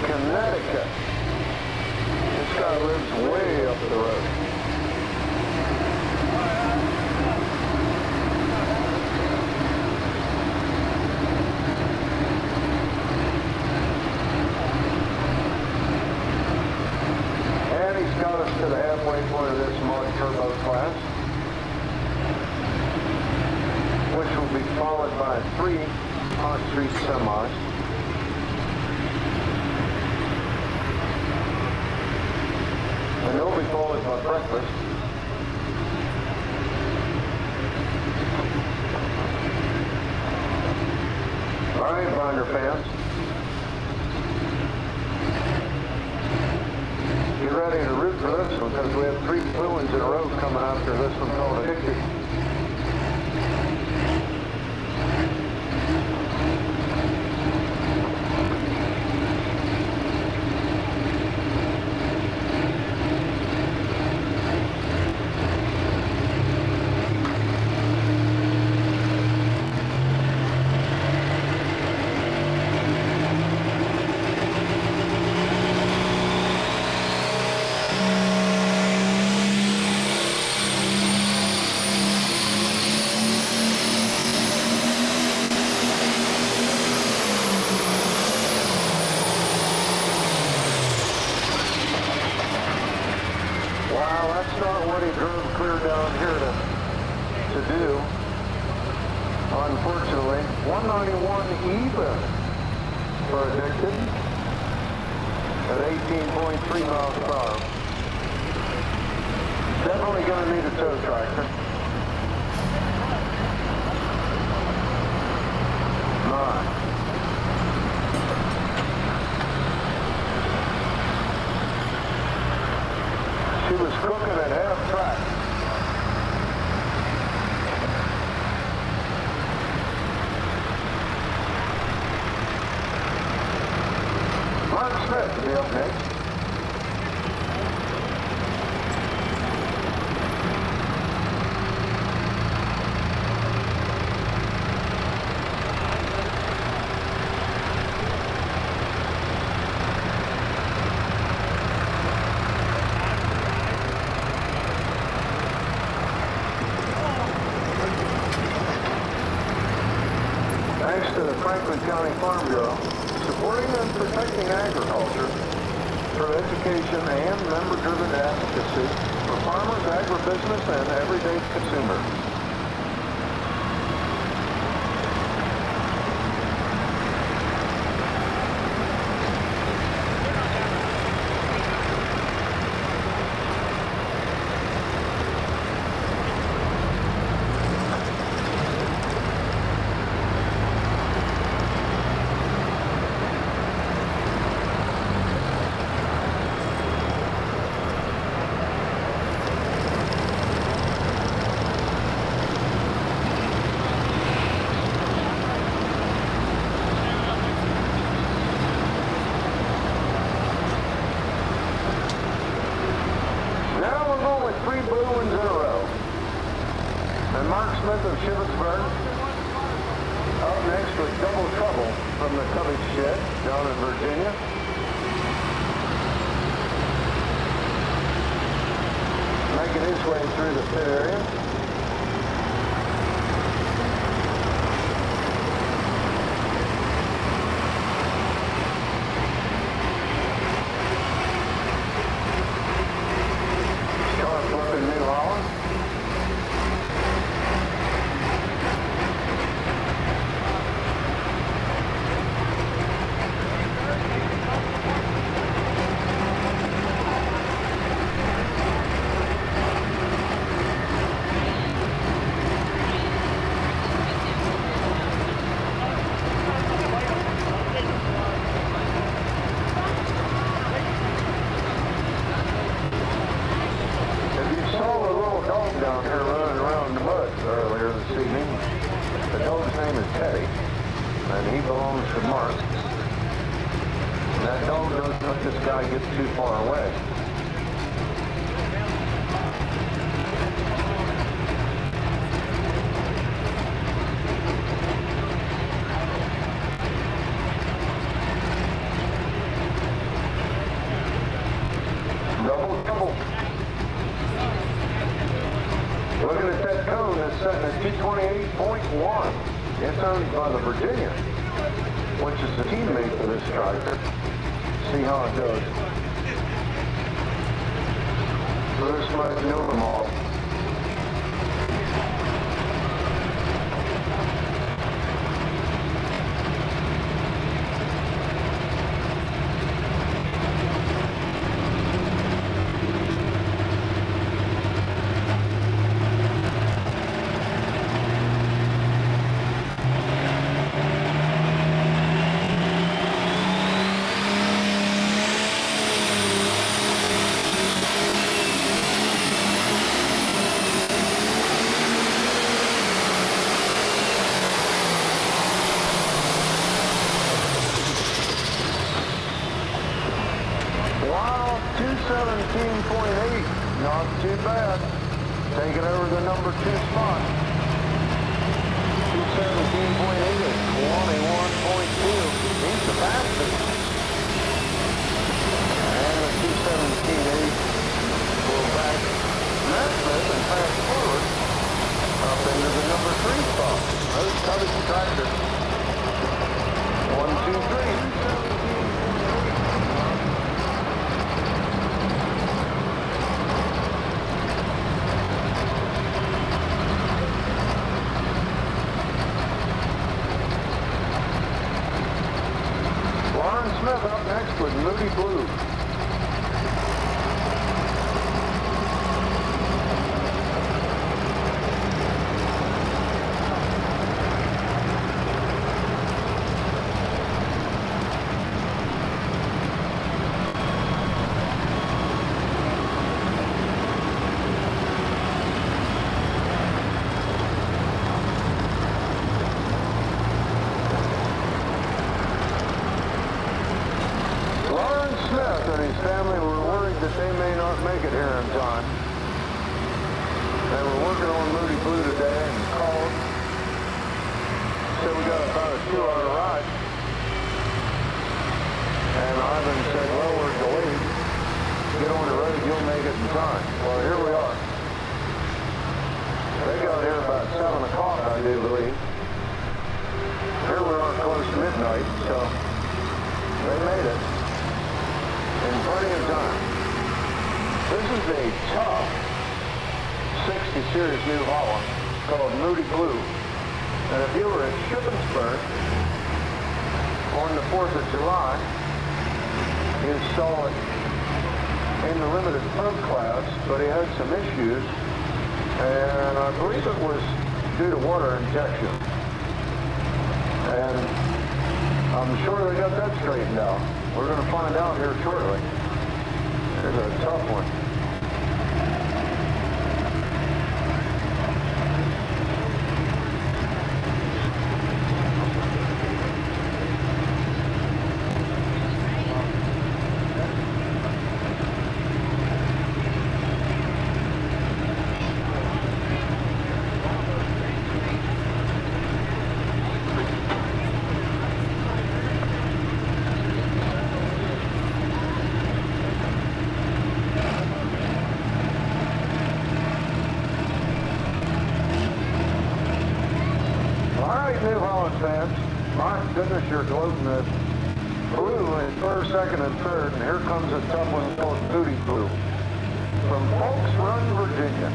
[SPEAKER 1] Connecticut. This guy lives way up the road. And he's got us to the halfway point of this Mark Turbo class, which will be followed by 3 Hot Street semis. And they'll be followed by breakfast. All right, Binder fans. Get ready to root for this one because we have 3 blue ones in a row coming after this one called a victory. Wow, that's not what he drove clear down here to do. Unfortunately, 191 even for Addicted at 18.3 miles per hour. Definitely going to need a tow tractor. Nice. She was cooking at half track. Mark Smith will be up next. Thanks to the Franklin County Farm Bureau, supporting and protecting agriculture through education and member-driven advocacy for farmers, agribusiness, and everyday consumers. Mark Smith of Shippensburg up next with Double Trouble from the Cubbage Shed down in Virginia. Making his way through the pit area. Down here running around the mud earlier this evening. The dog's name is Teddy, and he belongs to Mark. And that dog doesn't let this guy get too far away. sitting at 228.1. It's owned by the Virginia, which is the teammate for this tractor. See how it goes. So this might be over model. Wow, 217.8, not too bad. Taking over the number 2 spot. 217.8 at 21.2. He's the fastest. And the 217.8 will back Smith and fast forward up into the number 3 spot. Those covered the tractor. 1, 2, 3. Smith up next with Moody Blue. Smith and his family were worried that they may not make it here in time. They were working on Moody Blue today and called. Said we got about a 2-hour ride. And Ivan said, well, we're delayed. Get on the road, you'll make it in time. Well, here we are. They got here about 7 o'clock, I do believe. Here we are close to midnight, so they made it. In plenty of time. This is a tough 60 Series New Holland called Moody Blue. And if you were at Shippensburg on the 4th of July, you saw it in the limited pump class, but he had some issues, and I believe it was due to water injection. And I'm sure they got that straightened out. We're going to find out here shortly. It's a tough one. New Holland fans, my goodness, you're gloating this blue in first, second, and third, and here comes a tough one called Moody Blue from Folks Run, Virginia.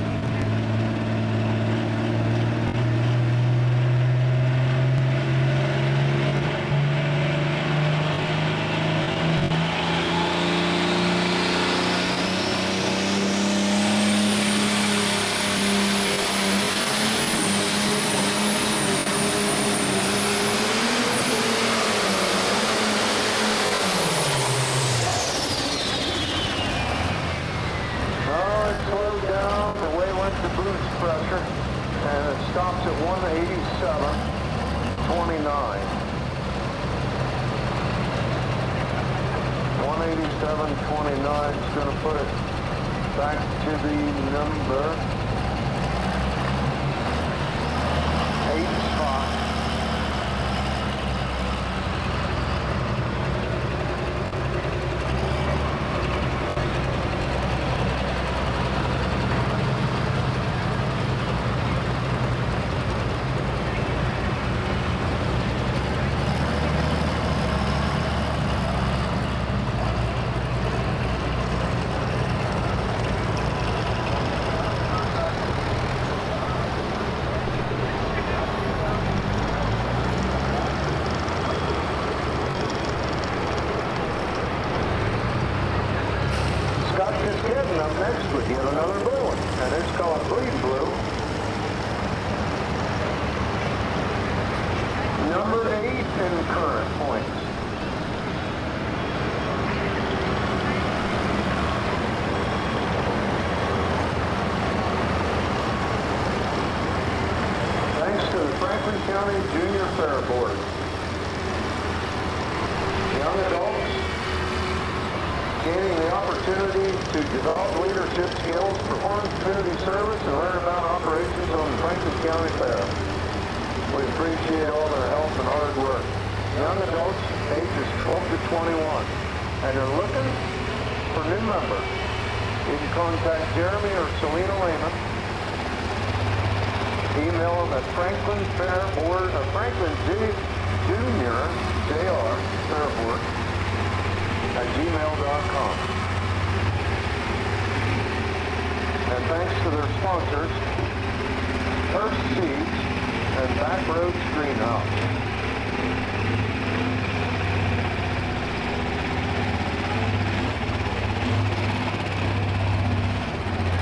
[SPEAKER 1] Pressure, and it stops at 187.29. 187.29 is going to put it back to the number 8 spot. up next with yet another blue one, and it's called Bleeding Blue. Number 8 in current points. Thanks to the Franklin County Junior Fair Board. Young adults gaining the opportunity to develop leadership skills, perform community service, and learn about operations on the Franklin County Fair. We appreciate all their help and hard work. Young adults ages 12 to 21, and they're looking for new members. You can contact Jeremy or Selena Lehman. Email them at Franklin Fair Board, Franklin Junior JR Fair Board @gmail.com. And thanks to their sponsors, Earth Seeds and Backroads Greenhouse.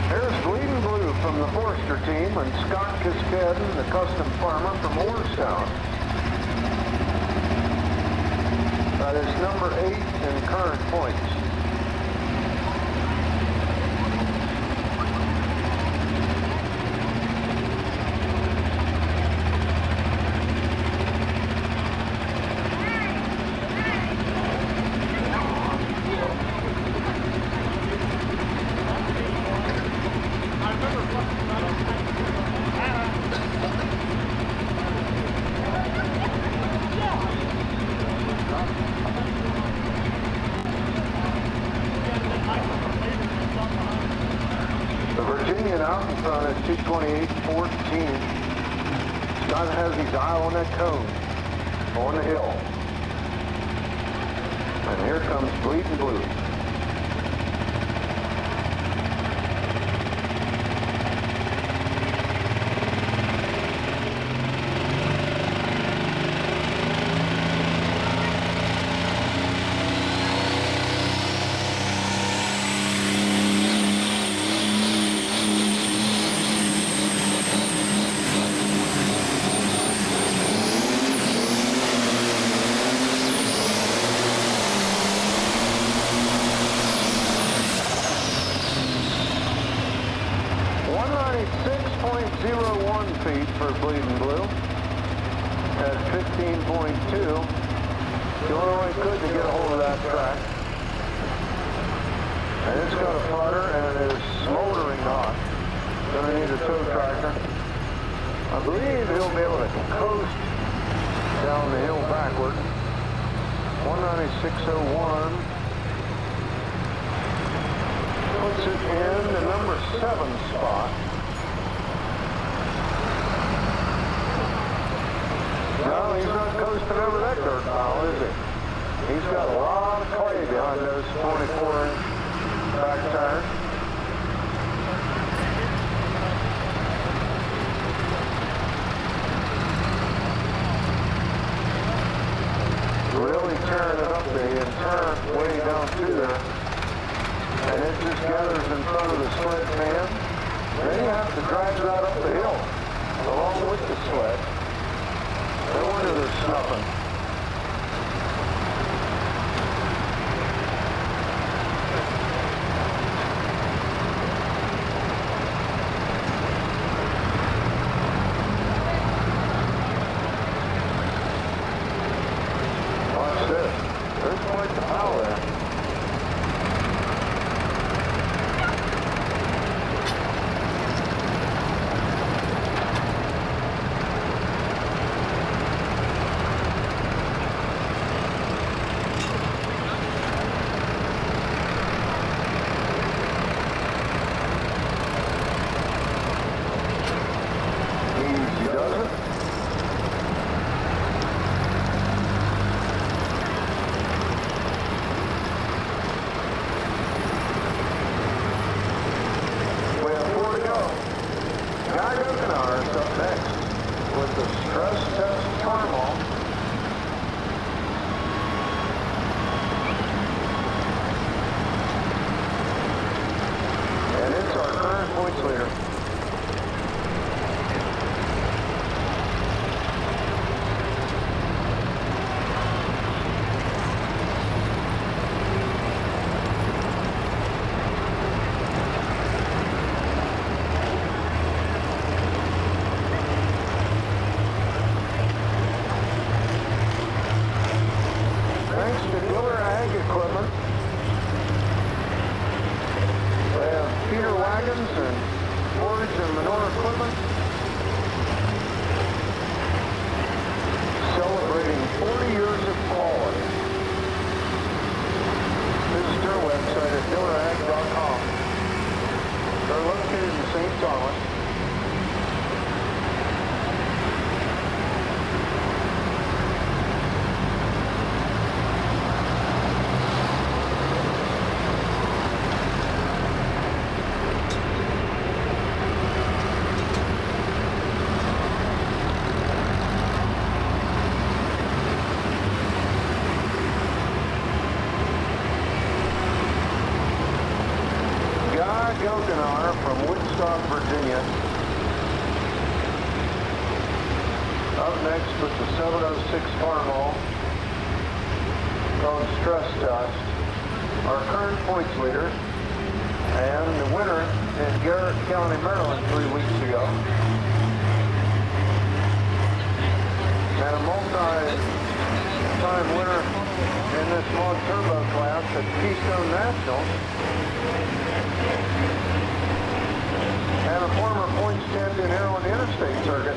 [SPEAKER 1] Here's Bleeding Blue from the Forester team and Scott Kiskadden, the custom farmer from Orrstown. That is number 8 in current points. Out in front at 228.14. Scott has his eye on that cone on the hill. And here comes Bleeding Blue. Feet for Bleeding Blue at 15.2. Illinois couldn't get a hold of that track. And it's got a flutter and it is smoldering hot. Gonna need a tow tractor. I believe he'll be able to coast down the hill backward. 196.01 puts it in the number 7 spot. No, he's not coasting over that dirt pile, is he? He's got a lot of clay behind those 24-inch back tires. Really tearing it up the turn way down through there. And it just gathers in front of the sled pan. Then you have to drag that up the hill along with the sled. No wonder they're snuffing. Watch this. There's quite the pile there. and forage and manure equipment. Celebrating 40 years of quality. Visit their website at millerag.com. They're located in St. Thomas. Gilgenauer from Woodstock, Virginia. Up next with the 706 Farmall called Stress Test. Our current points leader and the winner in Garrett County, Maryland 3 weeks ago. And a multi-time winner in this Mod Turbo class at Keystone Nationals. And a former points champion here on the interstate circuit.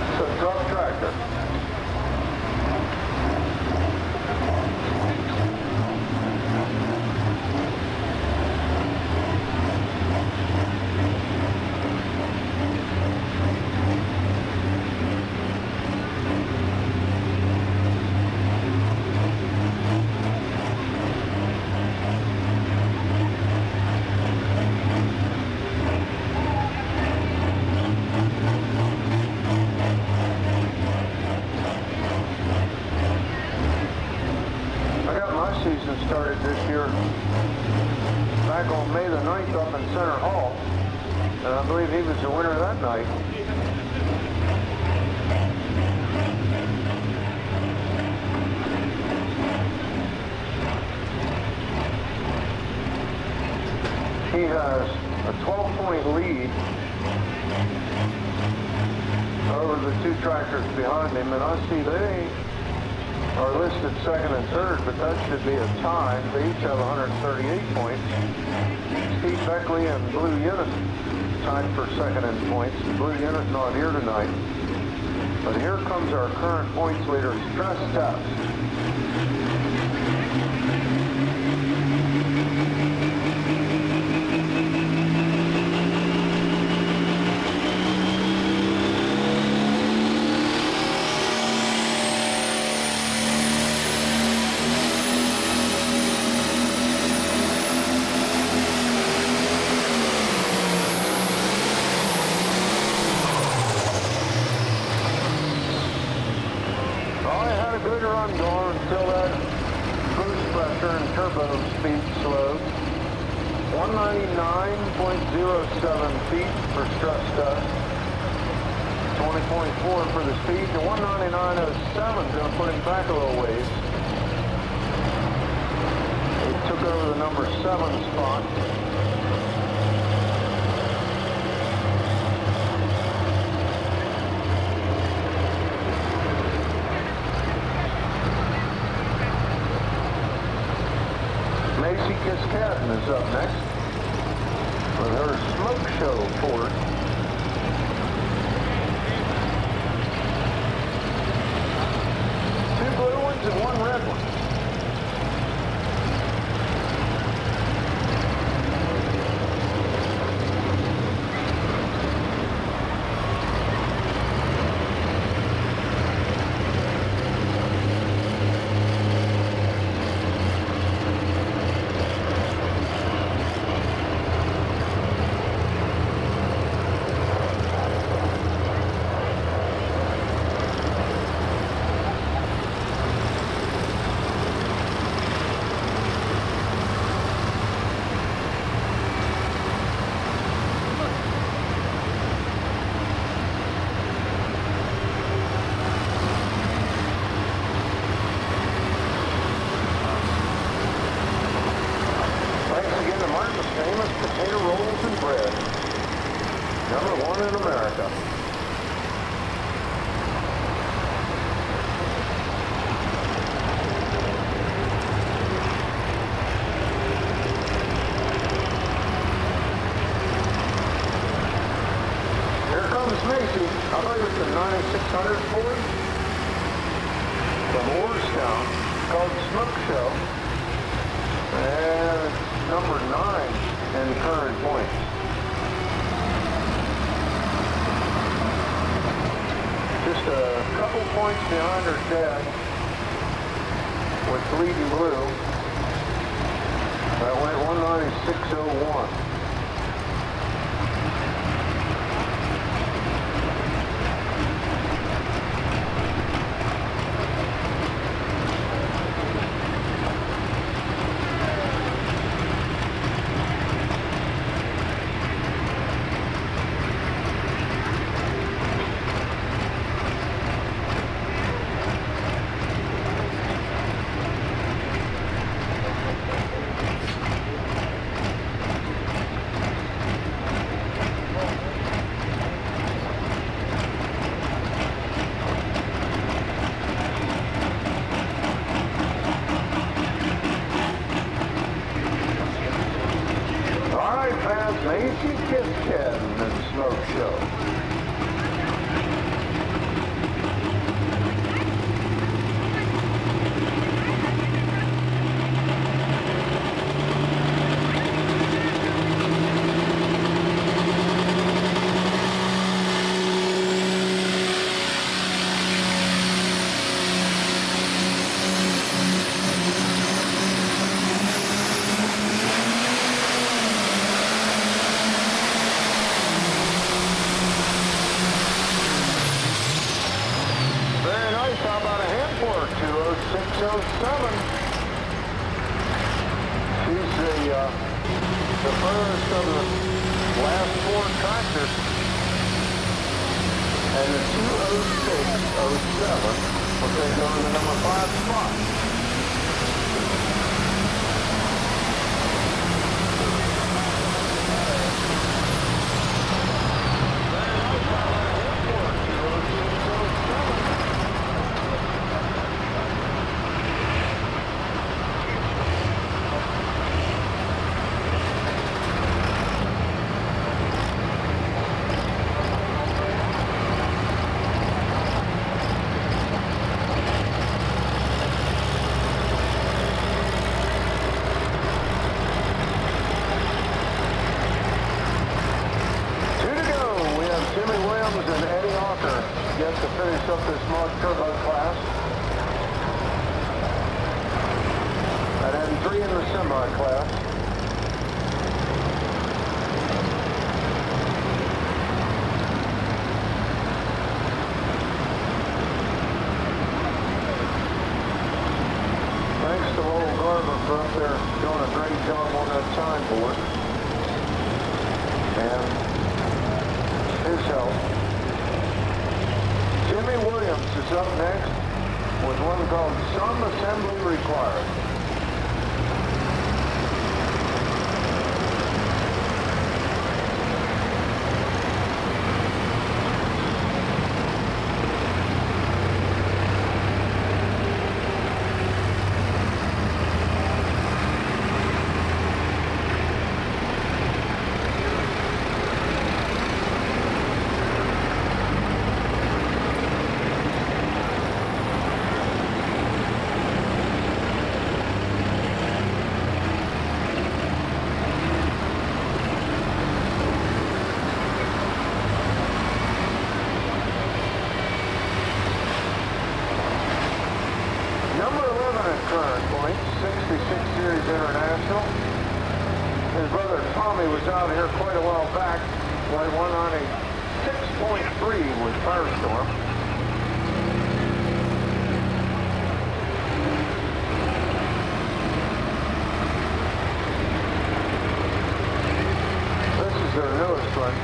[SPEAKER 1] It's a truck tractor. Season started this year back on May the 9th up in Center Hall, and I believe he was the winner that night. He has a 12-point lead over the two tractors behind him, and I see they are listed second and third, but that should be a tie. They each have 138 points. Steve Beckley and Blue Unit tied for second in points. Blue Unit not here tonight. But here comes our current points leader, Stress Test. Run going until that boost pressure and turbo speed slowed. 199.07 feet for Stress Test. 20.4 for the speed. The 199.07 is going to put him back a little ways. He took over the number 7 spot. Macy Kiskadden is up next with her Smoke Show Ford. Two blue ones and one red one. in America. called Smoke Show. And it's number 9 in current points. Just a couple points behind her dad with Bleeding Blue. That went 196.01. Macy Kit Kat and Smoke Show. How about a hand for her? 20607. She's the first of the last 4 tractors. And the 20607 will take over the number 5 spot. Yet to finish up this Mach Turbo class. And then 3 in the semi class. Thanks to old Garber for up there doing a great job on that signboard. And his help. Jimmy Williams is up next with one called Some Assembly Required. Number 11 at current point, 66 Series International. His brother Tommy was out here quite a while back, when won on a 6.3 with Firestorm. This is their newest one.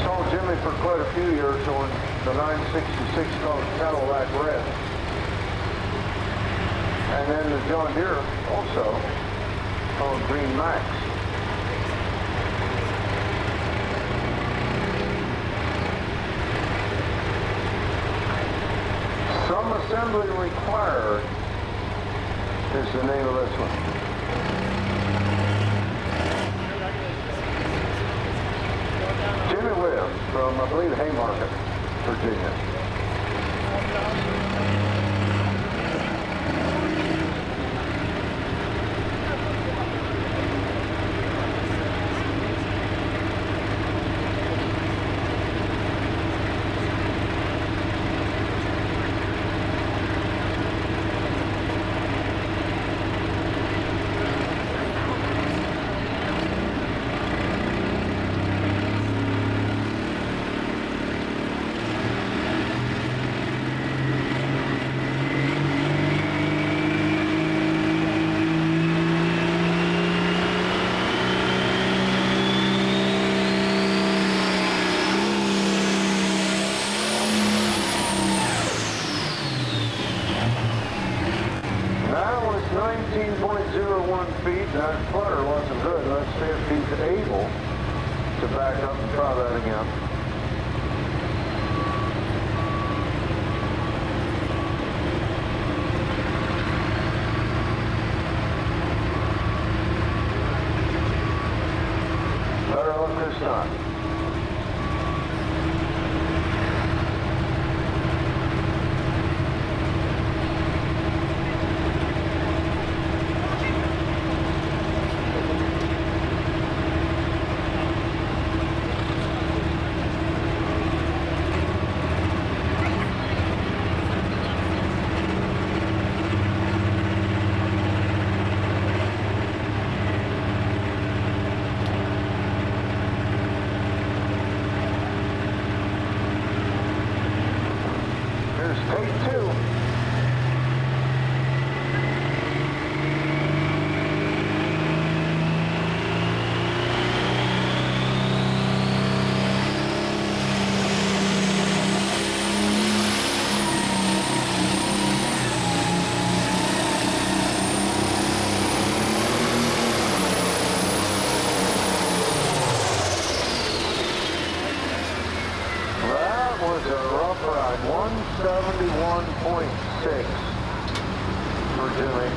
[SPEAKER 1] Saw Jimmy for quite a few years on the 966 called Cadillac Red. And then the John Deere also called Green Max. Some Assembly Required is the name of this one. Jimmy Williams from, I believe, Haymarket, Virginia. 19.01 feet. That flutter wasn't good. Let's see if he's able to back up and try that again. Better luck this time. Here's take two. That was a rough ride. 171.6 for Jimmy.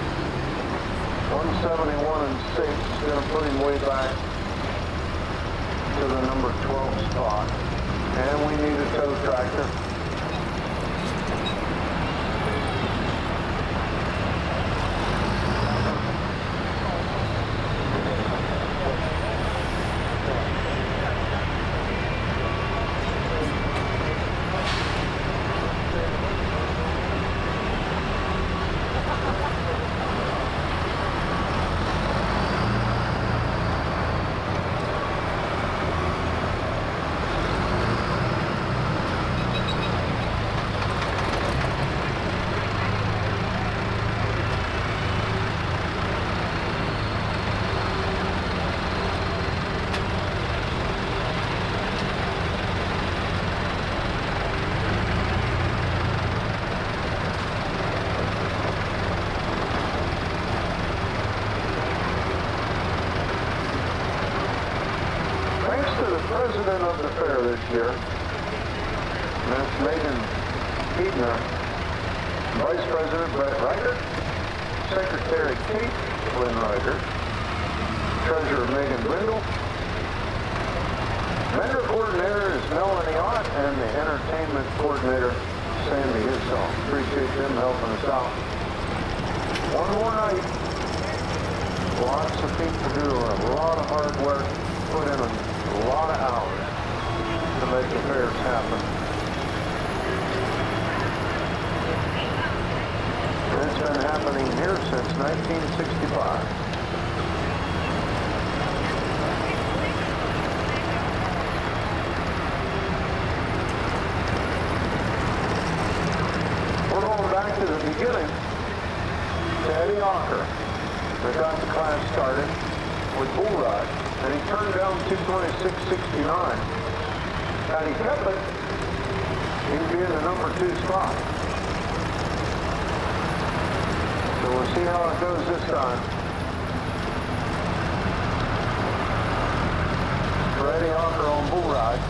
[SPEAKER 1] 171 and 6. Gonna put him way back to the number 12 spot. And we need a tow tractor. Thanks to the president of the fair this year, and that's Megan Keebner, Vice President Brett Ryder, Secretary Kate Lynn Ryder, Treasurer Megan Brindle, Vendor Coordinator is Melanie Ott, and the Entertainment Coordinator, Sandy Hisall. Appreciate them helping us out. One more night. Lots of people do a lot of hard work, put in a lot of hours to make the fairs happen. And it's been happening here since 1965. We're going back to the beginning to Eddie Ocker. They got the class started with Bull Ride, and he turned down 226.69. Had he kept it, he'd be in the number 2 spot. So we'll see how it goes this time. For Eddie Ocker on Bull Ride.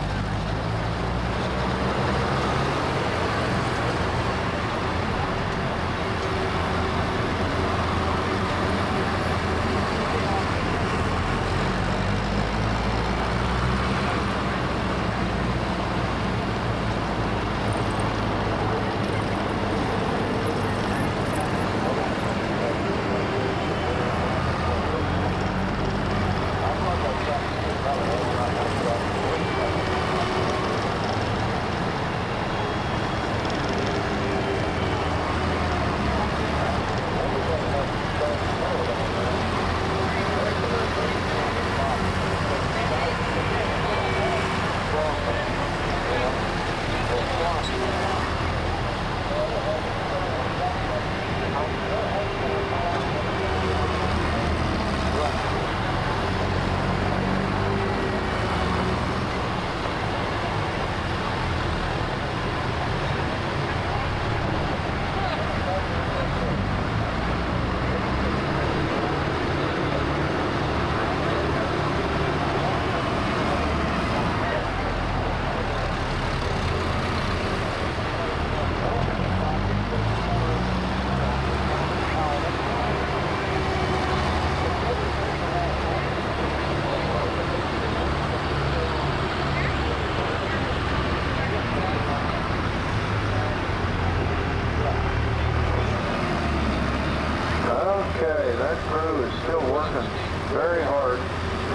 [SPEAKER 1] Okay, that crew is still working very hard,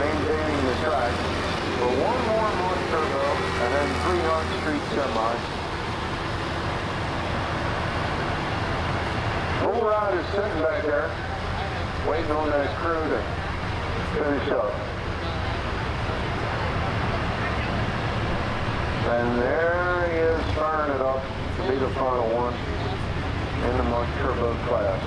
[SPEAKER 1] maintaining the track for one more Mach Turbo and then 3 Hot Street semis. Full Ride is sitting back there, waiting on that crew to finish up. And there he is, firing it up to be the final one in the Mach Turbo class.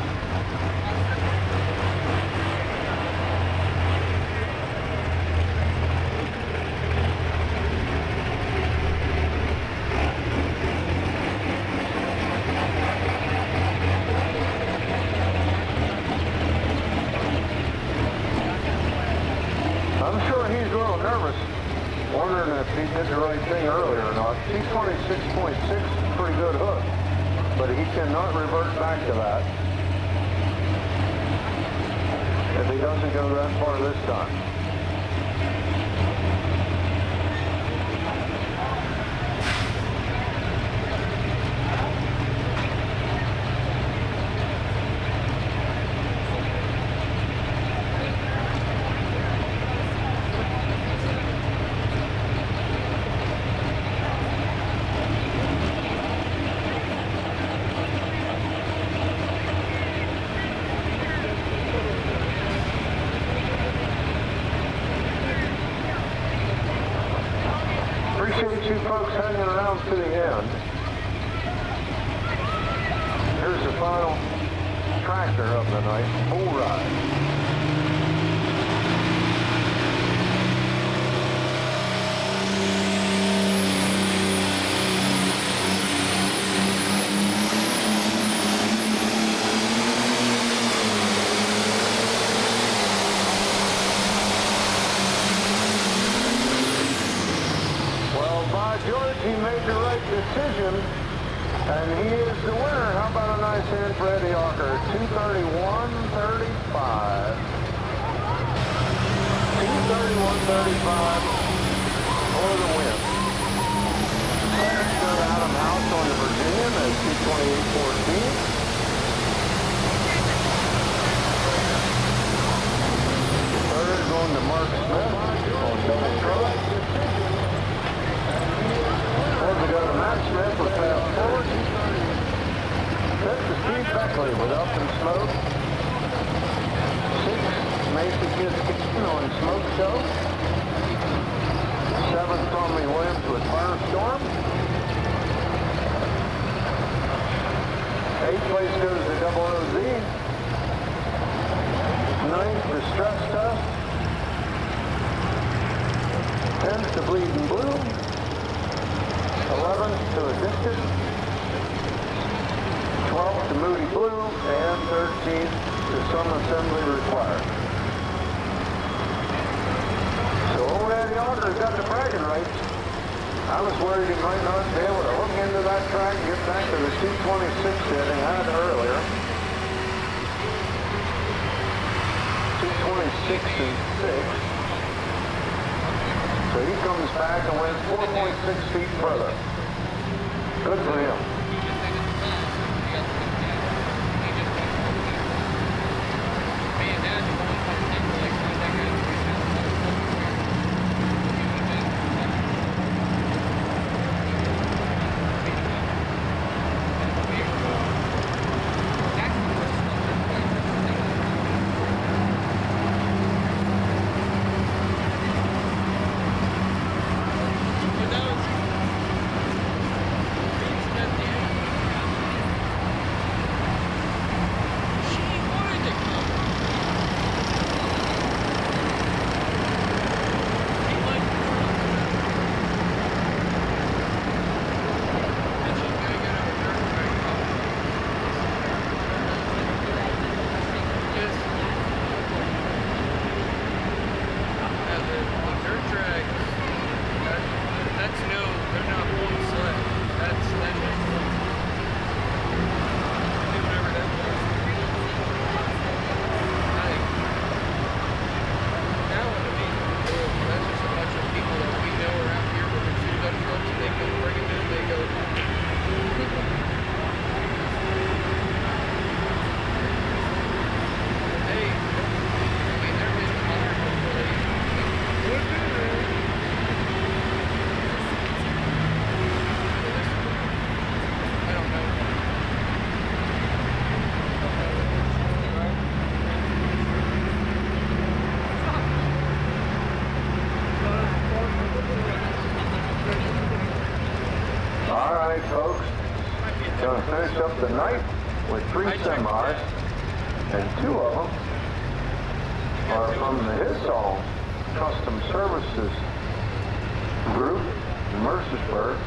[SPEAKER 1] I'm sure he's a little nervous, wondering if he did the right thing earlier or not. T26.6 is a pretty good hook, but he cannot revert back to that if he doesn't go that far this time. Appreciate you folks hanging around to the end. Here's the final tractor of the night, Full Ride. George, he made the right decision, and he is the winner. How about a nice hand for Eddie Ocker? 231.35. 231.35 for the win. Second to Adam House on the Virginia at 228.14. Third going to Mark Smith on double truck. We go to Matt Smith with fast forward. Fifth to Steve Beckley with Up and Smoke. Sixth, Macy Kids Kitchen on Smoke Show. Seventh, Tommy Williams with Firestorm. Eighth place goes to Double OZ. Ninth, the Stress Test. 10th, the Bleeding Blue. 11th to Addicted, 12th to Moody Blue, and 13th to Some Assembly Required. So old Eddie Otter's got the bragging rights. I was worried he might not be able to hook into that track and get back to the 226 setting I had earlier. 226 and 6. So he comes back and wins 4.6 feet further. Good for him.
[SPEAKER 2] For those
[SPEAKER 1] the night with 3 semis, and 2 of them are from the Hissall Custom Services group in Mercersburg.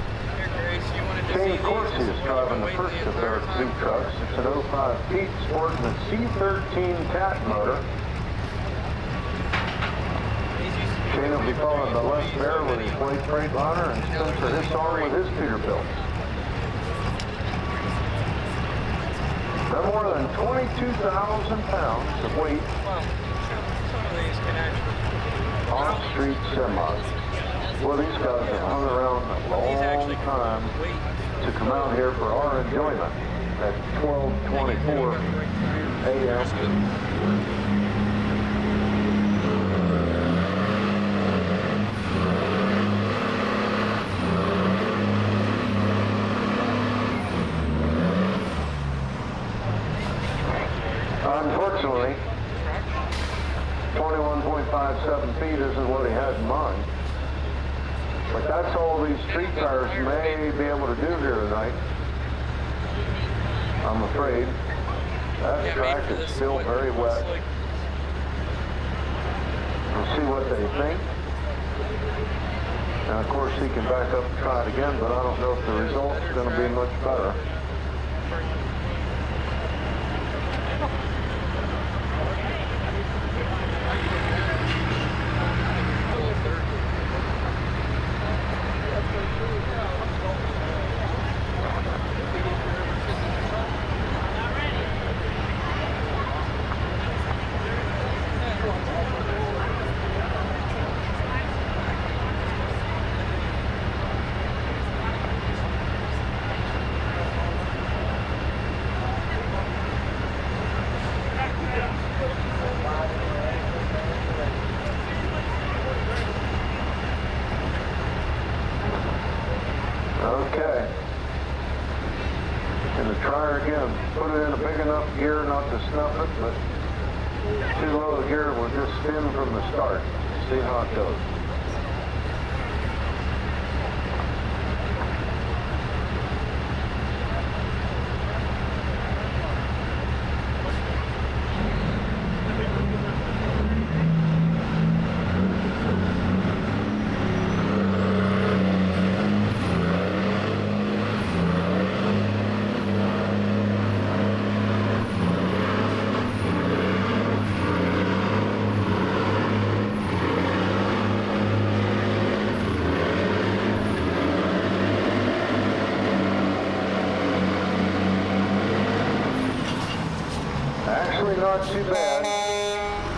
[SPEAKER 1] Shane Corsi is driving the first of their 2 trucks. It's an 05 Pete sporting a C13 cat motor. Shane will be followed by Les Bear with his White Freightliner and Spencer Hissall with his Peterbilt. They're more than 22,000 pounds of weight on-street semis. Well, these guys have hung around a long time to come out here for our enjoyment at 12:24 a.m. Unfortunately, 21.57 feet isn't what he had in mind. But that's all these street cars may be able to do here tonight. I'm afraid. That track is still very wet. We'll see what they think. And of course he can back up and try it again, but I don't know if the result's going to be much better. Okay. Gonna try her again. Put it in a big enough gear not to snuff it, but too low a gear will just spin from the start. See how it goes. Actually not too bad.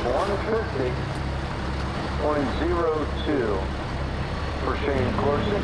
[SPEAKER 1] 150.02 for Shane Corsi.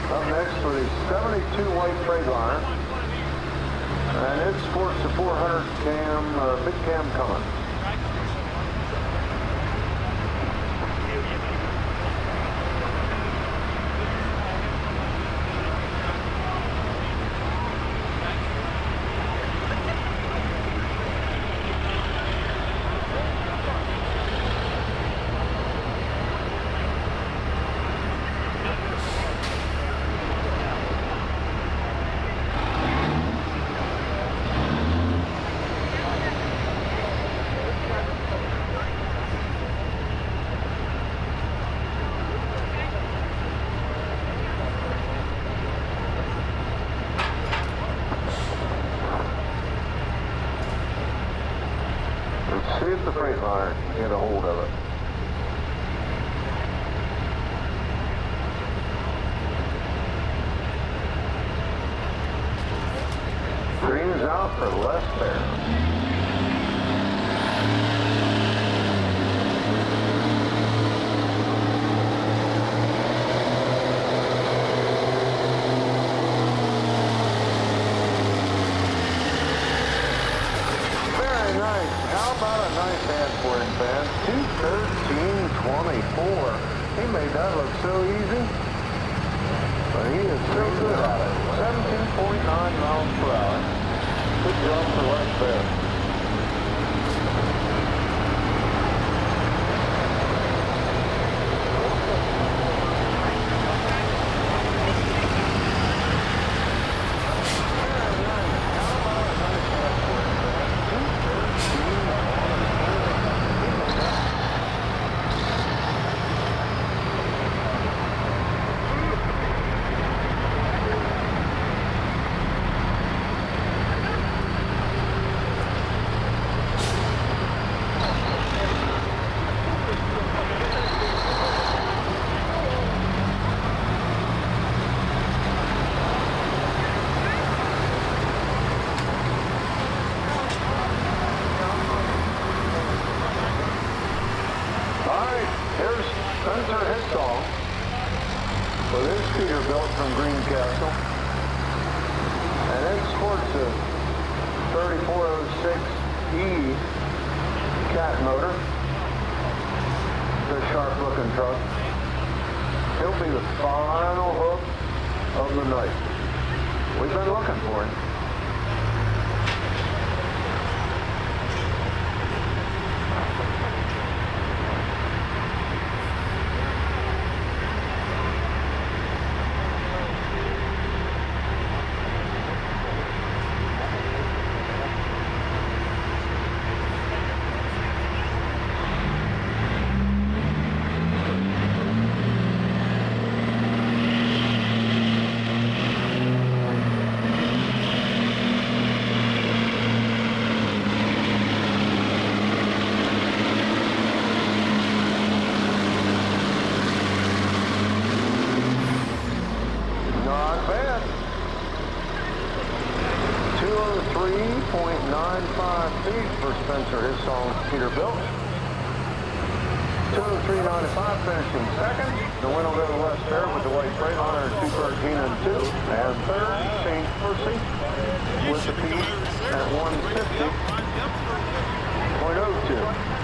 [SPEAKER 1] Up next with his 72 White Freightliner, and it sports a 400 cam, big cam Cummins. Let's see if the Freightliner can get a hold of it. Green is out for less there. How about a nice hand for him, man? 2:13.24. He made that look so easy. But he is so good at it. 17.9 miles per hour. Good job for Les Bear. Spencer Hickson with his Peterbilt from Greencastle. And then sports a 3406E cat motor. The sharp looking truck. He'll be the final hook of the night. We've been looking for him. Not bad. 203.95 feet for Spencer Hickson Peterbilt. 203.95 finishing second. The win will go to Les Bear with the white Freightliner at 213 and 2. And third, St. Percy with the P at 150.02.